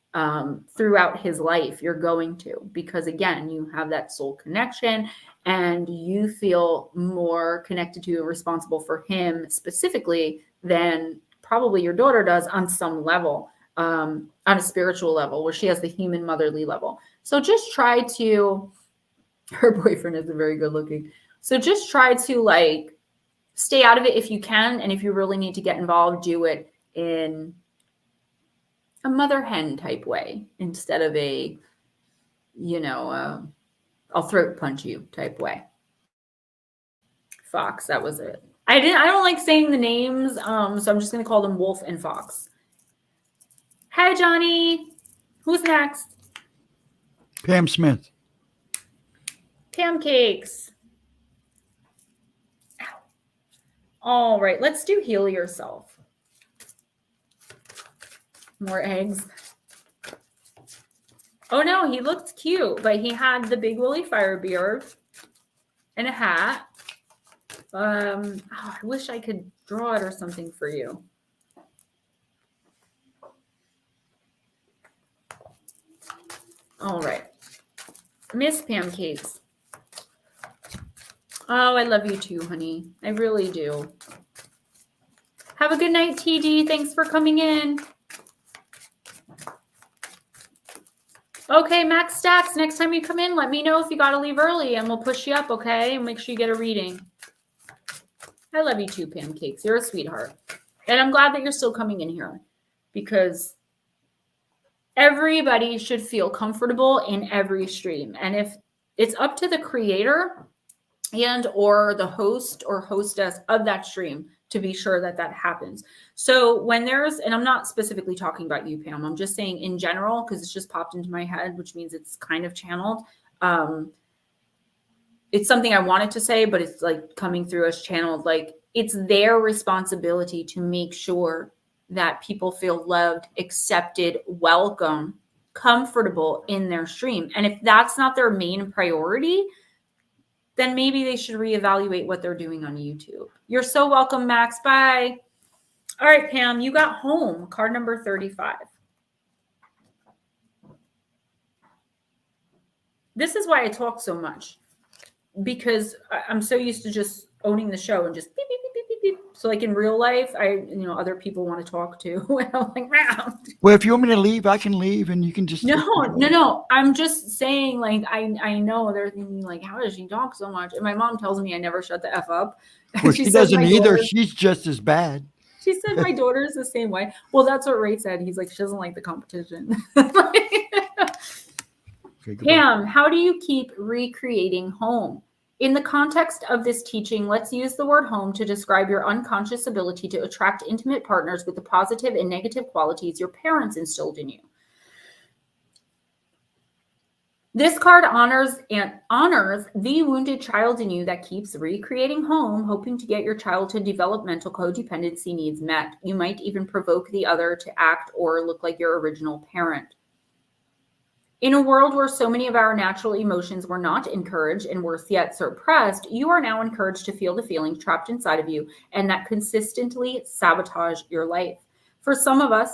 throughout his life. You're going to, because again, you have that soul connection and you feel more connected to and responsible for him specifically than probably your daughter does on some level, on a spiritual level where she has the human motherly level. So just try to, her boyfriend isn't very good looking. So just try to like stay out of it if you can. And if you really need to get involved, do it in a mother hen type way instead of a, I'll throat punch you type way. Fox, that was it. I don't like saying the names, so I'm just going to call them Wolf and Fox. Hi, Johnny. Who's next? Pam Smith. Pam Cakes. Ow. All right, let's do Heal Yourself. More eggs. Oh no, he looked cute, but he had the big Willy Fire beard and a hat. I wish I could draw it or something for you. All right. Miss Pam Cakes. Oh, I love you too, honey. I really do. Have a good night, TG. Thanks for coming in. Okay, Max Stacks, next time you come in, let me know if you got to leave early and we'll push you up, okay? And make sure you get a reading. I love you too, Pancakes. You're a sweetheart. And I'm glad that you're still coming in here because everybody should feel comfortable in every stream. And if it's up to the creator and or the host or hostess of that stream to be sure that that happens. So when there's, and I'm not specifically talking about you, Pam, I'm just saying in general, because it's just popped into my head, which means it's kind of channeled. It's something I wanted to say, but it's like coming through as channeled. Like it's their responsibility to make sure that people feel loved, accepted, welcome, comfortable in their stream. And if that's not their main priority, then maybe they should reevaluate what they're doing on YouTube. You're so welcome, Max. Bye. All right, Pam, you got home. Card number 35. This is why I talk so much, because I'm so used to just owning the show and just beep, beep, beep, beep, beep, beep. So like in real life, other people want to talk too. And I'm like, wow. Well, if you want me to leave, I can leave and you can just. No. I'm just saying, like, I know they're thinking, like, how does she talk so much? And my mom tells me I never shut the F up. Well, she doesn't either. She's just as bad. She said my daughter's the same way. Well, that's what Ray said. He's like, she doesn't like the competition. Okay, Pam, how do you keep recreating home? In the context of this teaching, let's use the word home to describe your unconscious ability to attract intimate partners with the positive and negative qualities your parents instilled in you. This card honors the wounded child in you that keeps recreating home, hoping to get your childhood developmental codependency needs met. You might even provoke the other to act or look like your original parent. In a world where so many of our natural emotions were not encouraged and worse yet suppressed, you are now encouraged to feel the feelings trapped inside of you and that consistently sabotage your life. For some of us,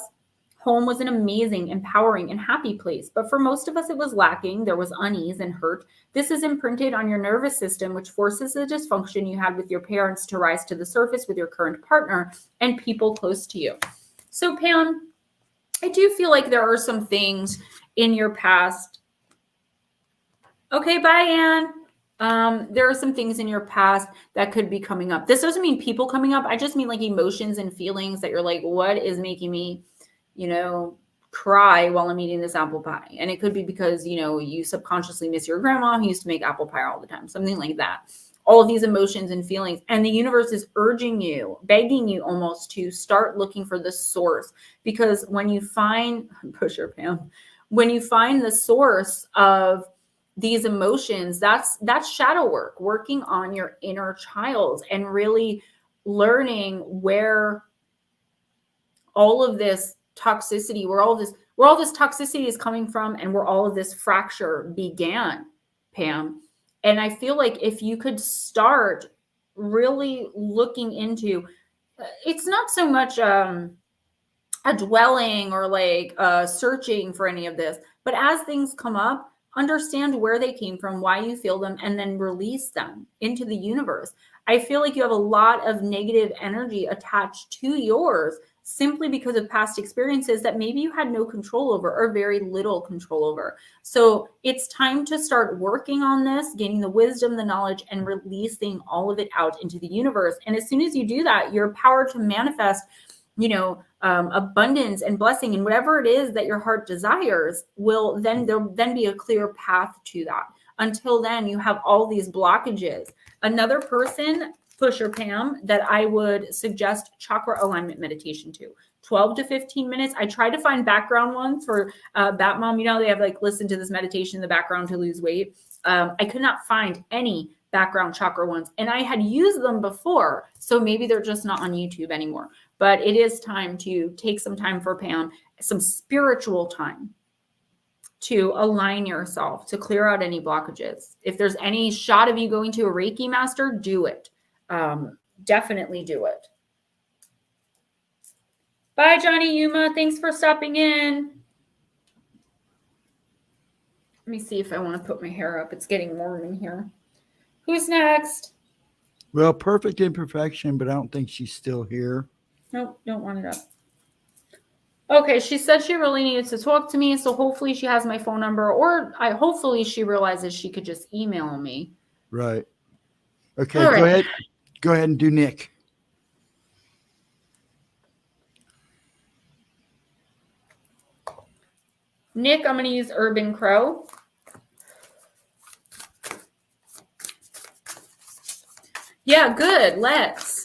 home was an amazing, empowering, and happy place, but for most of us it was lacking. There was unease and hurt. This is imprinted on your nervous system, which forces the dysfunction you had with your parents to rise to the surface with your current partner and people close to you. So Pam, I do feel like there are some things in your past. Okay, bye, Anne. There are some things in your past that could be coming up. This doesn't mean people coming up. I just mean like emotions and feelings that you're like, what is making me, cry while I'm eating this apple pie? And it could be because, you subconsciously miss your grandma who used to make apple pie all the time, something like that. All of these emotions and feelings. And the universe is urging you, begging you almost to start looking for the source. Because when you find, pusher Pam, when you find the source of these emotions, that's shadow work, working on your inner child and really learning where all of this toxicity, where all this toxicity is coming from and where all of this fracture began, Pam. And I feel like if you could start really looking into, it's not so much a dwelling or like searching for any of this, but as things come up, understand where they came from, why you feel them, and then release them into the universe. I feel like you have a lot of negative energy attached to yours simply because of past experiences that maybe you had no control over or very little control over. So it's time to start working on this, gaining the wisdom, the knowledge, and releasing all of it out into the universe. And as soon as you do that, your power to manifest, abundance and blessing and whatever it is that your heart desires there'll be a clear path to that. Until then, you have all these blockages. Another person, pusher Pam, that I would suggest chakra alignment meditation to. 12 to 15 minutes. I try to find background ones for Bat Mom. They have like listen to this meditation in the background to lose weight. I could not find any background chakra ones, and I had used them before, so maybe they're just not on YouTube anymore. But it is time to take some time for Pam, some spiritual time to align yourself, to clear out any blockages. If there's any shot of you going to a Reiki master, do it. Definitely do it. Bye, Johnny Yuma. Thanks for stopping in. Let me see if I want to put my hair up. It's getting warm in here. Who's next? Well, Perfect Imperfection, but I don't think she's still here. Nope, don't want it up. Okay, she said she really needed to talk to me, so hopefully she has my phone number, or hopefully she realizes she could just email me. Right. Okay, All go right. ahead. Go ahead and do Nick. Nick, I'm going to use Urban Crow. Yeah, good. Let's.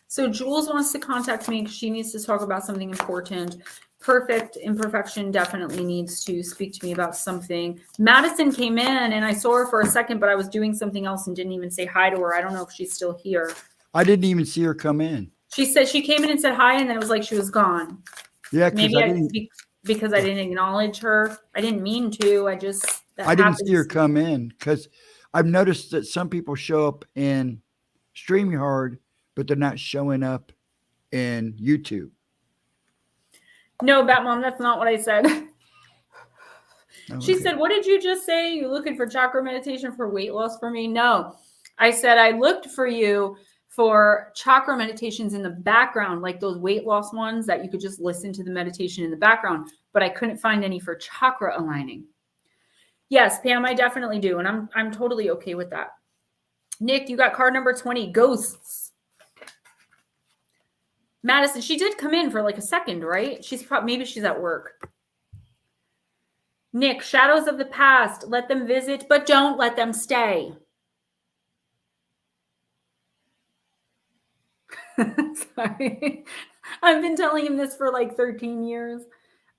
So Jules wants to contact me because she needs to talk about something important. Perfect Imperfection definitely needs to speak to me about something. Madison came in and I saw her for a second, but I was doing something else and didn't even say hi to her. I don't know if she's still here. I didn't even see her come in. She said she came in and said hi, and then it was like she was gone. Yeah, maybe because I didn't acknowledge her. I didn't mean to. I didn't see her come in because I've noticed that some people show up in StreamYard, but they're not showing up in YouTube. No, Batmom, that's not what I said. Oh, She said, what did you just say? You looking for chakra meditation for weight loss for me? No, I said I looked for you for chakra meditations in the background, like those weight loss ones that you could just listen to the meditation in the background, but I couldn't find any for chakra aligning. Yes, Pam, I definitely do, and I'm totally okay with that. Nick, you got card number 20, Ghosts. Madison, she did come in for like a second, right? Maybe she's at work. Nick, Shadows of the Past, let them visit, but don't let them stay. Sorry. I've been telling him this for like 13 years.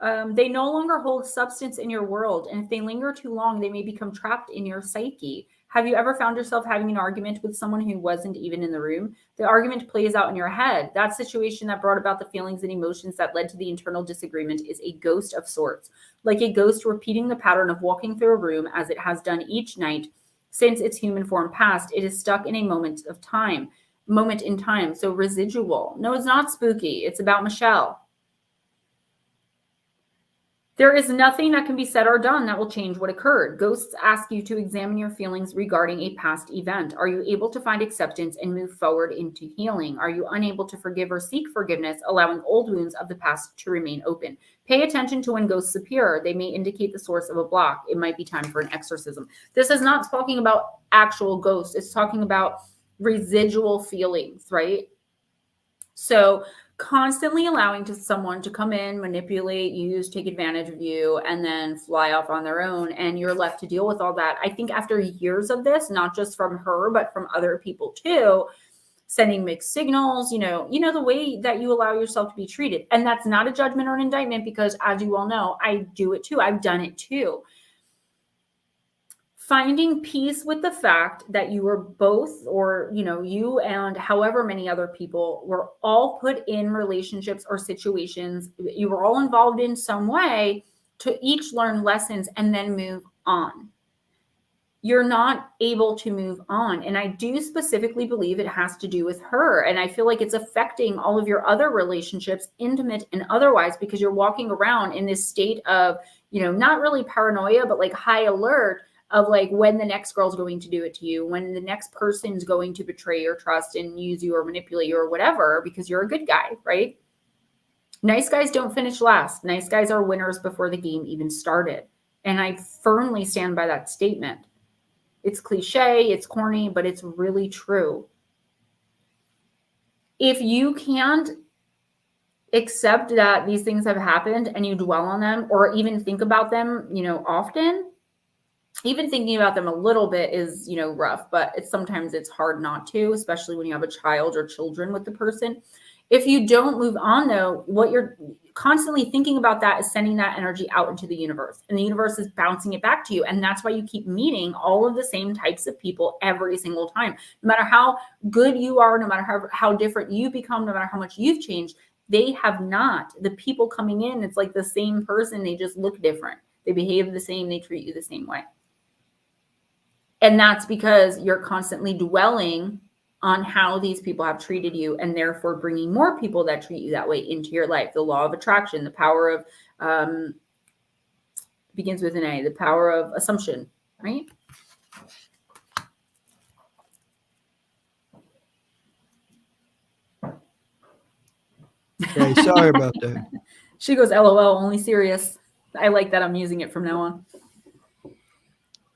They no longer hold substance in your world, and if they linger too long, they may become trapped in your psyche. Have you ever found yourself having an argument with someone who wasn't even in the room? The argument plays out in your head. That situation that brought about the feelings and emotions that led to the internal disagreement is a ghost of sorts, like a ghost repeating the pattern of walking through a room as it has done each night since its human form passed. It is stuck in a moment in time. So residual. No, it's not spooky. It's about Michelle. There is nothing that can be said or done that will change what occurred. Ghosts ask you to examine your feelings regarding a past event. Are you able to find acceptance and move forward into healing? Are you unable to forgive or seek forgiveness, allowing old wounds of the past to remain open? Pay attention to when ghosts appear. They may indicate the source of a block. It might be time for an exorcism. This is not talking about actual ghosts. It's talking about residual feelings, right? So constantly allowing someone to come in, manipulate, use, take advantage of you, and then fly off on their own, and you're left to deal with all that. I think after years of this, not just from her, but from other people too, sending mixed signals, you know, the way that you allow yourself to be treated. And that's not a judgment or an indictment, because as you all know, I do it too. I've done it too. Finding peace with the fact that you were both, or, you know, you and however many other people were all put in relationships or situations. You were all involved in some way to each learn lessons and then move on. You're not able to move on. And I do specifically believe it has to do with her. And I feel like it's affecting all of your other relationships, intimate and otherwise, because you're walking around in this state of, you know, not really paranoia, but like high alert of like when the next girl's going to do it to you, when the next person's going to betray your trust and use you or manipulate you or whatever, because you're a good guy, right? Nice guys don't finish last. Nice guys are winners before the game even started. And I firmly stand by that statement. It's cliche, it's corny, but it's really true. If you can't accept that these things have happened and you dwell on them or even think about them, you know, often, even thinking about them a little bit is, you know, rough, but sometimes it's hard not to, especially when you have a child or children with the person. If you don't move on though, what you're constantly thinking about that is sending that energy out into the universe, and the universe is bouncing it back to you. And that's why you keep meeting all of the same types of people every single time. No matter how good you are, no matter how different you become, no matter how much you've changed, they have not. The people coming in, it's like the same person. They just look different. They behave the same. They treat you the same way. And that's because you're constantly dwelling on how these people have treated you, and therefore bringing more people that treat you that way into your life. The law of attraction, the power of, begins with an A, the power of assumption, right? Okay, sorry about that. She goes, LOL, only serious. I like that. I'm using it from now on.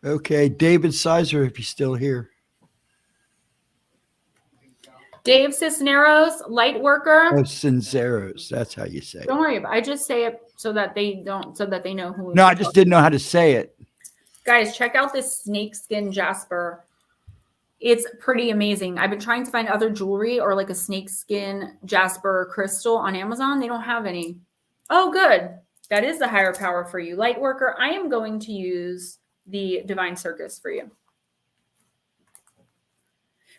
Okay, David Sizer, if he's still here. Dave Cisneros, light worker. Oh, Sinceros. That's how you say it. Don't worry about it. I just say it so that they know who. No, I just didn't know how to say it. Guys, check out this snakeskin jasper. It's pretty amazing. I've been trying to find other jewelry or like a snakeskin jasper crystal on Amazon. They don't have any. Oh, good. That is the higher power for you. Light worker, I am going to use the Divine Circus for you.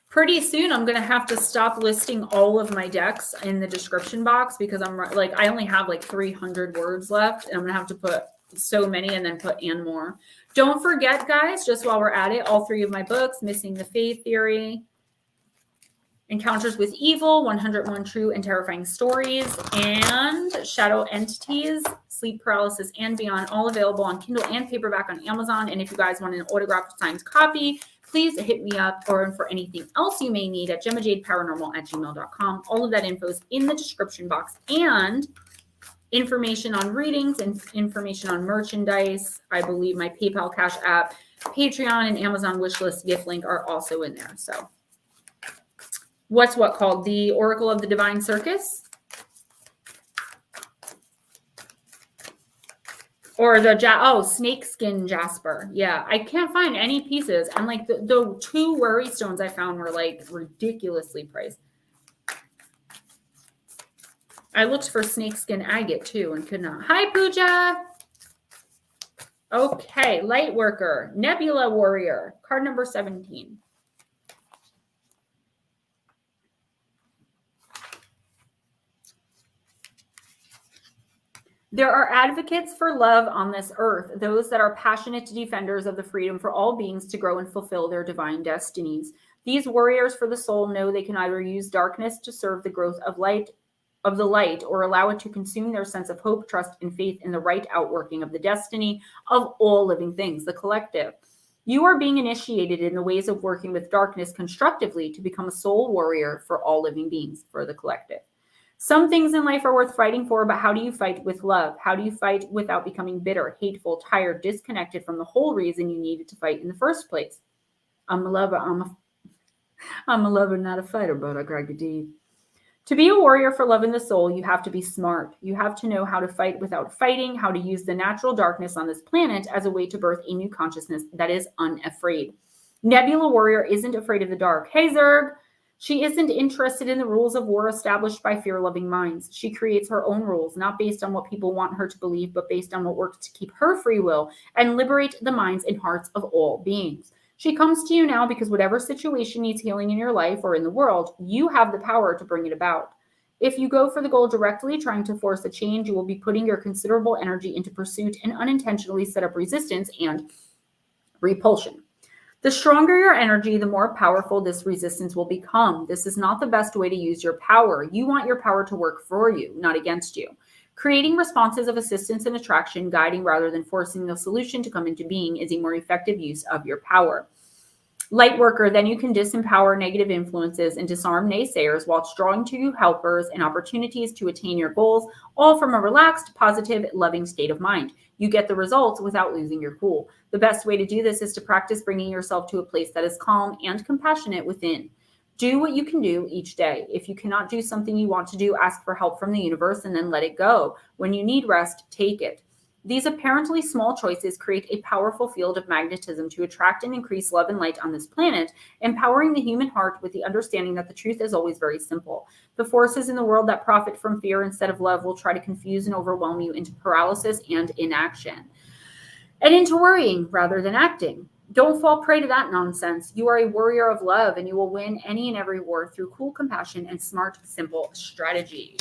Pretty soon, I'm going to have to stop listing all of my decks in the description box because I'm like, I only have like 300 words left and I'm going to have to put so many and then put and more. Don't forget, guys, just while we're at it, all 3 of my books, Missing the Faith Theory, Encounters with Evil, 101 True and Terrifying Stories, and Shadow Entities, Sleep Paralysis and Beyond, all available on Kindle and paperback on Amazon. And if you guys want an autographed signed copy, please hit me up, or for anything else you may need, at GemmaJadeParanormal@gmail.com. All of that info is in the description box, and information on readings and information on merchandise. I believe my PayPal, Cash App, Patreon, and Amazon wishlist gift link are also in there. So what's called the Oracle of the Divine Circus? Or the snakeskin jasper. Yeah, I can't find any pieces. And like the 2 worry stones I found were like ridiculously priced. I looked for snakeskin agate too and could not. Hi, Pooja. Okay, light worker, Nebula Warrior, card number 17. There are advocates for love on this earth, those that are passionate defenders of the freedom for all beings to grow and fulfill their divine destinies. These warriors for the soul know they can either use darkness to serve the growth of the light, or allow it to consume their sense of hope, trust, and faith in the right outworking of the destiny of all living things, the collective. You are being initiated in the ways of working with darkness constructively to become a soul warrior for all living beings, for the collective. Some things in life are worth fighting for, but how do you fight with love? How do you fight without becoming bitter, hateful, tired, disconnected from the whole reason you needed to fight in the first place? I'm a lover, not a fighter, but I cried deep. To be a warrior for love in the soul, you have to be smart. You have to know how to fight without fighting, how to use the natural darkness on this planet as a way to birth a new consciousness that is unafraid. Nebula Warrior isn't afraid of the dark. Hey, Zerg! She isn't interested in the rules of war established by fear-loving minds. She creates her own rules, not based on what people want her to believe, but based on what works to keep her free will and liberate the minds and hearts of all beings. She comes to you now because whatever situation needs healing in your life or in the world, you have the power to bring it about. If you go for the goal directly, trying to force a change, you will be putting your considerable energy into pursuit and unintentionally set up resistance and repulsion. The stronger your energy, the more powerful this resistance will become. This is not the best way to use your power. You want your power to work for you, not against you. Creating responses of assistance and attraction, guiding rather than forcing the solution to come into being, is a more effective use of your power. Light worker, then you can disempower negative influences and disarm naysayers while drawing to you helpers and opportunities to attain your goals, all from a relaxed, positive, loving state of mind. You get the results without losing your cool. The best way to do this is to practice bringing yourself to a place that is calm and compassionate within. Do what you can do each day. If you cannot do something you want to do, ask for help from the universe and then let it go. When you need rest, take it. These apparently small choices create a powerful field of magnetism to attract and increase love and light on this planet, empowering the human heart with the understanding that the truth is always very simple. The forces in the world that profit from fear instead of love will try to confuse and overwhelm you into paralysis and inaction, and into worrying rather than acting. Don't fall prey to that nonsense. You are a warrior of love, and you will win any and every war through cool compassion and smart, simple strategy.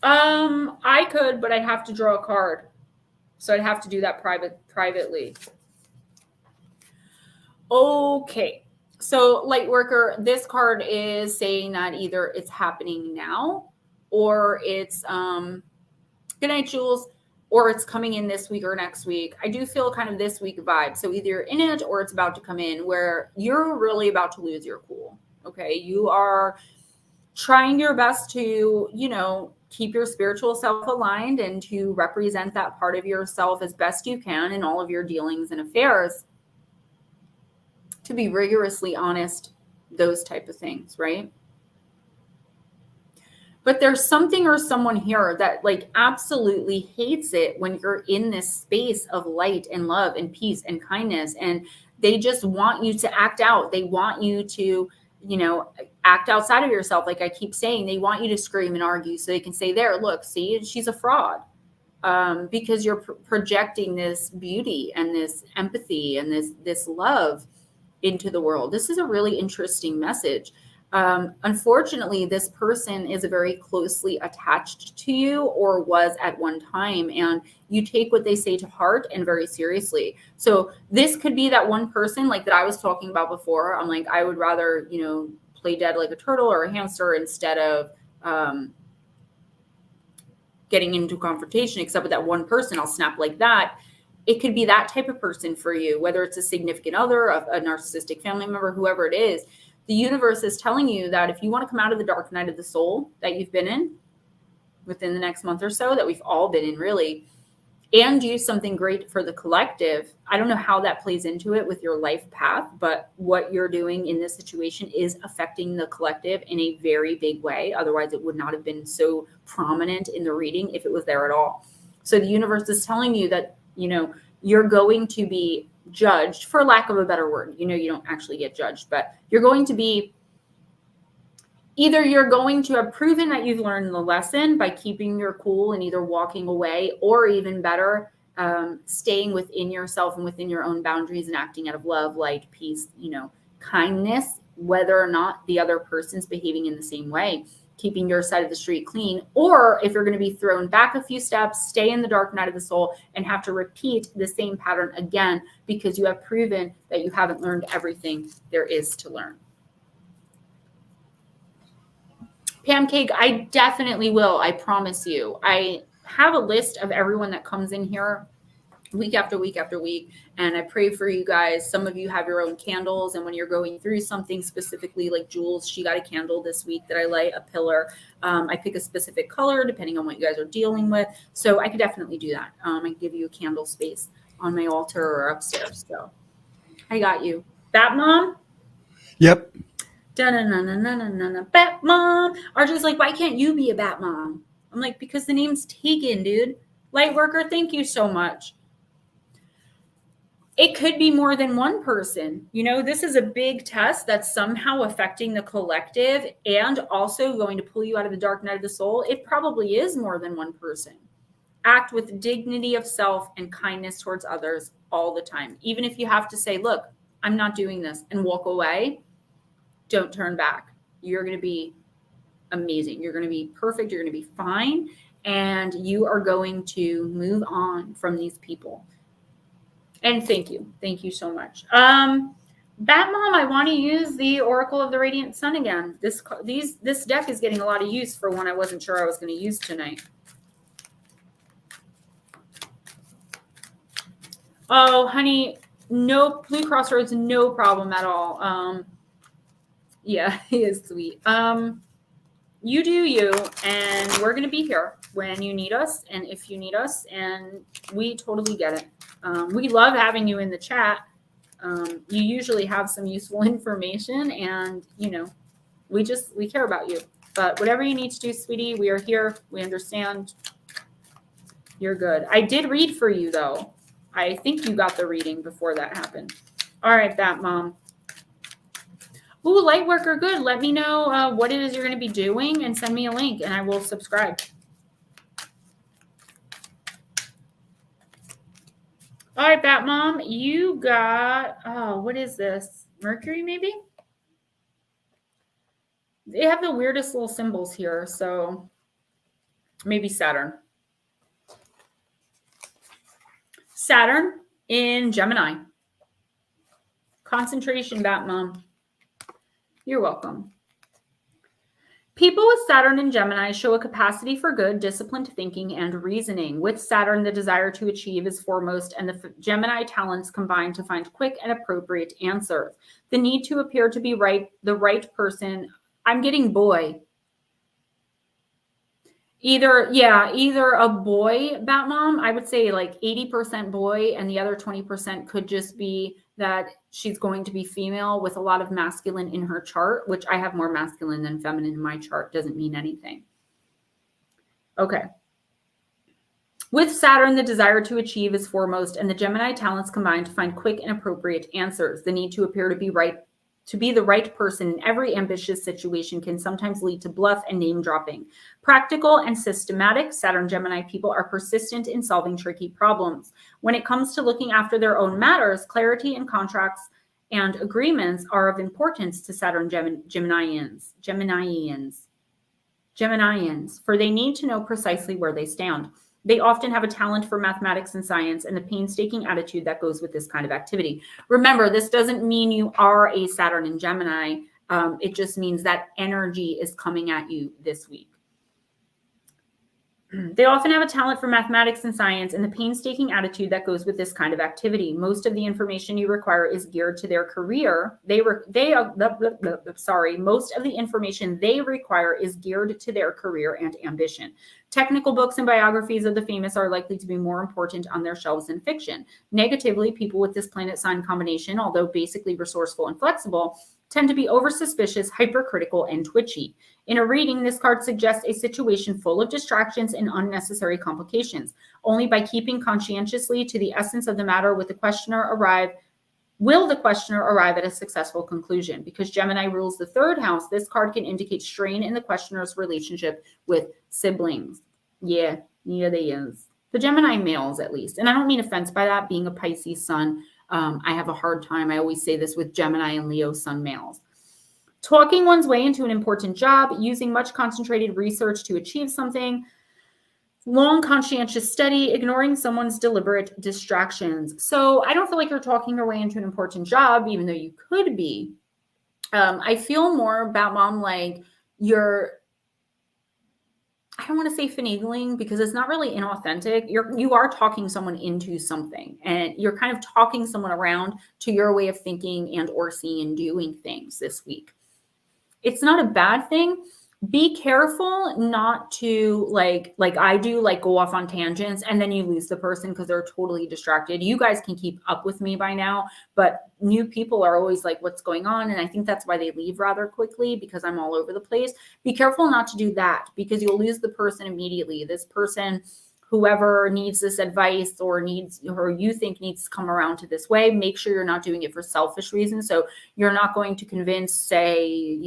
I could, but I'd have to draw a card. So I'd have to do that privately. Okay. So Lightworker, this card is saying that either it's happening now, or it's good night, Jules, or it's coming in this week or next week. I do feel kind of this week vibe. So either you're in it or it's about to come in, where you're really about to lose your cool. Okay. You are trying your best to, keep your spiritual self aligned and to represent that part of yourself as best you can in all of your dealings and affairs, to be rigorously honest, those type of things, right? But there's something or someone here that like absolutely hates it when you're in this space of light and love and peace and kindness, and they just want you to act out. They want you to, act outside of yourself. Like I keep saying, they want you to scream and argue so they can say, there, look, see, she's a fraud. Because you're projecting this beauty and this empathy and this love into the world. This is a really interesting message. Unfortunately, this person is very closely attached to you or was at one time, and you take what they say to heart and very seriously. So this could be that one person like that I was talking about before. I'm like, I would rather, play dead like a turtle or a hamster instead of getting into confrontation, except with that one person, I'll snap like that. It could be that type of person for you, whether it's a significant other, a narcissistic family member, whoever it is. The universe is telling you that if you want to come out of the dark night of the soul that you've been in within the next month or so, that we've all been in really, and do something great for the collective. I don't know how that plays into it with your life path, but what you're doing in this situation is affecting the collective in a very big way. Otherwise, it would not have been so prominent in the reading if it was there at all. So the universe is telling you that, you're going to be judged, for lack of a better word. You don't actually get judged, but you're going to be, either you're going to have proven that you've learned the lesson by keeping your cool and either walking away, or even better, staying within yourself and within your own boundaries and acting out of love, light, peace, kindness, whether or not the other person's behaving in the same way, keeping your side of the street clean. Or if you're going to be thrown back a few steps, stay in the dark night of the soul and have to repeat the same pattern again because you have proven that you haven't learned everything there is to learn. Pancake, I definitely will. I promise you. I have a list of everyone that comes in here week after week after week, and I pray for you guys. Some of you have your own candles, and when you're going through something specifically, like Jules, she got a candle this week that I light, a pillar. I pick a specific color depending on what you guys are dealing with, so I could definitely do that. I can give you a candle space on my altar or upstairs. So I got you. Bat Mom? Yep. Bat Mom. RJ's like, why can't you be a Bat Mom? I'm like, because the name's taken, dude. Lightworker, thank you so much. It could be more than one person. This is a big test that's somehow affecting the collective and also going to pull you out of the dark night of the soul. It probably is more than one person. Act with dignity of self and kindness towards others all the time. Even if you have to say, look, I'm not doing this, and walk away, don't turn back. You're going to be amazing. You're going to be perfect. You're going to be fine. And you are going to move on from these people. And thank you. Thank you so much. Bat Mom, I want to use the Oracle of the Radiant Sun again. This deck is getting a lot of use for one I wasn't sure I was going to use tonight. Oh, honey, no, Blue Crossroads, no problem at all. Yeah, he is sweet. You do you, and we're going to be here when you need us and if you need us, and we totally get it. We love having you in the chat. You usually have some useful information, and, we care about you. But whatever you need to do, sweetie, we are here. We understand. You're good. I did read for you, though. I think you got the reading before that happened. All right, Bat Mom. Ooh, Lightworker, good. Let me know what it is you're going to be doing and send me a link, and I will subscribe. All right, Bat Mom, you got, what is this? Mercury, maybe? They have the weirdest little symbols here, so maybe Saturn. Saturn in Gemini. Concentration, Bat Mom. You're welcome. People with Saturn in Gemini show a capacity for good, disciplined thinking, and reasoning. With Saturn, the desire to achieve is foremost, and the Gemini talents combine to find quick and appropriate answers. The need to appear to be the right person. I'm getting boy. Either a boy bat mom. I would say like 80% boy, and the other 20% could just be that she's going to be female with a lot of masculine in her chart, which I have more masculine than feminine in my chart. Doesn't mean anything. Okay. With Saturn, the desire to achieve is foremost, and the Gemini talents combine to find quick and appropriate answers. The need to appear to be the right person in every ambitious situation can sometimes lead to bluff and name dropping. Practical and systematic, Saturn Gemini people are persistent in solving tricky problems. When it comes to looking after their own matters, clarity in contracts and agreements are of importance to Saturn Geminians, for they need to know precisely where they stand. They often have a talent for mathematics and science and the painstaking attitude that goes with this kind of activity. Remember, this doesn't mean you are a Saturn in Gemini. It just means that energy is coming at you this week. They often have a talent for mathematics and science and the painstaking attitude that goes with this kind of activity. Most of the information you require is geared to their career. Most of the information they require is geared to their career and ambition. Technical books and biographies of the famous are likely to be more important on their shelves than fiction. Negatively, people with this planet sign combination, although basically resourceful and flexible, tend to be over-suspicious, hypercritical, and twitchy. In a reading, this card suggests a situation full of distractions and unnecessary complications. Only by keeping conscientiously to the essence of the matter will the questioner arrive at a successful conclusion. Because Gemini rules the third house, this card can indicate strain in the questioner's relationship with siblings. Yeah, they is. The Gemini males, at least. And I don't mean offense by that, being a Pisces sun. I have a hard time. I always say this with Gemini and Leo sun males. Talking one's way into an important job, using much concentrated research to achieve something, long conscientious study, ignoring someone's deliberate distractions. So I don't feel like you're talking your way into an important job, even though you could be. I feel more about mom like I don't want to say finagling because it's not really inauthentic. You are talking someone into something, and you're kind of talking someone around to your way of thinking and or seeing and doing things this week. It's not a bad thing. Be careful not to like I do, go off on tangents and then you lose the person because they're totally distracted. You guys can keep up with me by now, but new people are always like, what's going on? And I think that's why they leave rather quickly, because I'm all over the place. Be careful not to do that, because you'll lose the person immediately. This person, whoever needs this advice or you think needs to come around to this way, make sure you're not doing it for selfish reasons. So you're not going to convince, say,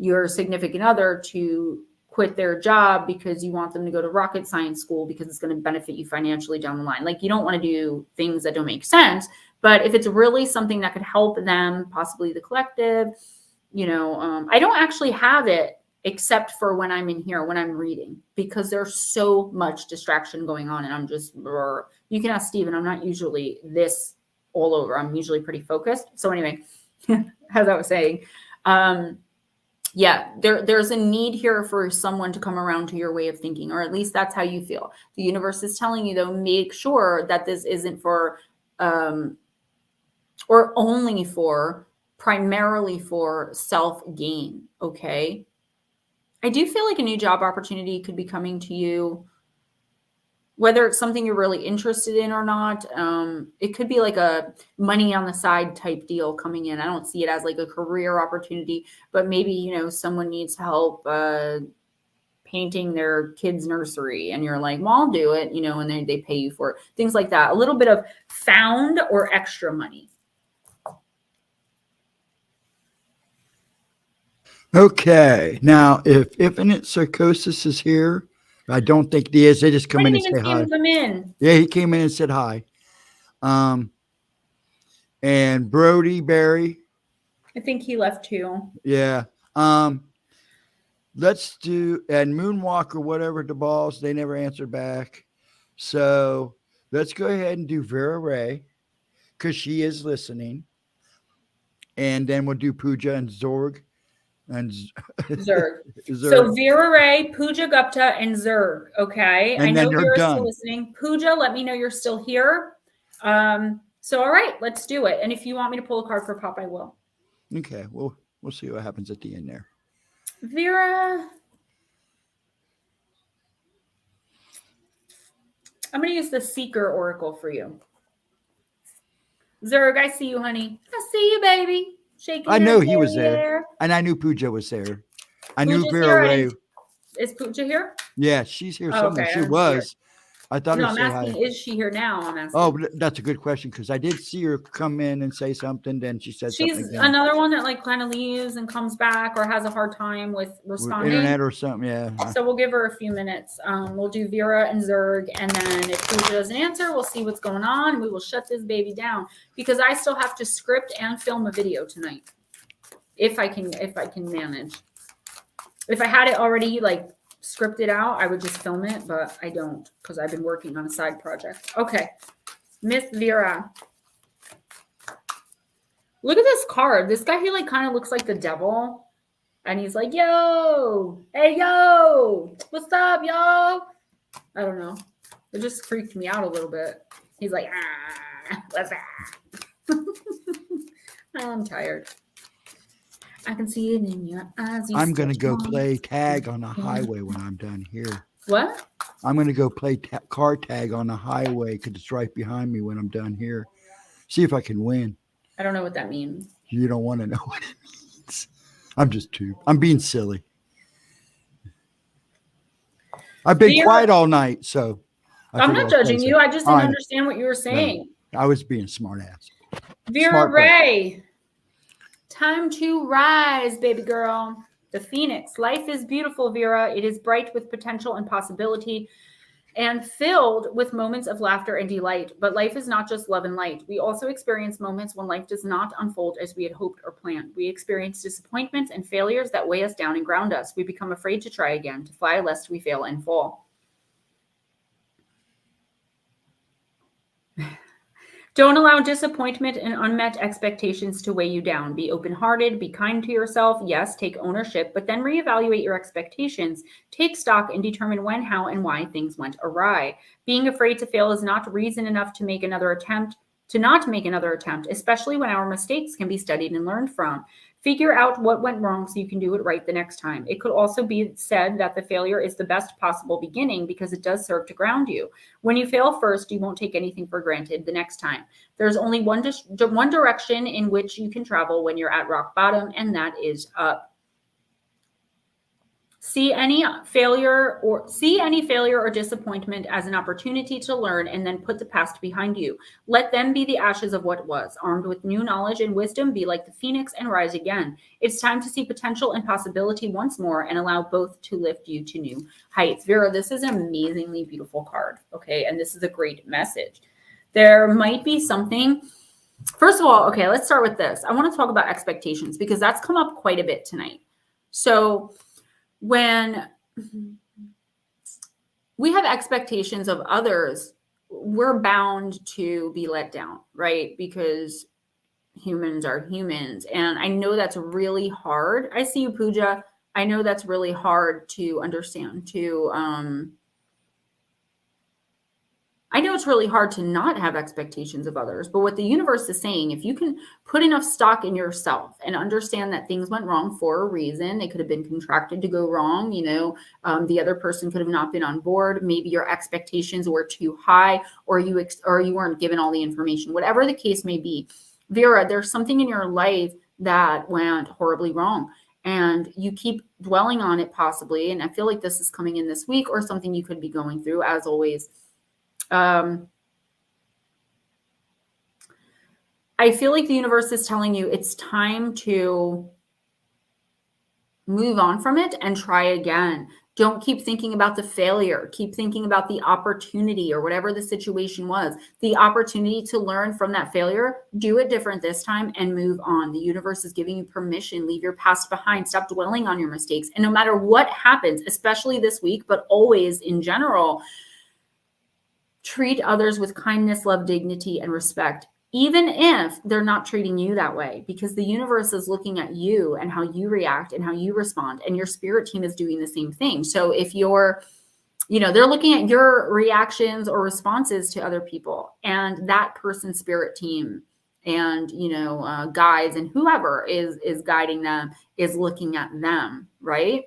your significant other to quit their job because you want them to go to rocket science school because it's going to benefit you financially down the line. Like, you don't want to do things that don't make sense, but if it's really something that could help them, possibly the collective, I don't actually have it except for when I'm in here, when I'm reading, because there's so much distraction going on and I'm just, you can ask Steven, I'm not usually this all over. I'm usually pretty focused. So anyway, as I was saying, there's a need here for someone to come around to your way of thinking, or at least that's how you feel. The universe is telling you, though, make sure that this isn't for, or only for, primarily for self-gain, okay? I do feel like a new job opportunity could be coming to you, whether it's something you're really interested in or not. It could be like a money on the side type deal coming in. I don't see it as like a career opportunity, but maybe, someone needs help painting their kid's nursery and you're like, well, I'll do it, and then they pay you for it. Things like that. A little bit of found or extra money. Okay. Now, if Infinite Psychosis is here, I don't think he is. They just come in and say hi. Come in. Yeah, he came in and said hi. And Brody Barry. I think he left too. Yeah. Let's do, and Moonwalker, whatever the balls, they never answered back. So let's go ahead and do Vera Ray, because she is listening. And then we'll do Pooja and Zorg. And Zerg. So Vera Ray, Pooja Gupta, and Zerg. Okay. And I know Vera's still listening. Pooja, let me know you're still here. So all right, let's do it. And if you want me to pull a card for Pop, I will. Okay. We'll see what happens at the end there. Vera. I'm going to use the Seeker Oracle for you. Zerg, I see you, honey. I see you, baby. Shaking I your know he was there, hair. and I knew Pooja was there. I knew Pooja's Vera here. Ray. Is Pooja here? Yeah, she's here Oh, somewhere. okay, I She didn't see her. was. I thought No, her I'm say asking, hi. is she here now? I'm asking. Oh, that's a good question because I did see her come in and say something. Then she said something She's again. another one that like kind of leaves and comes back or has a hard time with responding. Internet or something, yeah. So we'll give her a few minutes. We'll do Vera and Zerg, and then if Pooja doesn't answer, we'll see what's going on, and we will shut this baby down because I still have to script and film a video tonight. If I can manage. If I had it already like scripted out, I would just film it, but I don't because I've been working on a side project. Okay, Miss Vera. Look at this card. This guy, he like kind of looks like the devil. And he's like, yo, hey, yo, what's up, yo? I don't know. It just freaked me out a little bit. He's like, what's that? I'm tired. I can see it in your eyes. I'm going to go play tag on the highway when I'm done here. What? I'm going to go play car tag on the highway because it's right behind me when I'm done here. See if I can win. I don't know what that means. You don't want to know what it means. I'm being silly. I've been quiet all night, so. I'm not judging you. I just didn't understand what you were saying. No, I was being smart ass. Vera Ray. Time to rise, baby girl. The Phoenix. Life is beautiful, Vera. It is bright with potential and possibility and filled with moments of laughter and delight. But life is not just love and light. We also experience moments when life does not unfold as we had hoped or planned. We experience disappointments and failures that weigh us down and ground us. We become afraid to try again, to fly lest we fail and fall. Don't allow disappointment and unmet expectations to weigh you down. Be open-hearted, be kind to yourself. Yes, take ownership, but then reevaluate your expectations. Take stock and determine when, how, and why things went awry. Being afraid to fail is not reason enough to make another attempt, especially when our mistakes can be studied and learned from. Figure out what went wrong so you can do it right the next time. It could also be said that the failure is the best possible beginning because it does serve to ground you. When you fail first, you won't take anything for granted the next time. There's only one direction in which you can travel when you're at rock bottom, and that is up. See any failure or disappointment as an opportunity to learn and then put the past behind you. Let them be the ashes of what was. Armed with new knowledge and wisdom, be like the phoenix and rise again. It's time to see potential and possibility once more and allow both to lift you to new heights. Vera, this is an amazingly beautiful card, okay? And this is a great message. There might be something. First of all, okay, let's start with this. I want to talk about expectations because that's come up quite a bit tonight. So when we have expectations of others, we're bound to be let down, right? Because humans are humans. And I know that's really hard. I see you, Pooja. I know that's really hard to understand, I know it's really hard to not have expectations of others, but what the universe is saying, if you can put enough stock in yourself and understand that things went wrong for a reason, they could have been contracted to go wrong, the other person could have not been on board, maybe your expectations were too high, or you weren't given all the information, whatever the case may be. Vera, there's something in your life that went horribly wrong, and you keep dwelling on it possibly, and I feel like this is coming in this week or something you could be going through, as always. I feel like the universe is telling you it's time to move on from it and try again. Don't keep thinking about the failure. Keep thinking about the opportunity or whatever the situation was. The opportunity to learn from that failure, do it different this time and move on. The universe is giving you permission. Leave your past behind. Stop dwelling on your mistakes. And no matter what happens, especially this week, but always in general, treat others with kindness, love, dignity, and respect, even if they're not treating you that way, because the universe is looking at you and how you react and how you respond, and your spirit team is doing the same thing. So if you're, they're looking at your reactions or responses to other people, and that person's spirit team and, guides and whoever is guiding them is looking at them, right?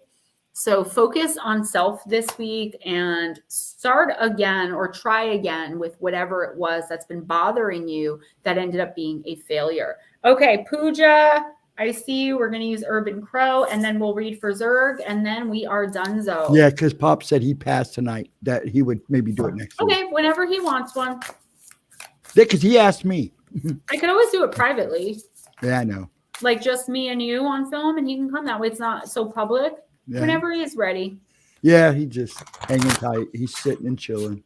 So focus on self this week and start again or try again with whatever it was that's been bothering you that ended up being a failure. Okay, Pooja, I see you. We're going to use Urban Crow, and then we'll read for Zerg, and then we are donezo. Yeah, because Pop said he passed tonight, that he would maybe do it next week. Okay, whenever he wants one. Because he asked me. I could always do it privately. Yeah, I know. Like just me and you on film, and he can come. That way it's not so public. Yeah. Whenever he's ready. Yeah, he just hanging tight. He's sitting and chilling.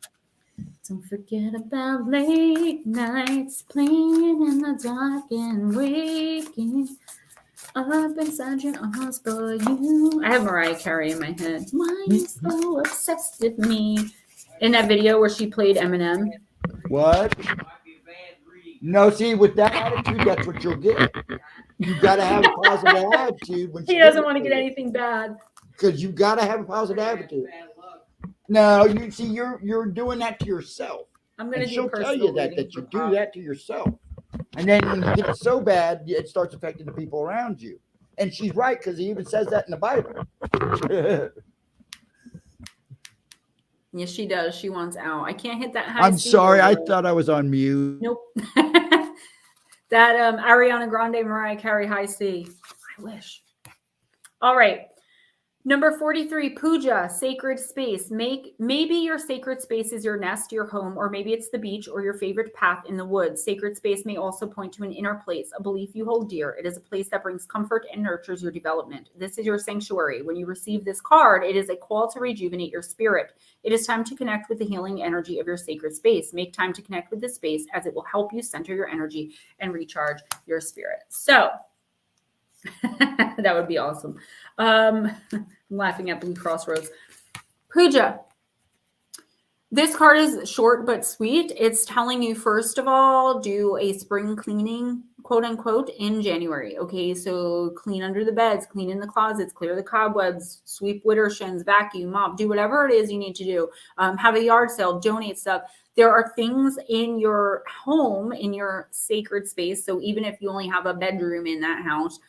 Don't forget about late nights playing in the dark and waking up inside your arms for you. I have Mariah Carey in my head. Why are you so obsessed with me? In that video where she played Eminem. What? No, see, with that attitude, that's what you'll get. You got to have a positive attitude. When He doesn't want to get anything bad. Because you got to have a positive attitude. No, you see, you're doing that to yourself. I'm gonna do she'll tell personal you that reading you for do Pop. that to yourself. And then when you get it so bad, it starts affecting the people around you. And she's right, because he even says that in the Bible. Yes, she does. She wants out. I can't hit that high. I'm C sorry. I word. thought I was on mute. Nope. That Ariana Grande, Mariah Carey, high C. I wish. All right. Number 43, Puja, sacred space. Maybe your sacred space is your nest, your home, or maybe it's the beach or your favorite path in the woods. Sacred space may also point to an inner place, a belief you hold dear. It is a place that brings comfort and nurtures your development. This is your sanctuary. When you receive this card, it is a call to rejuvenate your spirit. It is time to connect with the healing energy of your sacred space. Make time to connect with this space as it will help you center your energy and recharge your spirit. So that would be awesome. I'm laughing at Blue Crossroads. Puja. This card is short but sweet. It's telling you, first of all, do a spring cleaning, quote unquote, in January. Okay, so clean under the beds, clean in the closets, clear the cobwebs, sweep widdershins, vacuum, mop, do whatever it is you need to do. Have a yard sale, donate stuff. There are things in your home, in your sacred space. So even if you only have a bedroom in that house,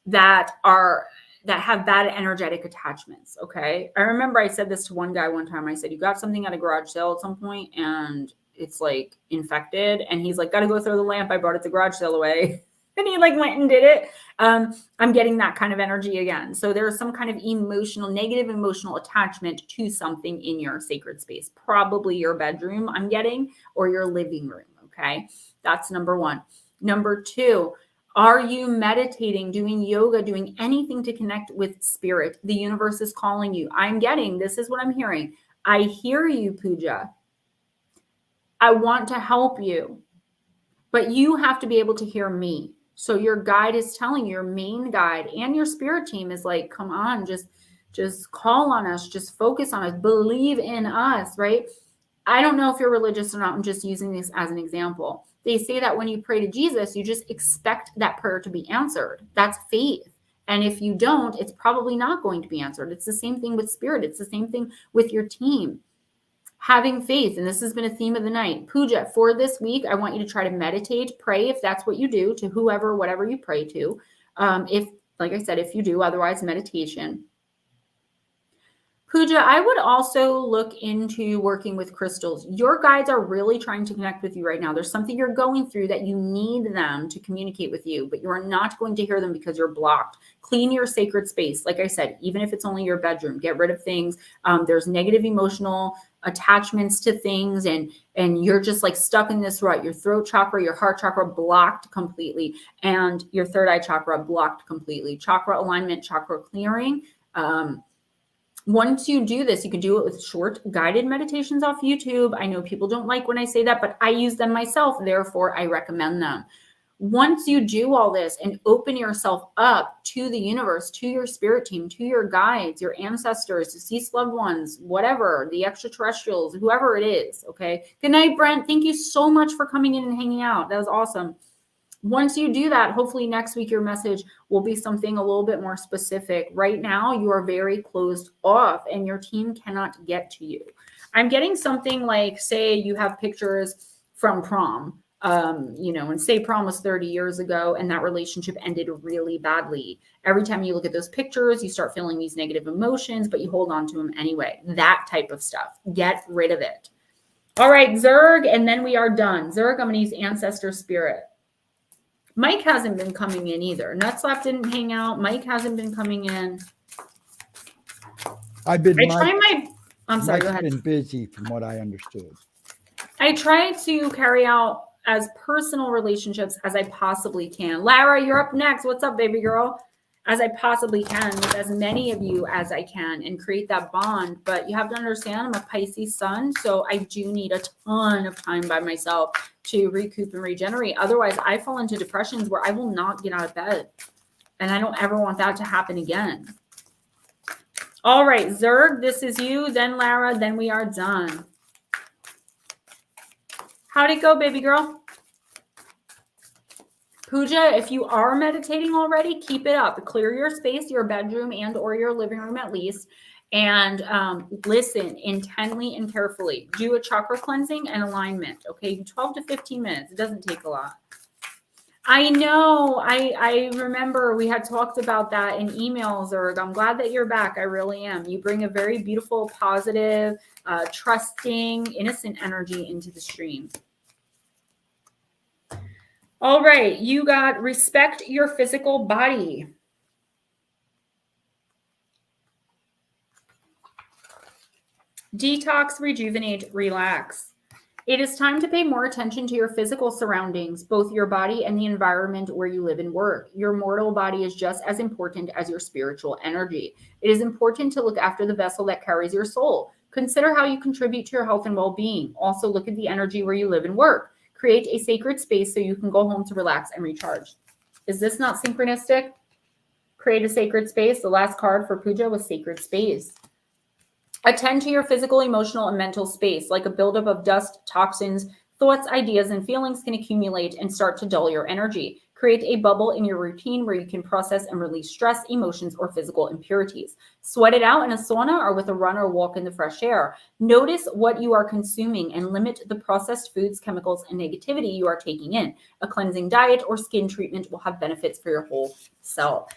that have bad energetic attachments. Okay. I remember I said this to one guy one time. I said, you got something at a garage sale at some point and it's like infected. And he's like, got to go throw the lamp. I brought it to garage sale away. And he like went and did it. I'm getting that kind of energy again. So there's some kind of negative emotional attachment to something in your sacred space, probably your bedroom I'm getting, or your living room. Okay. That's number one. Number two, are you meditating, doing yoga, doing anything to connect with spirit? The universe is calling you. This is what I'm hearing. I hear you, Puja. I want to help you, but you have to be able to hear me. So your guide is telling you, your main guide and your spirit team is like, come on, just call on us, just focus on us, believe in us, right? I don't know if you're religious or not. I'm just using this as an example. They say that when you pray to Jesus, you just expect that prayer to be answered. That's faith. And if you don't, it's probably not going to be answered. It's the same thing with spirit. It's the same thing with your team. Having faith, and this has been a theme of the night. Puja, for this week, I want you to try to meditate, pray if that's what you do, to whoever, whatever you pray to. Like I said, if you do, otherwise meditation. Puja, I would also look into working with crystals. Your guides are really trying to connect with you right now. There's something you're going through that you need them to communicate with you, but you're not going to hear them because you're blocked. Clean your sacred space. Like I said, even if it's only your bedroom, get rid of things. There's negative emotional attachments to things, and you're just like stuck in this rut. Your throat chakra, your heart chakra blocked completely, and your third eye chakra blocked completely. Chakra alignment, chakra clearing. Once you do this, you can do it with short guided meditations off YouTube. I know people don't like when I say that, but I use them myself. Therefore, I recommend them. Once you do all this and open yourself up to the universe, to your spirit team, to your guides, your ancestors, deceased loved ones, whatever, the extraterrestrials, whoever it is. Okay. Good night, Brent. Thank you so much for coming in and hanging out. That was awesome. Once you do that, hopefully next week your message will be something a little bit more specific. Right now, you are very closed off and your team cannot get to you. I'm getting something like, say you have pictures from prom. And say prom was 30 years ago and that relationship ended really badly. Every time you look at those pictures, you start feeling these negative emotions, but you hold on to them anyway. That type of stuff. Get rid of it. All right, Zerg, and then we are done. Zerg, I'm going to use Ancestor Spirit. Mike hasn't been coming in either. Nutslap didn't hang out. Mike hasn't been coming in. I'm sorry, go ahead. Been busy from what I understood. I try to carry out as personal relationships as I possibly can. Lara, you're up next. What's up, baby girl? As I possibly can with as many of you as I can and create that bond. But you have to understand, I'm a Pisces sun, so I do need a ton of time by myself to recoup and regenerate. Otherwise, I fall into depressions where I will not get out of bed. And I don't ever want that to happen again. All right, Zerg, this is you, then Lara, then we are done. How'd it go, baby girl? Pooja, if you are meditating already, keep it up. Clear your space, your bedroom and or your living room at least, and listen intently and carefully. Do a chakra cleansing and alignment, okay? 12 to 15 minutes. It doesn't take a lot. I know. I remember we had talked about that in emails, Zerg. I'm glad that you're back. I really am. You bring a very beautiful, positive, trusting, innocent energy into the stream. All right, you got respect your physical body. Detox, rejuvenate, relax. It is time to pay more attention to your physical surroundings, both your body and the environment where you live and work. Your mortal body is just as important as your spiritual energy. It is important to look after the vessel that carries your soul. Consider how you contribute to your health and well-being. Also, look at the energy where you live and work. Create a sacred space so you can go home to relax and recharge. Is this not synchronistic? Create a sacred space. The last card for Pooja was sacred space. Attend to your physical, emotional, and mental space. Like a buildup of dust, toxins, thoughts, ideas, and feelings can accumulate and start to dull your energy. Create a bubble in your routine where you can process and release stress, emotions, or physical impurities. Sweat it out in a sauna or with a run or walk in the fresh air. Notice what you are consuming and limit the processed foods, chemicals, and negativity you are taking in. A cleansing diet or skin treatment will have benefits for your whole self.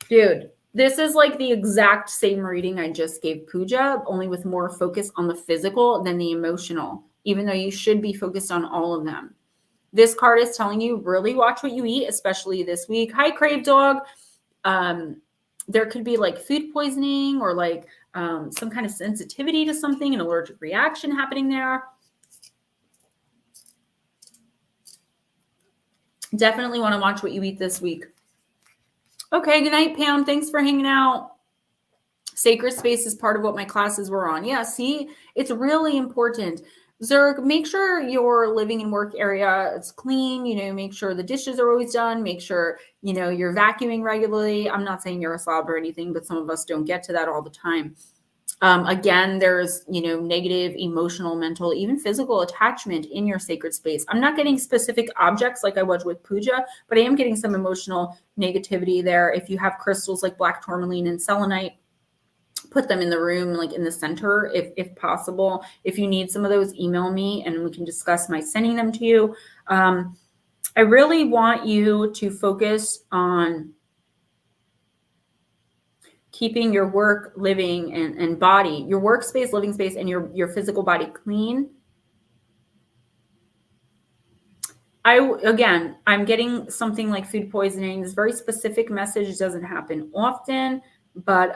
Dude, this is like the exact same reading I just gave Pooja, only with more focus on the physical than the emotional, even though you should be focused on all of them. This card is telling you really watch what you eat, especially this week. Hi, Crave Dog. There could be like food poisoning or like some kind of sensitivity to something, an allergic reaction happening there. Definitely want to watch what you eat this week. Okay, good night, Pam. Thanks for hanging out. Sacred space is part of what my classes were on. Yeah, see, it's really important. Zerg, make sure your living and work area is clean, make sure the dishes are always done, make sure, you're vacuuming regularly. I'm not saying you're a slob or anything, but some of us don't get to that all the time. Again, there's, negative, emotional, mental, even physical attachment in your sacred space. I'm not getting specific objects like I was with Pooja, but I am getting some emotional negativity there. If you have crystals like black tourmaline and selenite, put them in the room, like in the center, if possible. If you need some of those, email me and we can discuss my sending them to you. I really want you to focus on keeping your work, living, and body, your workspace, living space, and your physical body clean. I'm getting something like food poisoning. This very specific message doesn't happen often, but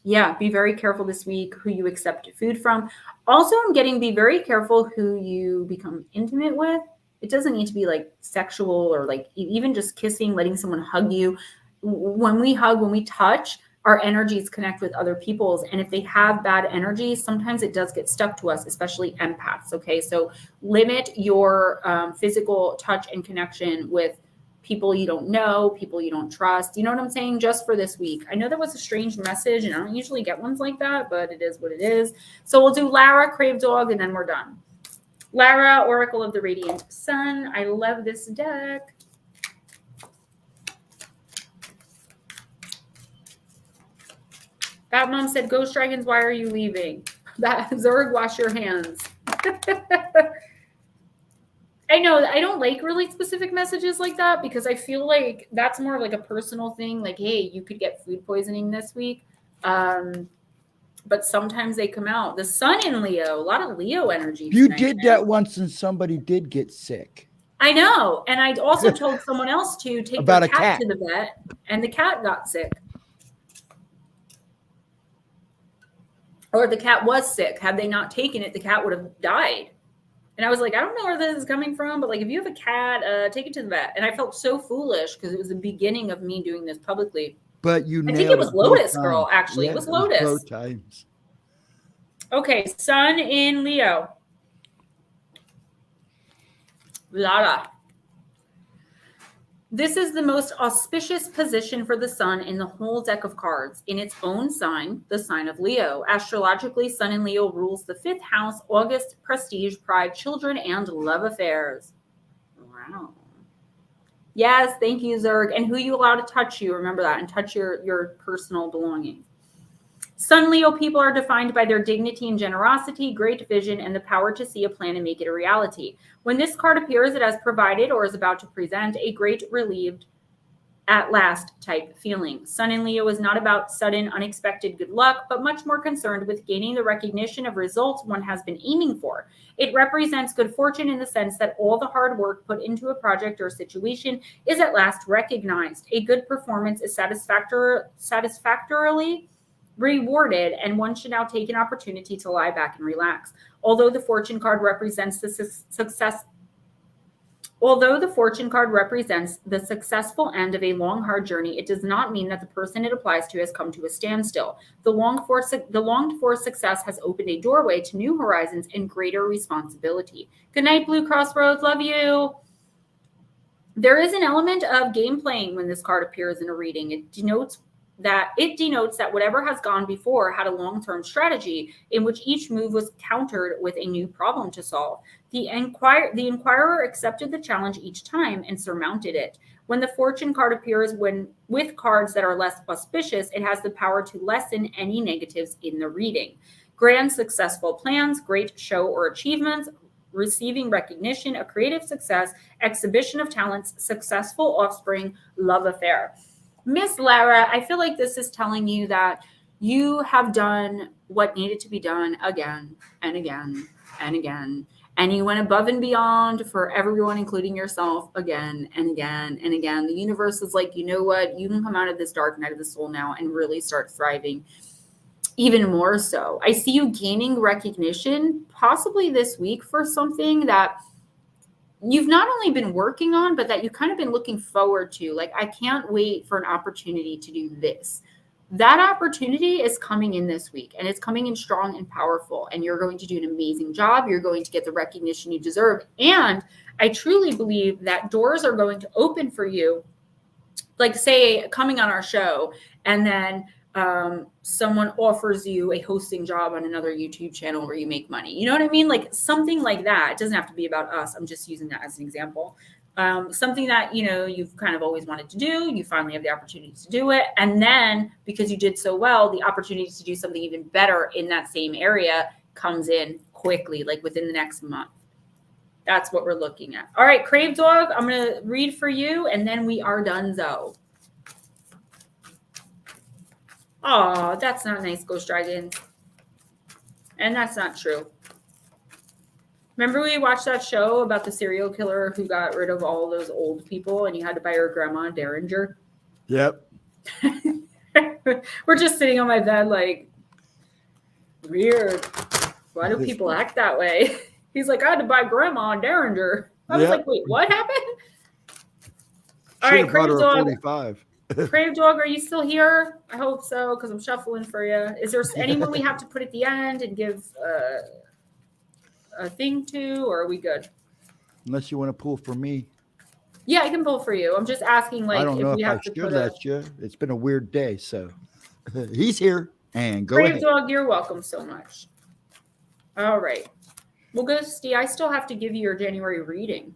yeah, be very careful this week who you accept food from. Also, I'm getting be very careful who you become intimate with. It doesn't need to be like sexual or like even just kissing, letting someone hug you. When we hug, when we touch, our energies connect with other people's. And if they have bad energy, sometimes it does get stuck to us, especially empaths. Okay, so limit your physical touch and connection with people you don't know, people you don't trust. You know what I'm saying? Just for this week. I know that was a strange message and I don't usually get ones like that, but it is what it is. So we'll do Lara, Crave Dog, and then we're done. Lara, Oracle of the Radiant Sun. I love this deck. That mom said, Ghost Dragons, why are you leaving? That Zerg, wash your hands. I know I don't like really specific messages like that because I feel like that's more of like a personal thing. Like, hey, you could get food poisoning this week. But sometimes they come out. The sun in Leo, a lot of Leo energy You tonight. did that once and somebody did get sick. I know. And I also told someone else to take About their a cat cat. to the vet, and the cat got sick. Or the cat was sick. Had they not taken it, the cat would have died. And I was like, I don't know where this is coming from, but like, if you have a cat, take it to the vet. And I felt so foolish because it was the beginning of me doing this publicly. But you I think it nailed was it both Lotus, times. girl, actually. Yeah, it was Lotus. Both times. Okay, sun in Leo. Lara. This is the most auspicious position for the sun in the whole deck of cards. In its own sign, the sign of Leo. Astrologically, sun in Leo rules the 5th house, August, prestige, pride, children, and love affairs. Wow. Yes, thank you, Zerg. And who you allow to touch you, remember that, and touch your personal belongings. Sun Leo people are defined by their dignity and generosity, great vision, and the power to see a plan and make it a reality. When this card appears, it has provided or is about to present a great relieved at last type feeling. Sun in Leo is not about sudden, unexpected good luck, but much more concerned with gaining the recognition of results one has been aiming for. It represents good fortune in the sense that all the hard work put into a project or situation is at last recognized. A good performance is satisfactorily rewarded, and one should now take an opportunity to lie back and relax. Although the fortune card represents the successful end of a long, hard journey, it does not mean that the person it applies to has come to a standstill. The longed for success has opened a doorway to new horizons and greater responsibility. Good night, Blue Crossroads. Love you. There is an element of game playing when this card appears in a reading. It denotes that whatever has gone before had a long-term strategy in which each move was countered with a new problem to solve. The inquirer accepted the challenge each time and surmounted it. When the fortune card appears with cards that are less auspicious, it has the power to lessen any negatives in the reading. Grand successful plans, great show or achievements, receiving recognition, a creative success, exhibition of talents, successful offspring, love affair. Miss Lara, I feel like this is telling you that you have done what needed to be done again and again and again. And you went above and beyond for everyone, including yourself, again and again and again. The universe is like, you know what? You can come out of this dark night of the soul now and really start thriving even more so. I see you gaining recognition possibly this week for something that you've not only been working on, but that you've kind of been looking forward to. Like, I can't wait for an opportunity to do this. That opportunity is coming in this week, and it's coming in strong and powerful, and you're going to do an amazing job. You're going to get the recognition you deserve. And I truly believe that doors are going to open for you, like say coming on our show, and then someone offers you a hosting job on another YouTube channel where you make money. You know what I mean? Like something like that. It doesn't have to be about us. I'm just using that as an example. Something that, you know, you've kind of always wanted to do. You finally have the opportunity to do it. And then because you did so well, the opportunity to do something even better in that same area comes in quickly, like within the next month. That's what we're looking at. All right, Crave Dog, I'm going to read for you, and then we are donezo. Oh, that's not nice, Ghost Dragon. And that's not true. Remember we watched that show about the serial killer who got rid of all those old people and you had to buy her grandma a Derringer? Yep. We're just sitting on my bed like, weird. Why do people act that way? He's like, I had to buy grandma a Derringer. I was like, wait, what happened? All right, Crave Dog. 45. Crave Dog, are you still here? I hope so, because I'm shuffling for you. Is there anyone we have to put at the end and give a thing to, or are we good? Unless you want to pull for me. Yeah, I can pull for you. I'm just asking, like, I don't know if we if have I to should put let you. It's been a weird day, so he's here. And go Crave ahead. Dog, you're welcome so much. All right. Well, Ghosty, I still have to give you your January reading.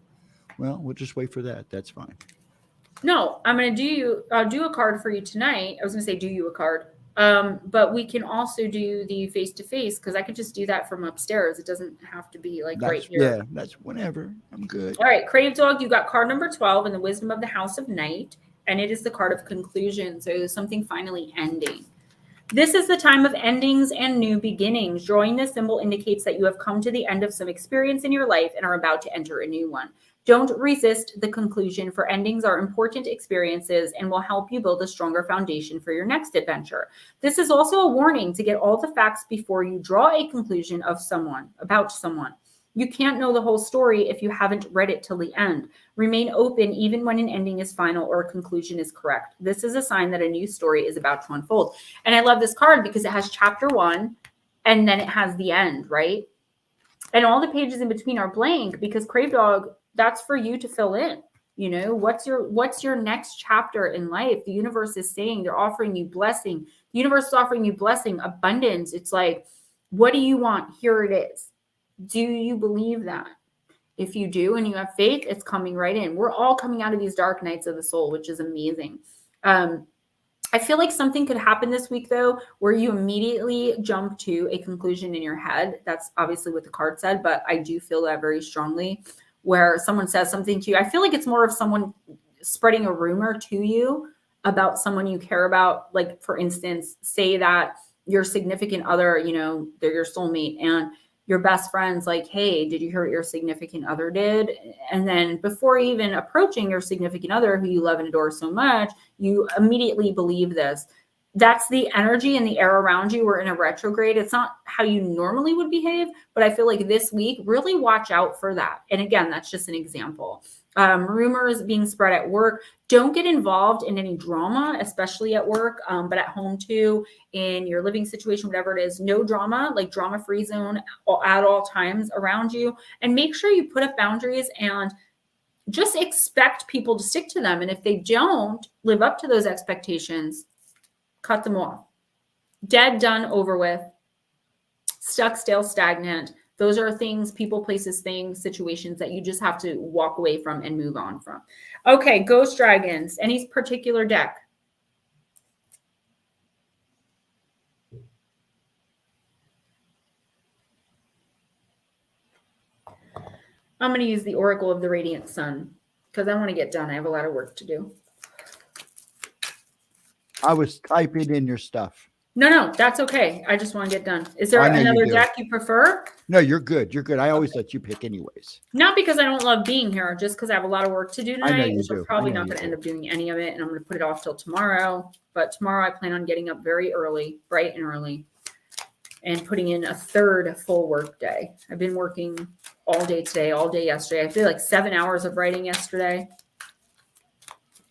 Well, we'll just wait for that. That's fine. No, I'm going to do a card for you tonight. I was going to say do you a card. But we can also do the face-to-face because I could just do that from upstairs. It doesn't have to be like right here. Yeah, that's whenever. I'm good. All right, Crave Dog, you got card number 12 in the Wisdom of the House of Night, and it is the card of conclusion. So something finally ending. This is the time of endings and new beginnings. Drawing this symbol indicates that you have come to the end of some experience in your life and are about to enter a new one. Don't resist the conclusion, for endings are important experiences and will help you build a stronger foundation for your next adventure. This is also a warning to get all the facts before you draw a conclusion of about someone. You can't know the whole story if you haven't read it till the end. Remain open even when an ending is final or a conclusion is correct. This is a sign that a new story is about to unfold. And I love this card because it has chapter 1 and then it has the end, right? And all the pages in between are blank because Crave Dog, that's for you to fill in. You know, what's your next chapter in life? The universe is saying they're offering you blessing. The universe is offering you blessing, abundance. It's like, what do you want? Here it is. Do you believe that? If you do and you have faith, it's coming right in. We're all coming out of these dark nights of the soul, which is amazing. I feel like something could happen this week, though, where you immediately jump to a conclusion in your head. That's obviously what the card said, but I do feel that very strongly. Where someone says something to you, I feel like it's more of someone spreading a rumor to you about someone you care about. Like, for instance, say that your significant other, you know, they're your soulmate, and your best friend's like, hey, did you hear what your significant other did? And then before even approaching your significant other who you love and adore so much, you immediately believe this. That's the energy and the air around you. We're in a retrograde. It's not how you normally would behave, but I feel like this week, really watch out for that. And again, that's just an example. Rumors being spread at work. Don't get involved in any drama, especially at work, but at home too, in your living situation, whatever it is, no drama, like drama-free zone at all times around you. And make sure you put up boundaries and just expect people to stick to them. And if they don't live up to those expectations, cut them off. Dead, done, over with. Stuck, stale, stagnant. Those are things, people, places, things, situations that you just have to walk away from and move on from. Okay, Ghost Dragons. Any particular deck? I'm going to use the Oracle of the Radiant Sun because I want to get done. I have a lot of work to do. I was typing in your stuff. No, that's okay. I just want to get done. Is there another deck you prefer? No, you're good. You're good. I always let you pick anyways. Not because I don't love being here, just because I have a lot of work to do tonight. I know you so do. Probably not going to end up doing any of it, and I'm going to put it off till tomorrow. But tomorrow I plan on getting up very early, bright and early, and putting in a third full work day. I've been working all day today, all day yesterday. I feel like 7 hours of writing yesterday.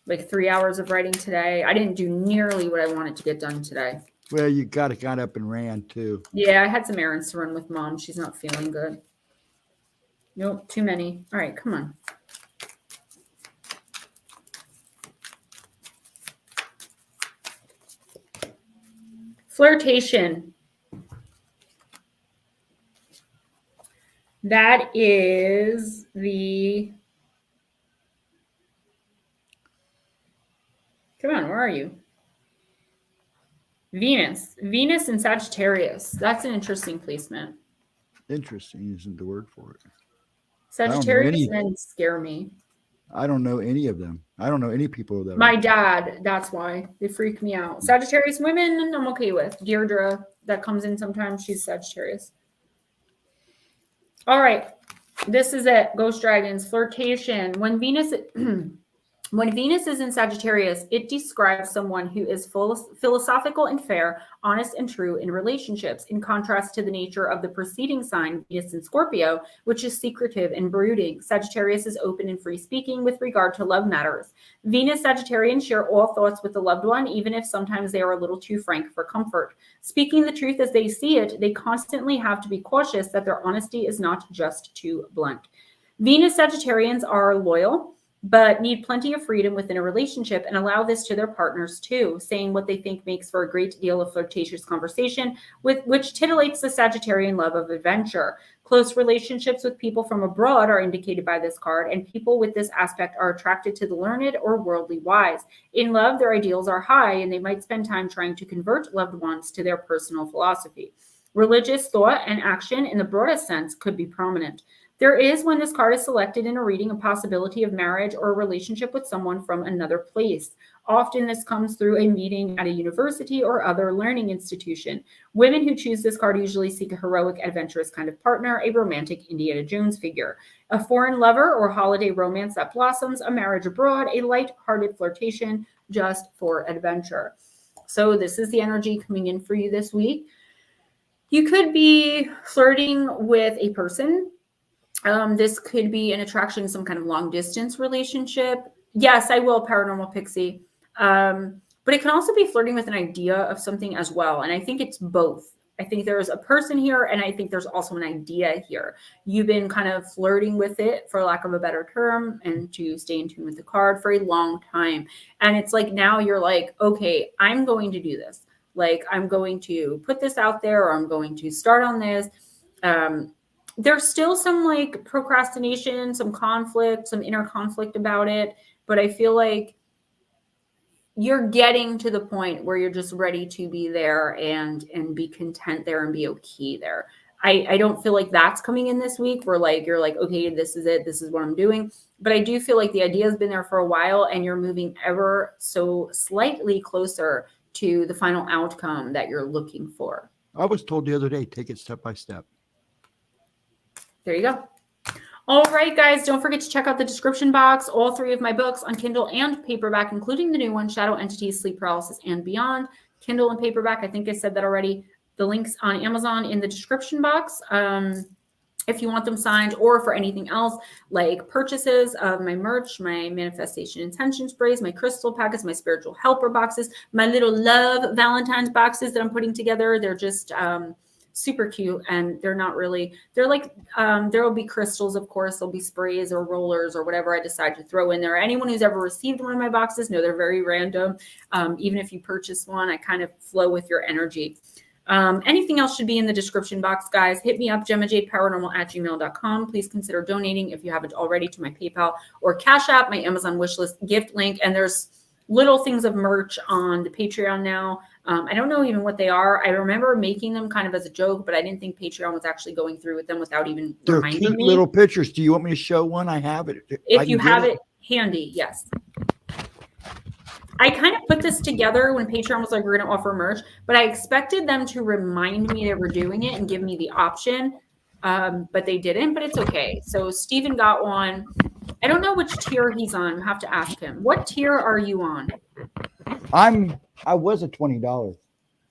Like 3 hours of writing today. I didn't do nearly what I wanted to get done today. Well, you got up and ran too. Yeah, I had some errands to run with Mom. She's not feeling good. Nope, too many. All right, come on. Flirtation. That is the... Come on, where are you? Venus and Sagittarius. That's an interesting placement. Interesting isn't the word for it. Sagittarius men scare me. I don't know any of them. I don't know any people that. My dad, that's why. They freak me out. Sagittarius women, I'm okay with. Deirdre, that comes in sometimes. She's Sagittarius. All right. This is it. Ghost Dragons. Flirtation. When Venus is in Sagittarius, it describes someone who is philosophical and fair, honest and true in relationships, in contrast to the nature of the preceding sign, Venus in Scorpio, which is secretive and brooding. Sagittarius is open and free-speaking with regard to love matters. Venus Sagittarians share all thoughts with the loved one, even if sometimes they are a little too frank for comfort. Speaking the truth as they see it, they constantly have to be cautious that their honesty is not just too blunt. Venus Sagittarians are loyal, but need plenty of freedom within a relationship and allow this to their partners too, saying what they think makes for a great deal of flirtatious conversation, which titillates the Sagittarian love of adventure. Close relationships with people from abroad are indicated by this card, and people with this aspect are attracted to the learned or worldly wise. In love, their ideals are high, and they might spend time trying to convert loved ones to their personal philosophy. Religious thought and action in the broadest sense could be prominent. There is, when this card is selected in a reading, a possibility of marriage or a relationship with someone from another place. Often this comes through a meeting at a university or other learning institution. Women who choose this card usually seek a heroic, adventurous kind of partner, a romantic Indiana Jones figure, a foreign lover or holiday romance that blossoms, a marriage abroad, a light-hearted flirtation just for adventure. So this is the energy coming in for you this week. You could be flirting with a person. This could be an attraction, some kind of long distance relationship. Yes, I will, Paranormal Pixie. But it can also be flirting with an idea of something as well. And I think it's both. I think there's a person here, and I think there's also an idea here. You've been kind of flirting with it, for lack of a better term, and to stay in tune with the card, for a long time. And it's like now you're like, okay, I'm going to do this. Like, I'm going to put this out there, or I'm going to start on this. There's still some like procrastination, some conflict, some inner conflict about it. But I feel like you're getting to the point where you're just ready to be there and be content there and be okay there. I don't feel like that's coming in this week where like you're like, okay, this is it, this is what I'm doing. But I do feel like the idea has been there for a while, and you're moving ever so slightly closer to the final outcome that you're looking for. I was told the other day, take it step by step. There you go. All right, guys, don't forget to check out the description box. All 3 of my books on Kindle and paperback, including the new one, Shadow Entities, Sleep Paralysis, and Beyond. Kindle and paperback, I think I said that already. The links on Amazon in the description box. If you want them signed, or for anything else, like purchases of my merch, my manifestation intention sprays, my crystal packets, my spiritual helper boxes, my little love Valentine's boxes that I'm putting together. They're just super cute, and they're not really, they're like, there will be crystals, of course, there'll be sprays or rollers or whatever I decide to throw in there. Anyone who's ever received one of my boxes know they're very random. Even if you purchase one, I kind of flow with your energy. Anything else should be in the description box, guys. Hit me up, GemmaJadeParanormal@gmail.com. Please consider donating if you haven't already to my PayPal or Cash App, my Amazon wishlist gift link. And there's little things of merch on the Patreon now. I don't know even what they are. I remember making them kind of as a joke, but I didn't think Patreon was actually going through with them without even reminding me. They're cute little pictures. Do you want me to show one? I have it. If you have it handy, yes. I kind of put this together when Patreon was like, we're going to offer merch, but I expected them to remind me they were doing it and give me the option. But they didn't, but it's okay. So Steven got one. I don't know which tier he's on. I have to ask him. What tier are you on? I was at $20.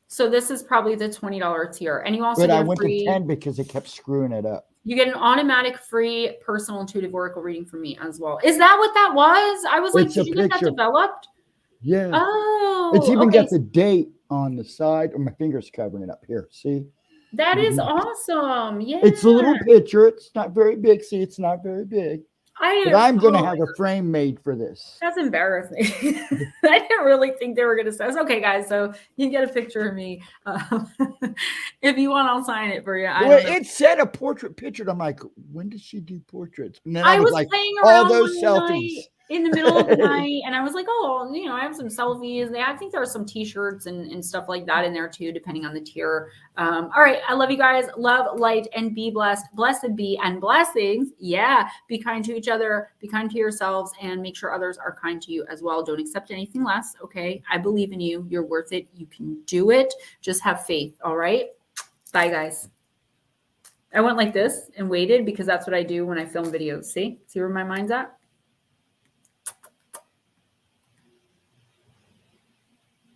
So this is probably the $20 tier. And you also but get I went to 10 because it kept screwing it up. You get an automatic free personal intuitive oracle reading from me as well. Is that what that was? I was like, did you get that developed? Yeah. Oh, it's even got the date on the side, or my finger's covering it up here. See? That is awesome. Yeah. It's a little picture. It's not very big. See, it's not very big. But I'm going to have a frame made for this. That's embarrassing. I didn't really think they were going to say this. Okay, guys, so you get a picture of me. If you want, I'll sign it for you. It said a portrait picture. I'm like, when does she do portraits? And then I was like, playing around all those selfies. In the middle of the night, and I was like, oh, I have some selfies. I think there are some t-shirts and stuff like that in there too, depending on the tier. All right, I love you guys. Love, light, and be blessed. Blessed be and blessings. Yeah, be kind to each other, be kind to yourselves, and make sure others are kind to you as well. Don't accept anything less, okay? I believe in you. You're worth it. You can do it. Just have faith, all right? Bye, guys. I went like this and waited because that's what I do when I film videos. See where my mind's at?